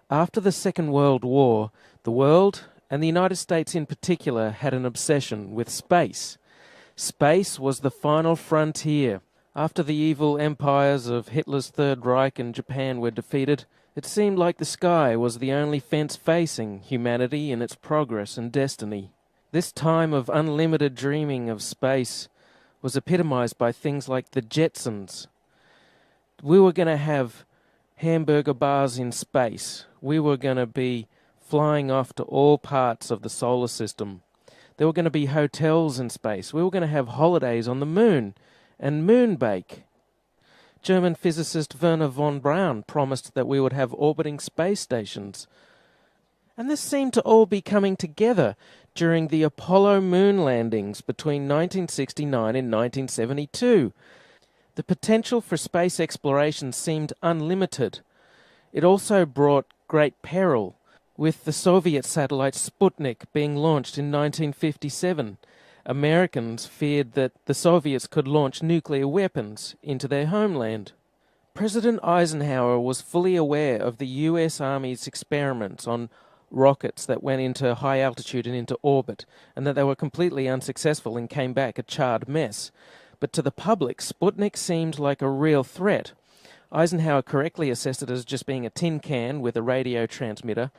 After the Second World War, the world, and the United States in particular, had an obsession with space. Space was the final frontier. After the evil empires of Hitler's Third Reich and Japan were defeated, it seemed like the sky was the only fence facing humanity in its progress and destiny. This time of unlimited dreaming of space was epitomized by things like the Jetsons. We were going to have hamburger bars in space. We were going to be flying off to all parts of the solar system. There were going to be hotels in space. We were going to have holidays on the moon and moonbake. German physicist Werner von Braun promised that we would have orbiting space stations. And this seemed to all be coming together during the Apollo moon landings between 1969 and 1972. The potential for space exploration seemed unlimited. It also brought great peril, with the Soviet satellite Sputnik being launched in 1957. Americans feared that the Soviets could launch nuclear weapons into their homeland. President Eisenhower was fully aware of the US Army's experiments on rockets that went into high altitude and into orbit, and that they were completely unsuccessful and came back a charred mess. But to the public, Sputnik seemed like a real threat. Eisenhower correctly assessed it as just being a tin can with a radio transmitter,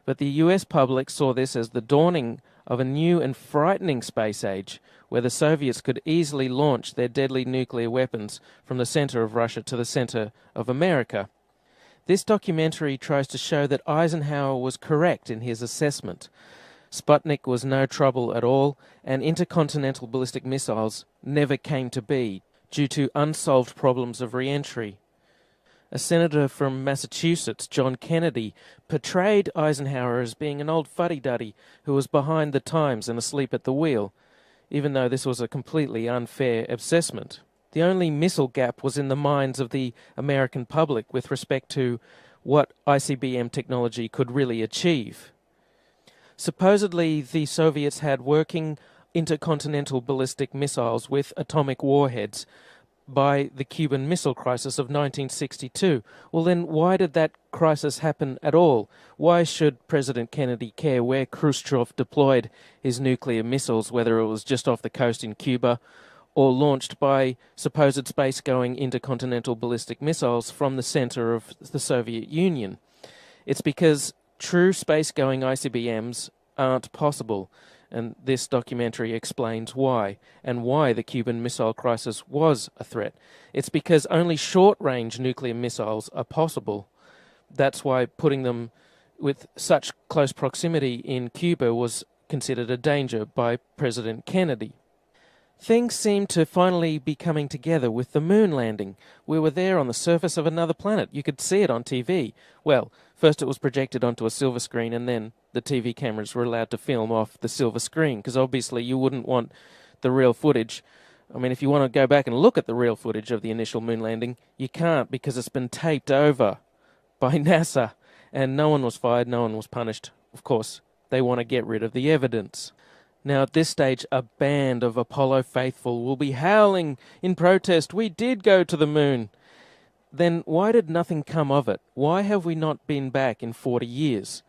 but the US public saw this as the dawning of a new and frightening space age, where the Soviets could easily launch their deadly nuclear weapons from the center of Russia to the center of America. This documentary tries to show that Eisenhower was correct in his assessment. Sputnik was no trouble at all, and intercontinental ballistic missiles never came to be due to unsolved problems of re-entry. A senator from Massachusetts, John Kennedy, portrayed Eisenhower as being an old fuddy-duddy who was behind the times and asleep at the wheel, even though this was a completely unfair assessment. The only missile gap was in the minds of the American public with respect to what ICBM technology could really achieve. Supposedly, the Soviets had working intercontinental ballistic missiles with atomic warheads by the Cuban Missile Crisis of 1962. Well then, why did that crisis happen at all? Why should President Kennedy care where Khrushchev deployed his nuclear missiles, whether it was just off the coast in Cuba or launched by supposed space-going intercontinental ballistic missiles from the center of the Soviet Union? It's because true space-going ICBMs aren't possible. And this documentary explains why, and why the Cuban Missile Crisis was a threat. It's because only short-range nuclear missiles are possible. That's why putting them with such close proximity in Cuba was considered a danger by President Kennedy. Things seem to finally be coming together with the moon landing. We were there on the surface of another planet. You could see it on TV. Well, first it was projected onto a silver screen, and then the TV cameras were allowed to film off the silver screen, because obviously you wouldn't want the real footage. I mean, if you want to go back and look at the real footage of the initial moon landing, you can't, because it's been taped over by NASA, and no one was fired, no one was punished. Of course, they want to get rid of the evidence. Now, at this stage, a band of Apollo faithful will be howling in protest, "We did go to the moon." Then why did nothing come of it? Why have we not been back in 40 years?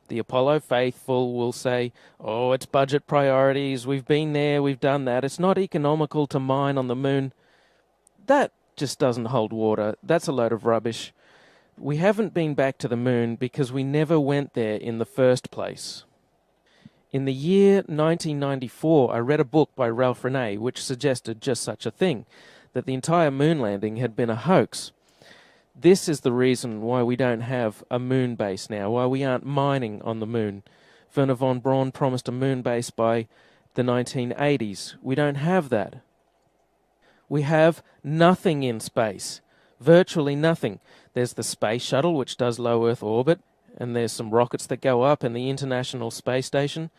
The Apollo faithful will say, "Oh, it's budget priorities, we've been there, we've done that, it's not economical to mine on the moon." That just doesn't hold water. That's a load of rubbish. We haven't been back to the moon because we never went there in the first place. In the year 1994, I read a book by Ralph Renee which suggested just such a thing, that the entire moon landing had been a hoax. This is the reason why we don't have a moon base now, why we aren't mining on the moon. Werner von Braun promised a moon base by the 1980s. We don't have that. We have nothing in space, virtually nothing. There's the space shuttle, which does low Earth orbit, and there's some rockets that go up in the International Space Station.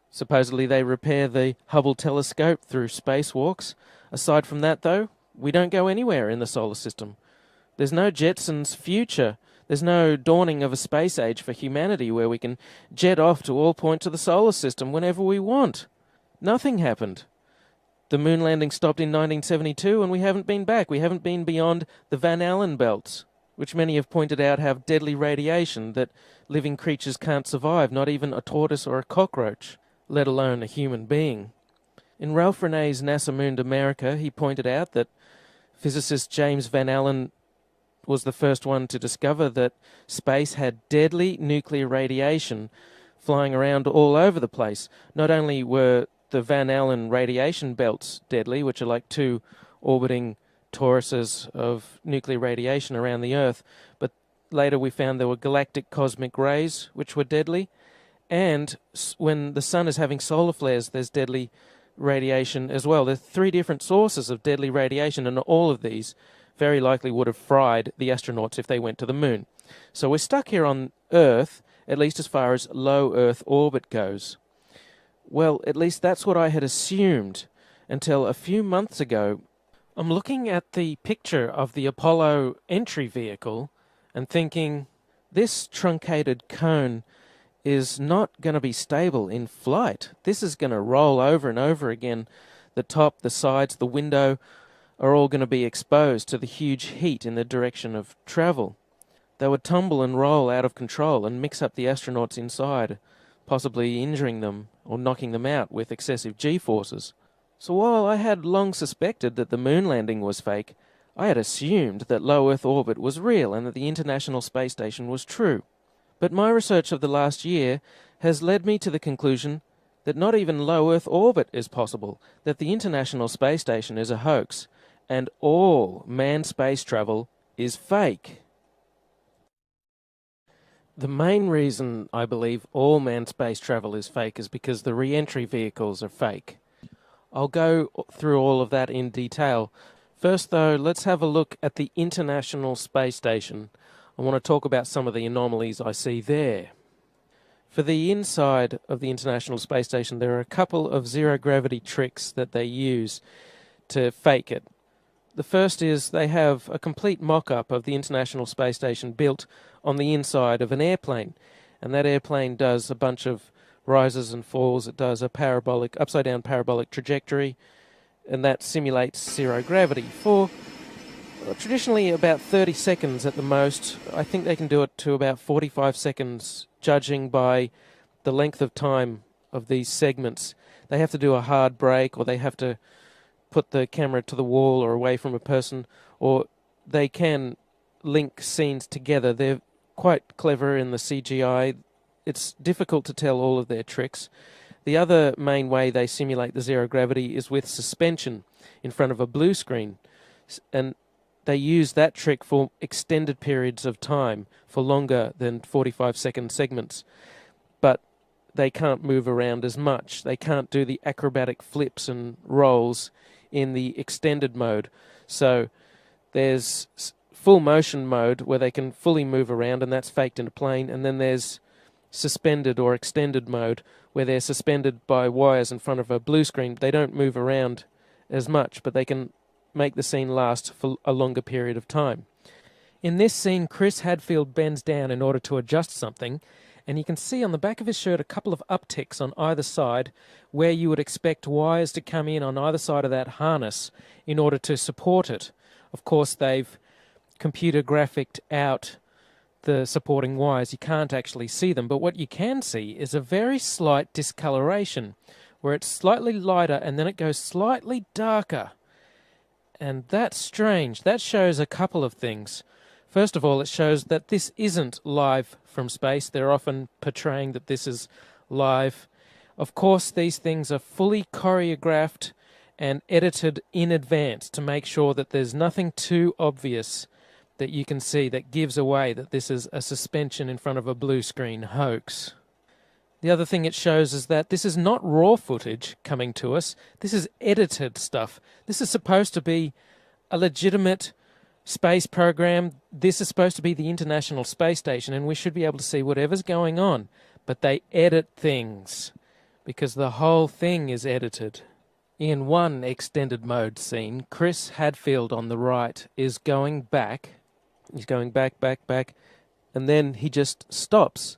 Supposedly they repair the Hubble telescope through spacewalks. Aside from that, though, we don't go anywhere in the solar system. There's no Jetsons future. There's no dawning of a space age for humanity where we can jet off to all points of the solar system whenever we want. Nothing happened. The moon landing stopped in 1972 and we haven't been back. We haven't been beyond the Van Allen belts, which many have pointed out have deadly radiation that living creatures can't survive, not even a tortoise or a cockroach, let alone a human being. In Ralph Renee's NASA Mooned America, he pointed out that physicist James Van Allen was the first one to discover that space had deadly nuclear radiation flying around all over the place. Not only were the Van Allen radiation belts deadly, which are like two orbiting toruses of nuclear radiation around the Earth, but later we found there were galactic cosmic rays, which were deadly, And when the sun is having solar flares, there's deadly radiation as well. There's 3 different sources of deadly radiation, and all of these very likely would have fried the astronauts if they went to the moon. So we're stuck here on Earth, at least as far as low Earth orbit goes. Well, at least that's what I had assumed until a few months ago. I'm looking at the picture of the Apollo entry vehicle and thinking, this truncated cone is not going to be stable in flight. This is going to roll over and over again. The top, the sides, the window are all going to be exposed to the huge heat in the direction of travel. They would tumble and roll out of control and mix up the astronauts inside, possibly injuring them or knocking them out with excessive G-forces. So while I had long suspected that the moon landing was fake, I had assumed that low Earth orbit was real and that the International Space Station was true. But my research of the last year has led me to the conclusion that not even low Earth orbit is possible, that the International Space Station is a hoax, and all manned space travel is fake. The main reason I believe all manned space travel is fake is because the re-entry vehicles are fake. I'll go through all of that in detail. First though, let's have a look at the International Space Station. I want to talk about some of the anomalies I see there. For the inside of the International Space Station, there are a couple of zero-gravity tricks that they use to fake it. The first is they have a complete mock-up of the International Space Station built on the inside of an airplane. And that airplane does a bunch of rises and falls. It does a parabolic, upside-down parabolic trajectory, and that simulates zero gravity for traditionally about 30 seconds at the most. I think they can do it to about 45 seconds, judging by the length of time of these segments. They have to do a hard break, or they have to put the camera to the wall or away from a person, or they can link scenes together. They're quite clever in the CGI. It's difficult to tell all of their tricks. The other main way they simulate the zero gravity is with suspension in front of a blue screen, and they use that trick for extended periods of time, for longer than 45-second segments. But they can't move around as much. They can't do the acrobatic flips and rolls in the extended mode. So there's full motion mode where they can fully move around, and that's faked in a plane. And then there's suspended or extended mode where they're suspended by wires in front of a blue screen. They don't move around as much, but they can make the scene last for a longer period of time. In this scene, Chris Hadfield bends down in order to adjust something, and you can see on the back of his shirt a couple of upticks on either side where you would expect wires to come in on either side of that harness in order to support it. Of course, they've computer graphicked out the supporting wires. You can't actually see them, but what you can see is a very slight discoloration where it's slightly lighter and then it goes slightly darker. And that's strange. That shows a couple of things. First of all, it shows that this isn't live from space. They're often portraying that this is live. Of course, these things are fully choreographed and edited in advance to make sure that there's nothing too obvious that you can see that gives away that this is a suspension in front of a blue screen hoax. The other thing it shows is that this is not raw footage coming to us. This is edited stuff. This is supposed to be a legitimate space program. This is supposed to be the International Space Station, and we should be able to see whatever's going on. But they edit things because the whole thing is edited. In one extended mode scene, Chris Hadfield on the right is going back. He's going back, and then he just stops.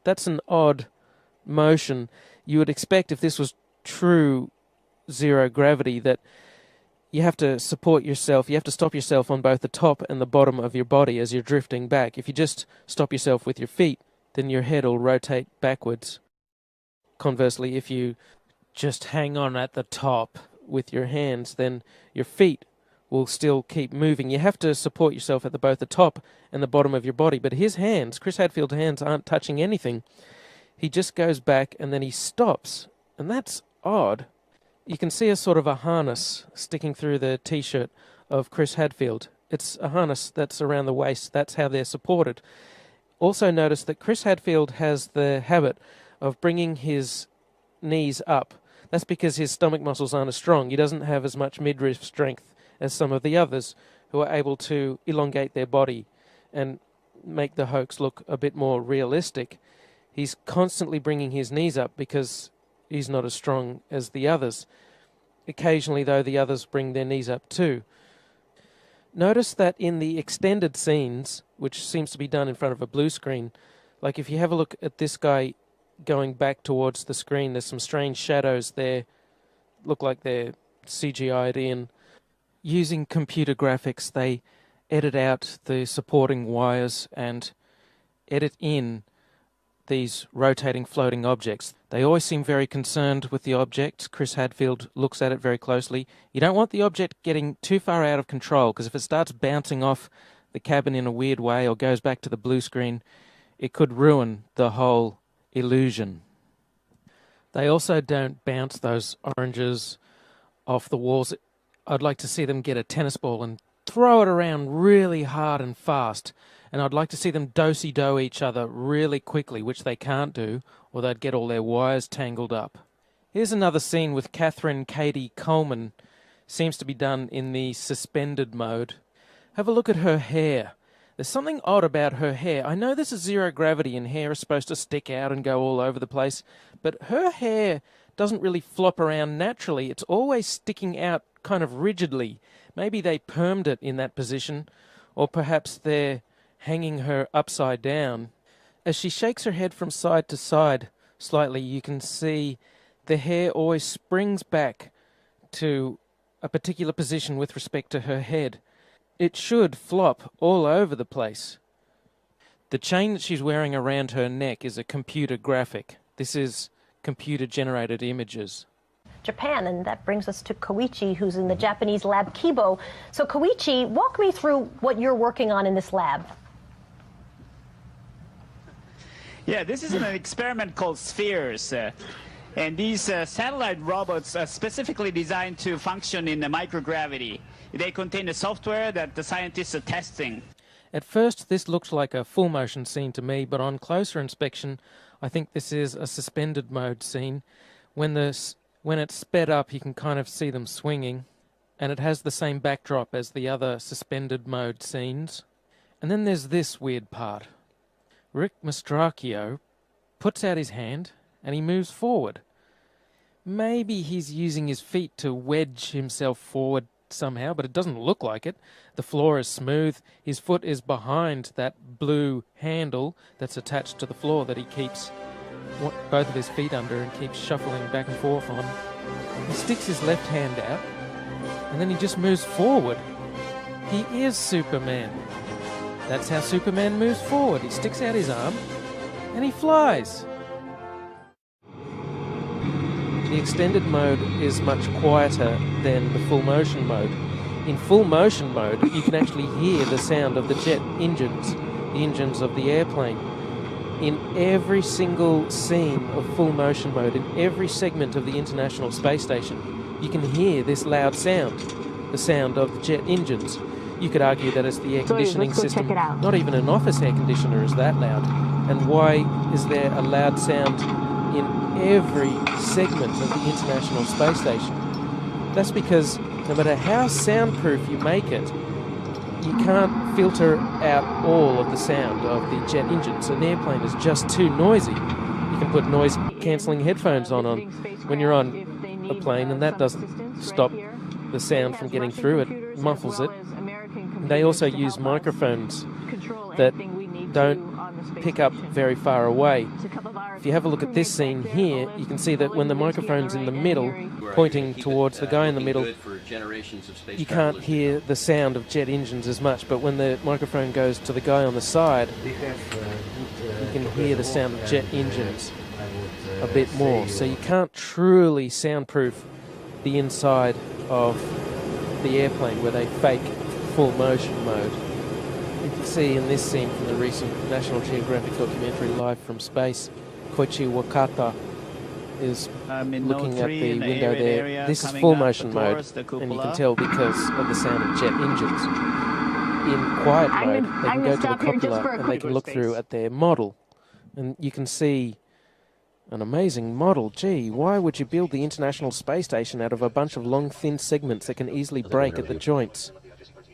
That's an odd motion. You would expect if this was true zero gravity that you have to support yourself, you have to stop yourself on both the top and the bottom of your body as you're drifting back. If you just stop yourself with your feet, then your head will rotate backwards. Conversely, if you just hang on at the top with your hands, then your feet will still keep moving. You have to support yourself at both the top and the bottom of your body. But his hands, Chris Hadfield's hands, aren't touching anything. He just goes back and then he stops. And that's odd. You can see a sort of a harness sticking through the T-shirt of Chris Hadfield. It's a harness that's around the waist. That's how they're supported. Also notice that Chris Hadfield has the habit of bringing his knees up. That's because his stomach muscles aren't as strong. He doesn't have as much midriff strength as some of the others who are able to elongate their body and make the hoax look a bit more realistic. He's constantly bringing his knees up because he's not as strong as the others. Occasionally, though, the others bring their knees up too. Notice that in the extended scenes, which seems to be done in front of a blue screen, like if you have a look at this guy going back towards the screen, there's some strange shadows there, look like they're CGI'd in. Using computer graphics, they edit out the supporting wires and edit in these rotating floating objects. They always seem very concerned with the object. Chris Hadfield looks at it very closely. You don't want the object getting too far out of control, because if it starts bouncing off the cabin in a weird way or goes back to the blue screen, it could ruin the whole illusion. They also don't bounce those oranges off the walls. I'd like to see them get a tennis ball and throw it around really hard and fast. And I'd like to see them do-si-do each other really quickly, which they can't do, or they'd get all their wires tangled up. Here's another scene with Catherine Katie Coleman. Seems to be done in the suspended mode. Have a look at her hair. There's something odd about her hair. I know this is zero gravity and hair is supposed to stick out and go all over the place, but her hair doesn't really flop around naturally. It's always sticking out kind of rigidly. Maybe they permed it in that position, or perhaps they're hanging her upside down. As she shakes her head from side to side slightly, you can see the hair always springs back to a particular position with respect to her head. It should flop all over the place. The chain that she's wearing around her neck is a computer graphic. This is computer-generated images. Japan, and that brings us to Koichi, who's in the Japanese lab Kibo. So Koichi, walk me through what you're working on in this lab. Yeah, this is an experiment called Spheres. And these satellite robots are specifically designed to function in the microgravity. They contain the software that the scientists are testing. At first, this looked like a full motion scene to me, but on closer inspection, I think this is a suspended mode scene. When it's sped up, you can kind of see them swinging, and it has the same backdrop as the other suspended mode scenes. And then there's this weird part. Rick Mastracchio puts out his hand and he moves forward. Maybe he's using his feet to wedge himself forward somehow, but it doesn't look like it. The floor is smooth. His foot is behind that blue handle that's attached to the floor that he keeps both of his feet under and keeps shuffling back and forth on. He sticks his left hand out and then he just moves forward. He is Superman. That's how Superman moves forward. He sticks out his arm and he flies. The extended mode is much quieter than the full motion mode. In full motion mode, you can actually hear the sound of the jet engines, the engines of the airplane. In every single scene of full motion mode, in every segment of the International Space Station, you can hear this loud sound, the sound of the jet engines. You could argue that it's the air conditioning system. Not even an office air conditioner is that loud. And why is there a loud sound in every segment of the International Space Station? That's because no matter how soundproof you make it, you can't filter out all of the sound of the jet engines. An airplane is just too noisy. You can put noise-cancelling headphones on when you're on a plane, and that doesn't stop the sound from getting through. It muffles it. They also use microphones that don't pick up very far away. If you have a look at this scene here, you can see that when the microphone's in the middle, pointing towards the guy in the middle, you can't hear the sound of jet engines as much, but when the microphone goes to the guy on the side, you can hear the sound of jet engines a bit more. So you can't truly soundproof the inside of the airplane where they fake full motion mode. You can see in this scene from the recent National Geographic documentary Live from Space, Koichi Wakata is looking at the window there. This is full motion mode, and you can tell because of the sound of jet engines. In quiet mode, they can go to the cupola and they can look through at their model, and you can see An amazing model. Gee, why would you build the International Space Station out of a bunch of long, thin segments that can easily break at the joints?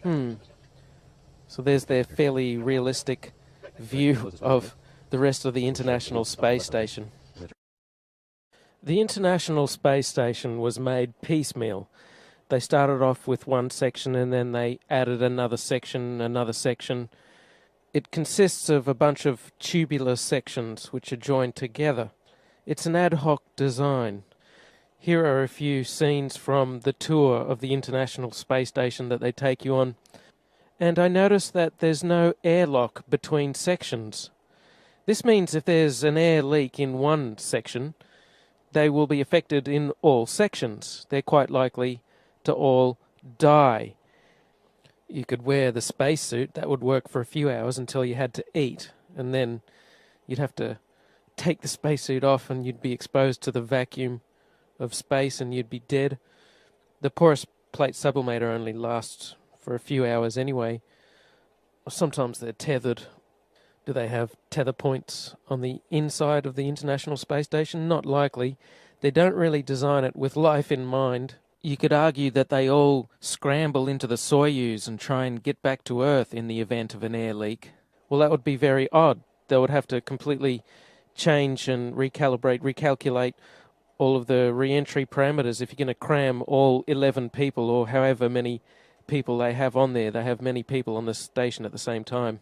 So there's their fairly realistic view of the rest of the International Space Station. The International Space Station was made piecemeal. They started off with one section and then they added another section. It consists of a bunch of tubular sections which are joined together. It's an ad hoc design. Here are a few scenes from the tour of the International Space Station that they take you on. And I noticed that there's no airlock between sections. This means if there's an air leak in one section, they will be affected in all sections. They're quite likely to all die. You could wear the spacesuit. That would work for a few hours until you had to eat. And then you'd have to take the spacesuit off and you'd be exposed to the vacuum of space and you'd be dead. The porous plate sublimator only lasts for a few hours anyway. Sometimes they're tethered. Do they have tether points on the inside of the International Space Station? Not likely. They don't really design it with life in mind. You could argue that they all scramble into the Soyuz and try and get back to Earth in the event of an air leak. Well, that would be very odd. They would have to completely change and recalculate all of the re-entry parameters if you're going to cram all 11 people or however many people they have on there. They have many people on the station at the same time.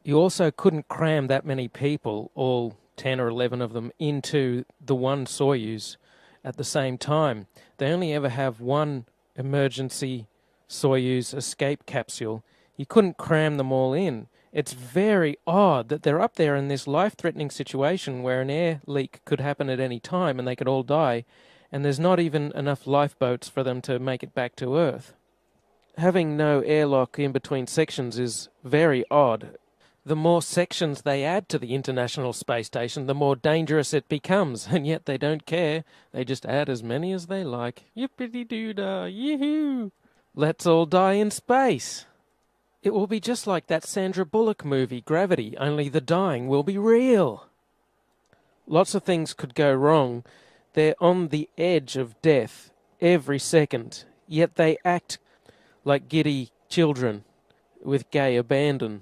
You also couldn't cram that many people, all 10 or 11 of them, into the one Soyuz at the same time. They only ever have one emergency Soyuz escape capsule. You couldn't cram them all in. It's very odd that they're up there in this life-threatening situation where an air leak could happen at any time and they could all die, and there's not even enough lifeboats for them to make it back to Earth. Having no airlock in between sections is very odd. The more sections they add to the International Space Station, the more dangerous it becomes, and yet they don't care. They just add as many as they like. Yippity-doo-dah, yoo-hoo! Let's all die in space. It will be just like that Sandra Bullock movie, Gravity, only the dying will be real. Lots of things could go wrong. They're on the edge of death every second, yet they act like giddy children with gay abandon.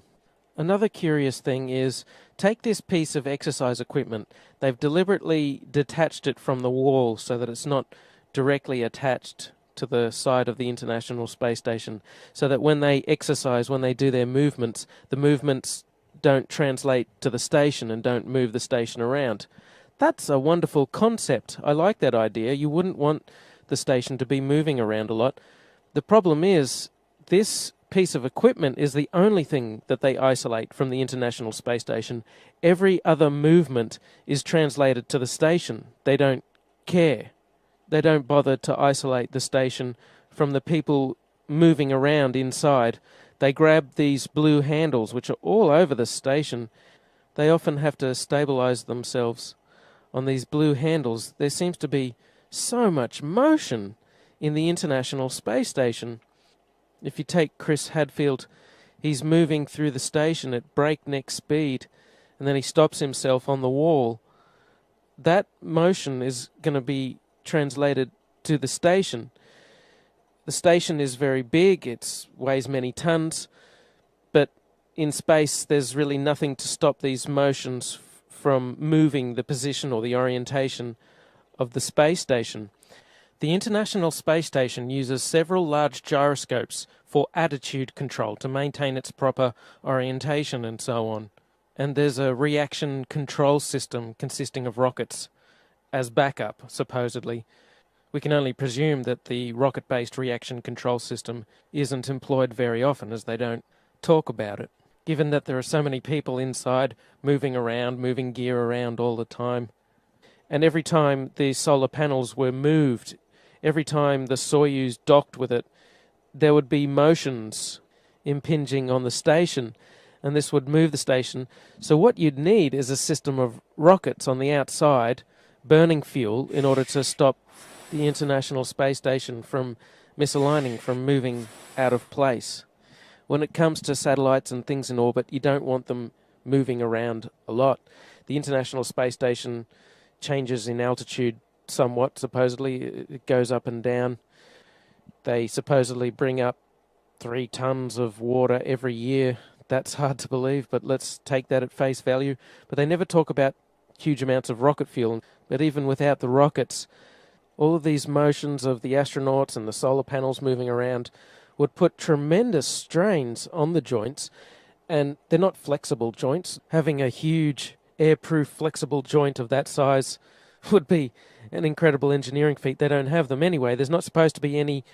Another curious thing is, take this piece of exercise equipment. They've deliberately detached it from the wall so that it's not directly attached to the side of the International Space Station, so that when they exercise, when they do their movements, the movements don't translate to the station and don't move the station around. That's a wonderful concept. I like that idea. You wouldn't want the station to be moving around a lot. The problem is, this piece of equipment is the only thing that they isolate from the International Space Station. Every other movement is translated to the station. They don't care. They don't bother to isolate the station from the people moving around inside. They grab these blue handles, which are all over the station. They often have to stabilize themselves on these blue handles. There seems to be so much motion in the International Space Station. If you take Chris Hadfield, he's moving through the station at breakneck speed, and then he stops himself on the wall. That motion is going to be translated to the station. The station is very big, it weighs many tons, but in space there's really nothing to stop these motions from moving the position or the orientation of the space station. The International Space Station uses several large gyroscopes for attitude control to maintain its proper orientation and so on. And there's a reaction control system consisting of rockets as backup, supposedly. We can only presume that the rocket-based reaction control system isn't employed very often, as they don't talk about it, given that there are so many people inside moving around, moving gear around all the time. And every time the solar panels were moved, every time the Soyuz docked with it, there would be motions impinging on the station, and this would move the station. So what you'd need is a system of rockets on the outside burning fuel in order to stop the International Space Station from misaligning, from moving out of place. When it comes to satellites and things in orbit, you don't want them moving around a lot. The International Space Station changes in altitude somewhat, supposedly. It goes up and down. They supposedly bring up 3 tons of water every year. That's hard to believe, but let's take that at face value. But they never talk about huge amounts of rocket fuel. But even without the rockets, all of these motions of the astronauts and the solar panels moving around would put tremendous strains on the joints, and they're not flexible joints. Having a huge airproof flexible joint of that size would be an incredible engineering feat. They don't have them anyway. There's not supposed to be any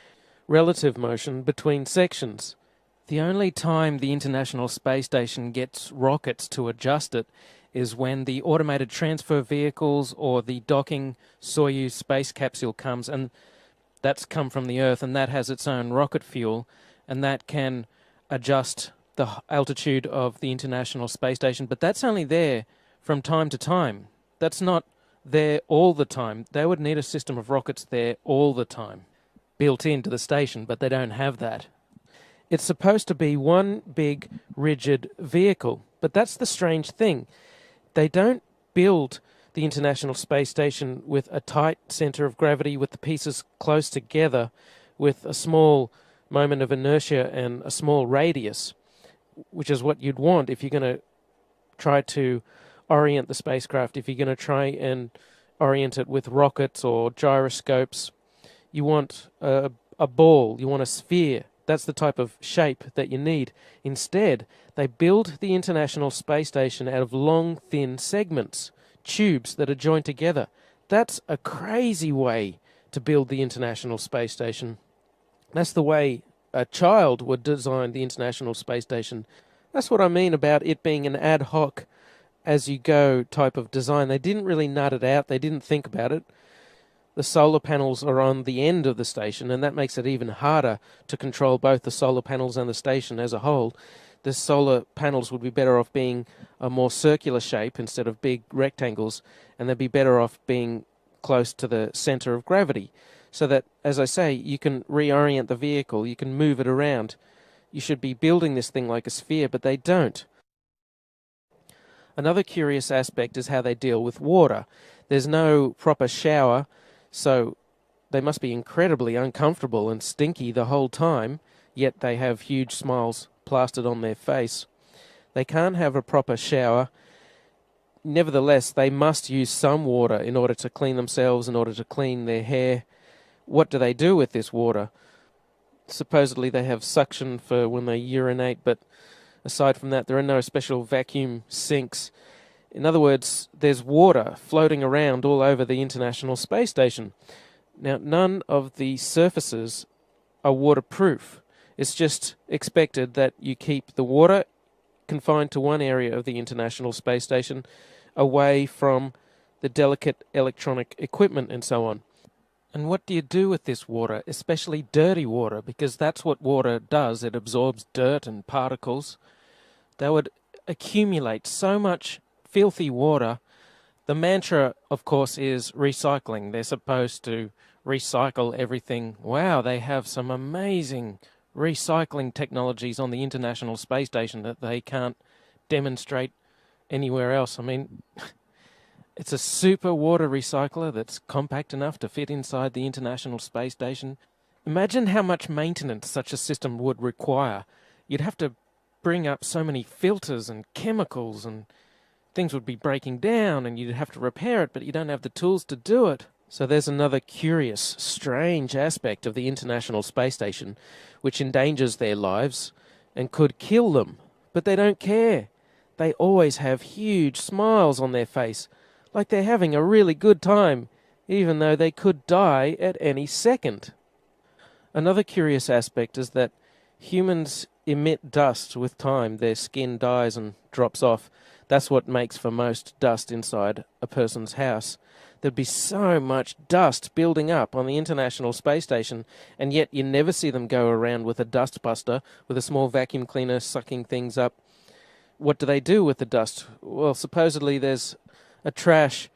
relative motion between sections. The only time the International Space Station gets rockets to adjust it is when the automated transfer vehicles or the docking Soyuz space capsule comes, and that's come from the Earth, and that has its own rocket fuel, and that can adjust the altitude of the International Space Station. But that's only there from time to time. That's not there all the time. They would need a system of rockets there all the time, built into the station, but they don't have that. It's supposed to be one big, rigid vehicle, but that's the strange thing. They don't build the International Space Station with a tight center of gravity, with the pieces close together, with a small moment of inertia and a small radius, which is what you'd want if you're going to try to orient the spacecraft, if you're going to try and orient it with rockets or gyroscopes. You want a ball, you want a sphere. That's the type of shape that you need. Instead, they build the International Space Station out of long, thin segments, tubes that are joined together. That's a crazy way to build the International Space Station. That's the way a child would design the International Space Station. That's what I mean about it being an ad hoc, as-you-go type of design. They didn't really nut it out. They didn't think about it. The solar panels are on the end of the station, and that makes it even harder to control both the solar panels and the station as a whole. The solar panels would be better off being a more circular shape instead of big rectangles, and they'd be better off being close to the center of gravity, so that, as I say, you can reorient the vehicle, you can move it around. You should be building this thing like a sphere, but they don't. Another curious aspect is how they deal with water. There's no proper shower, so they must be incredibly uncomfortable and stinky the whole time, yet they have huge smiles plastered on their face. They can't have a proper shower. Nevertheless, they must use some water in order to clean themselves, in order to clean their hair. What do they do with this water? Supposedly they have suction for when they urinate, but aside from that, there are no special vacuum sinks. In other words, there's water floating around all over the International Space Station. Now, none of the surfaces are waterproof. It's just expected that you keep the water confined to one area of the International Space Station, away from the delicate electronic equipment and so on. And what do you do with this water, especially dirty water? Because that's what water does. It absorbs dirt and particles. They would accumulate so much filthy water. The mantra, of course, is recycling. They're supposed to recycle everything. Wow, they have some amazing recycling technologies on the International Space Station that they can't demonstrate anywhere else. I mean, it's a super water recycler that's compact enough to fit inside the International Space Station. Imagine how much maintenance such a system would require. You'd have to bring up so many filters and chemicals, and things would be breaking down, and you'd have to repair it, but you don't have the tools to do it. So there's another curious, strange aspect of the International Space Station, which endangers their lives and could kill them. But they don't care. They always have huge smiles on their face, like they're having a really good time, even though they could die at any second. Another curious aspect is that humans emit dust with time. Their skin dies and drops off. That's what makes for most dust inside a person's house. There'd be so much dust building up on the International Space Station, and yet you never see them go around with a dust buster, with a small vacuum cleaner sucking things up. What do they do with the dust? Well, supposedly there's a trash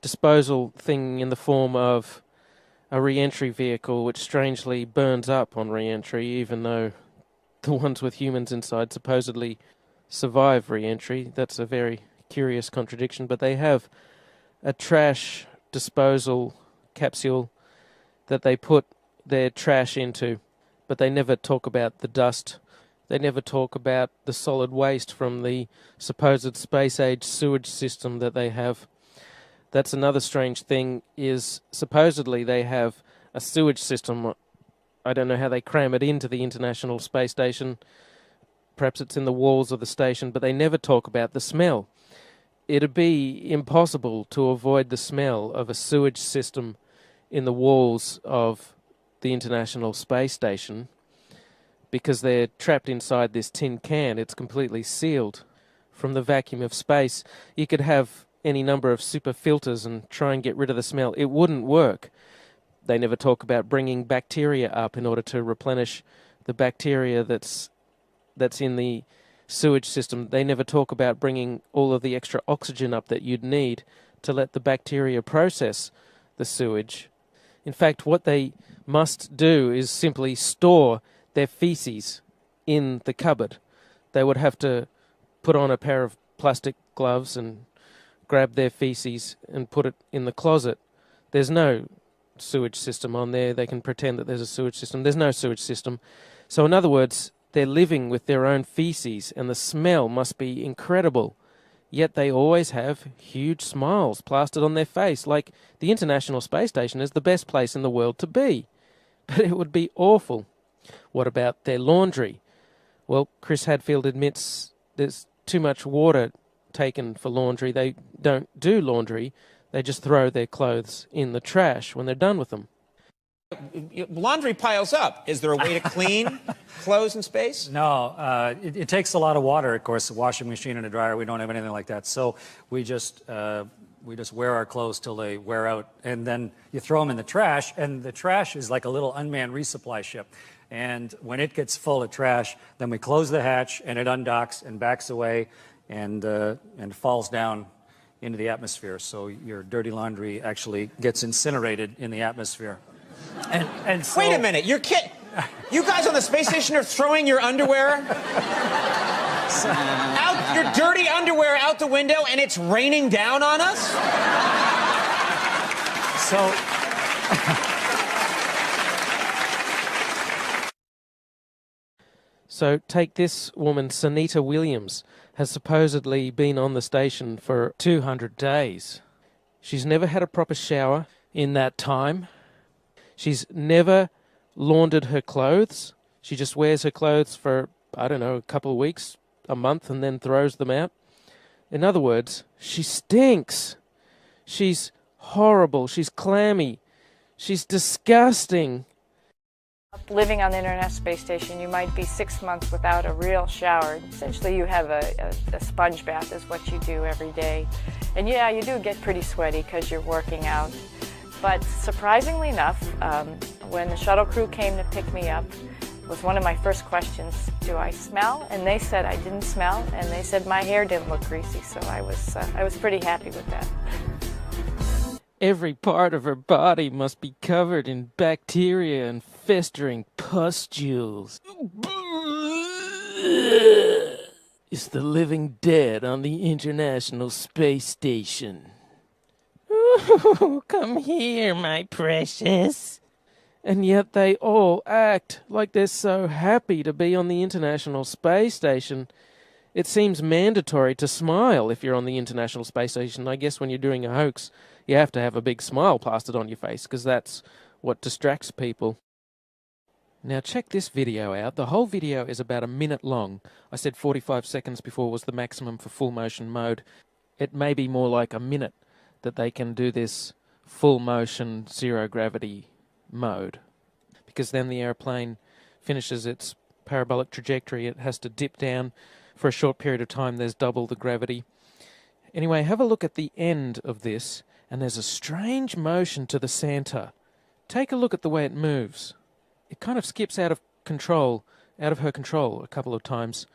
disposal thing in the form of a re-entry vehicle, which strangely burns up on re-entry, even though the ones with humans inside supposedly survive re-entry. That's a very curious contradiction, but they have a trash disposal capsule that they put their trash into, but they never talk about the dust. They never talk about the solid waste from the supposed space-age sewage system that they have. That's another strange thing, is supposedly they have a sewage system. I don't know how they cram it into the International Space Station. Perhaps it's in the walls of the station, but they never talk about the smell. It'd be impossible to avoid the smell of a sewage system in the walls of the International Space Station, because they're trapped inside this tin can. It's completely sealed from the vacuum of space. You could have any number of super filters and try and get rid of the smell. It wouldn't work. They never talk about bringing bacteria up in order to replenish the bacteria that's in the sewage system. They never talk about bringing all of the extra oxygen up that you'd need to let the bacteria process the sewage. In fact, what they must do is simply store their feces in the cupboard. They would have to put on a pair of plastic gloves and grab their feces and put it in the closet. There's no sewage system on there. They can pretend that there's a sewage system. There's no sewage system. So in other words, they're living with their own feces, and the smell must be incredible. Yet they always have huge smiles plastered on their face, like the International Space Station is the best place in the world to be. But it would be awful. What about their laundry? Well, Chris Hadfield admits there's too much water taken for laundry. They don't do laundry. They just throw their clothes in the trash when they're done with them. Laundry piles up. Is there a way to clean clothes in space? No, it takes a lot of water, of course. A washing machine and a dryer, we don't have anything like that. So we just wear our clothes till they wear out, and then you throw them in the trash, and the trash is like a little unmanned resupply ship. And when it gets full of trash, then we close the hatch, and it undocks and backs away and falls down into the atmosphere. So your dirty laundry actually gets incinerated in the atmosphere. And so, wait a minute, you guys on the space station are throwing your underwear out, your dirty underwear out the window, and it's raining down on us? So So take this woman, Sunita Williams, has supposedly been on the station for 200 days. She's never had a proper shower in that time. She's never laundered her clothes. She just wears her clothes for, I don't know, a couple of weeks, a month, and then throws them out. In other words, she stinks. She's horrible. She's clammy. She's disgusting. Living on the International Space Station, you might be 6 months without a real shower. Essentially, you have a sponge bath is what you do every day. And yeah, you do get pretty sweaty because you're working out. But surprisingly enough, when the shuttle crew came to pick me up, was one of my first questions, do I smell? And they said I didn't smell, and they said my hair didn't look greasy, so I was pretty happy with that. Every part of her body must be covered in bacteria and festering pustules. It's the living dead on the International Space Station. Ooh, come here, my precious. And yet they all act like they're so happy to be on the International Space Station. It seems mandatory to smile if you're on the International Space Station. I guess when you're doing a hoax, you have to have a big smile plastered on your face, because that's what distracts people. Now check this video out. The whole video is about a minute long. I said 45 seconds before was the maximum for full motion mode. It may be more like a minute that they can do this full motion zero gravity mode, because then the airplane finishes its parabolic trajectory. It has to dip down for a short period of time. There's double the gravity. Anyway, have a look at the end of this, and there's a strange motion to the center. Take a look at the way it moves. It kind of skips out of her control a couple of times.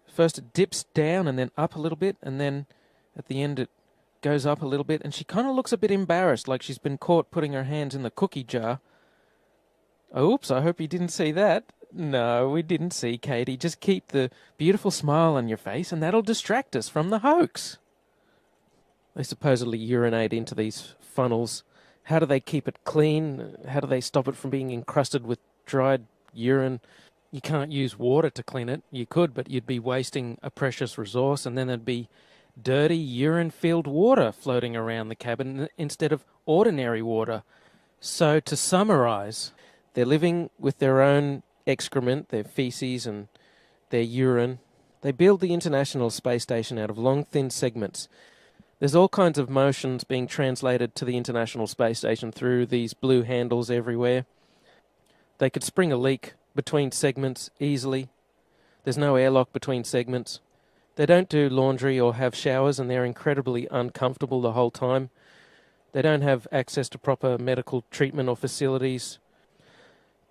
First it dips down and then up a little bit, and then at the end it goes up a little bit, and she kind of looks a bit embarrassed, like she's been caught putting her hands in the cookie jar. Oops, I hope you didn't see that. No, we didn't see, Katie. Just keep the beautiful smile on your face, and that'll distract us from the hoax. They supposedly urinate into these funnels. How do they keep it clean? How do they stop it from being encrusted with dried urine? You can't use water to clean it. You could, but you'd be wasting a precious resource, and then there'd be dirty urine-filled water floating around the cabin instead of ordinary water. So to summarize, they're living with their own excrement, their feces and their urine. They build the International Space Station out of long, thin segments. There's all kinds of motions being translated to the International Space Station through these blue handles everywhere. They could spring a leak between segments easily. There's no airlock between segments. They don't do laundry or have showers, and they're incredibly uncomfortable the whole time. They don't have access to proper medical treatment or facilities.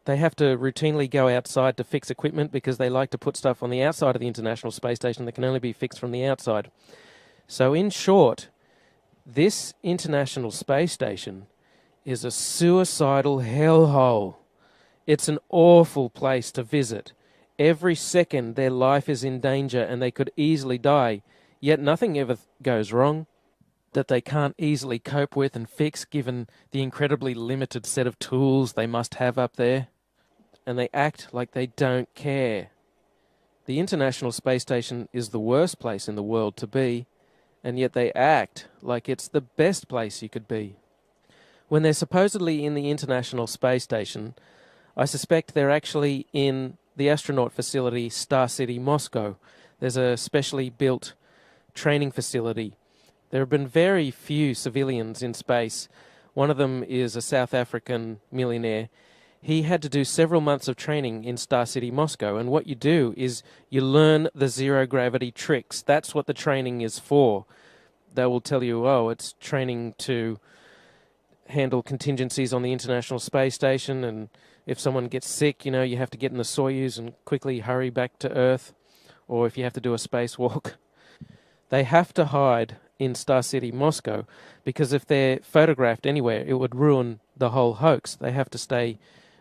They have to routinely go outside to fix equipment because they like to put stuff on the outside of the International Space Station that can only be fixed from the outside. So in short, this International Space Station is a suicidal hellhole. It's an awful place to visit. Every second their life is in danger and they could easily die, yet nothing ever goes wrong that they can't easily cope with and fix given the incredibly limited set of tools they must have up there. And they act like they don't care. The International Space Station is the worst place in the world to be, and yet they act like it's the best place you could be. When they're supposedly in the International Space Station, I suspect they're actually in the astronaut facility Star City, Moscow. There's a specially built training facility. There have been very few civilians in space. One of them is a South African millionaire. He had to do several months of training in Star City, Moscow, and what you do is you learn the zero-gravity tricks. That's what the training is for. They will tell you, oh, it's training to handle contingencies on the International Space Station, and if someone gets sick, you know, you have to get in the Soyuz and quickly hurry back to Earth, or if you have to do a spacewalk. They have to hide in Star City, Moscow, because if they're photographed anywhere, it would ruin the whole hoax. They have to stay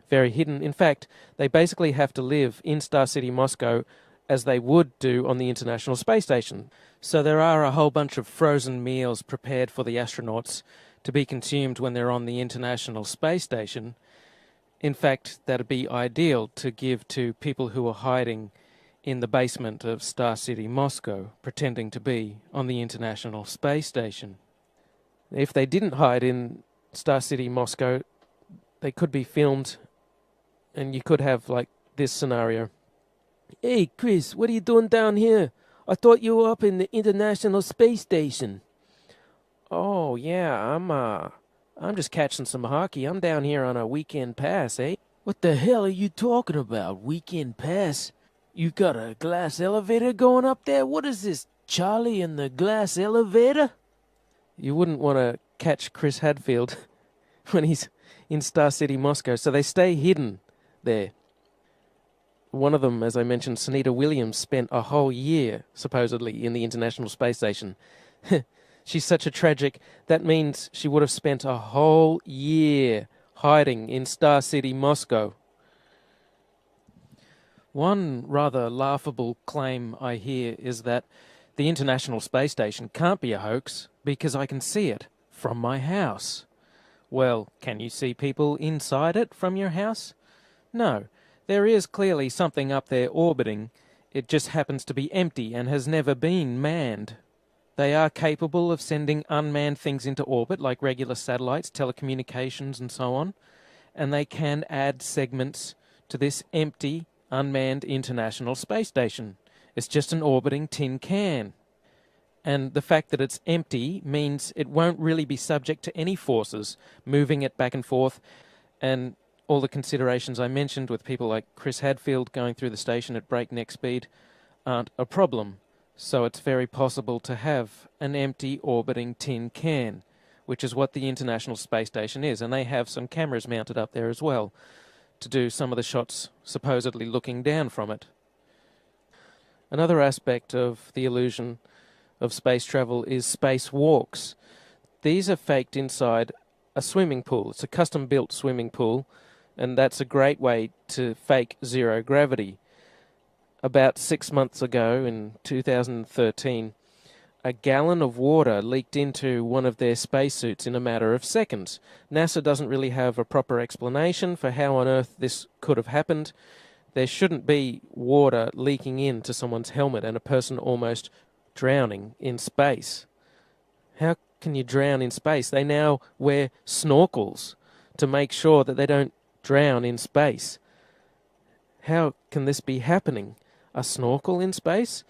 very hidden. In fact, they basically have to live in Star City, Moscow, as they would do on the International Space Station. So there are a whole bunch of frozen meals prepared for the astronauts to be consumed when they're on the International Space Station. In fact, that'd be ideal to give to people who are hiding in the basement of Star City, Moscow, pretending to be on the International Space Station. If they didn't hide in Star City, Moscow, they could be filmed, and you could have, like, this scenario. Hey, Chris, what are you doing down here? I thought you were up in the International Space Station. Oh, yeah, I'm just catching some hockey. I'm down here on a weekend pass, eh? What the hell are you talking about, weekend pass? You got a glass elevator going up there? What is this, Charlie and the glass elevator? You wouldn't want to catch Chris Hadfield when he's in Star City, Moscow, so they stay hidden there. One of them, as I mentioned, Sunita Williams, spent a whole year, supposedly, in the International Space Station. She's such a tragic. That means she would have spent a whole year hiding in Star City, Moscow. One rather laughable claim I hear is that the International Space Station can't be a hoax because I can see it from my house. Well, can you see people inside it from your house? No. There is clearly something up there orbiting. It just happens to be empty and has never been manned. They are capable of sending unmanned things into orbit, like regular satellites, telecommunications, and so on. And they can add segments to this empty, unmanned International Space Station. It's just an orbiting tin can. And the fact that it's empty means it won't really be subject to any forces moving it back and forth. And all the considerations I mentioned with people like Chris Hadfield going through the station at breakneck speed aren't a problem. So it's very possible to have an empty orbiting tin can, which is what the International Space Station is. And they have some cameras mounted up there as well to do some of the shots supposedly looking down from it. Another aspect of the illusion of space travel is spacewalks. These are faked inside a swimming pool. It's a custom-built swimming pool, and that's a great way to fake zero gravity. About 6 months ago, in 2013, a gallon of water leaked into one of their spacesuits in a matter of seconds. NASA doesn't really have a proper explanation for how on earth this could have happened. There shouldn't be water leaking into someone's helmet and a person almost drowning in space. How can you drown in space? They now wear snorkels to make sure that they don't drown in space. How can this be happening? A snorkel in space?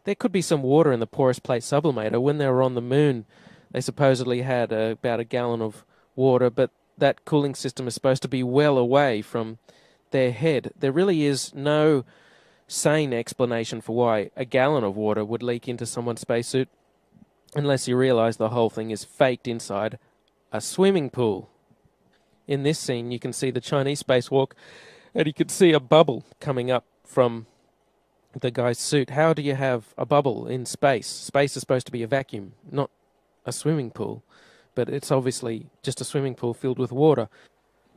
There could be some water in the porous plate sublimator. When they were on the moon, they supposedly had about a gallon of water, but that cooling system is supposed to be well away from their head. There really is no sane explanation for why a gallon of water would leak into someone's spacesuit, unless you realize the whole thing is faked inside a swimming pool. In this scene, you can see the Chinese spacewalk, and you can see a bubble coming up from the guy's suit. How do you have a bubble in space? Space is supposed to be a vacuum, not a swimming pool. But it's obviously just a swimming pool filled with water.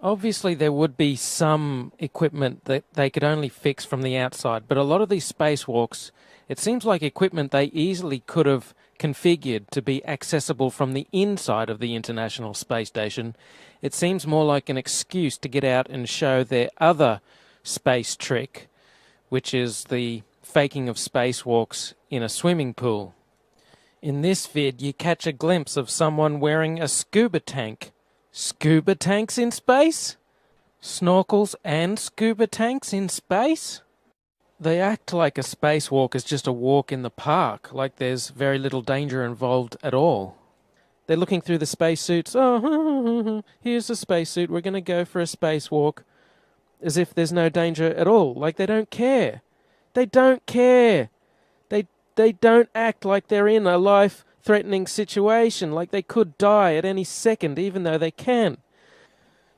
Obviously, there would be some equipment that they could only fix from the outside, but a lot of these spacewalks, it seems like equipment they easily could have configured to be accessible from the inside of the International Space Station. It seems more like an excuse to get out and show their other space trick, which is the faking of spacewalks in a swimming pool. In this vid, you catch a glimpse of someone wearing a scuba tank. Scuba tanks in space? Snorkels and scuba tanks in space? They act like a spacewalk is just a walk in the park, like there's very little danger involved at all. They're looking through the spacesuits. Oh, here's a spacesuit. We're going to go for a spacewalk. As if there's no danger at all. Like they don't care. They don't care. They don't act like they're in a life-threatening situation, like they could die at any second, even though they can.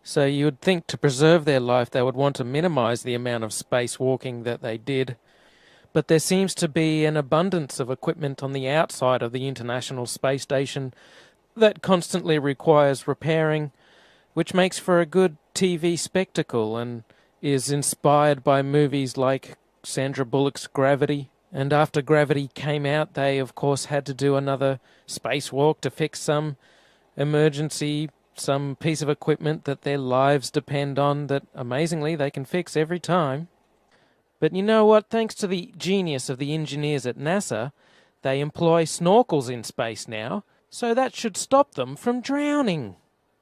So you would think to preserve their life, they would want to minimize the amount of spacewalking that they did. But there seems to be an abundance of equipment on the outside of the International Space Station that constantly requires repairing, which makes for a good TV spectacle and is inspired by movies like Sandra Bullock's Gravity. And after Gravity came out, they of course had to do another spacewalk to fix some emergency, some piece of equipment that their lives depend on that amazingly they can fix every time. But you know what? Thanks to the genius of the engineers at NASA, they employ snorkels in space now, so that should stop them from drowning.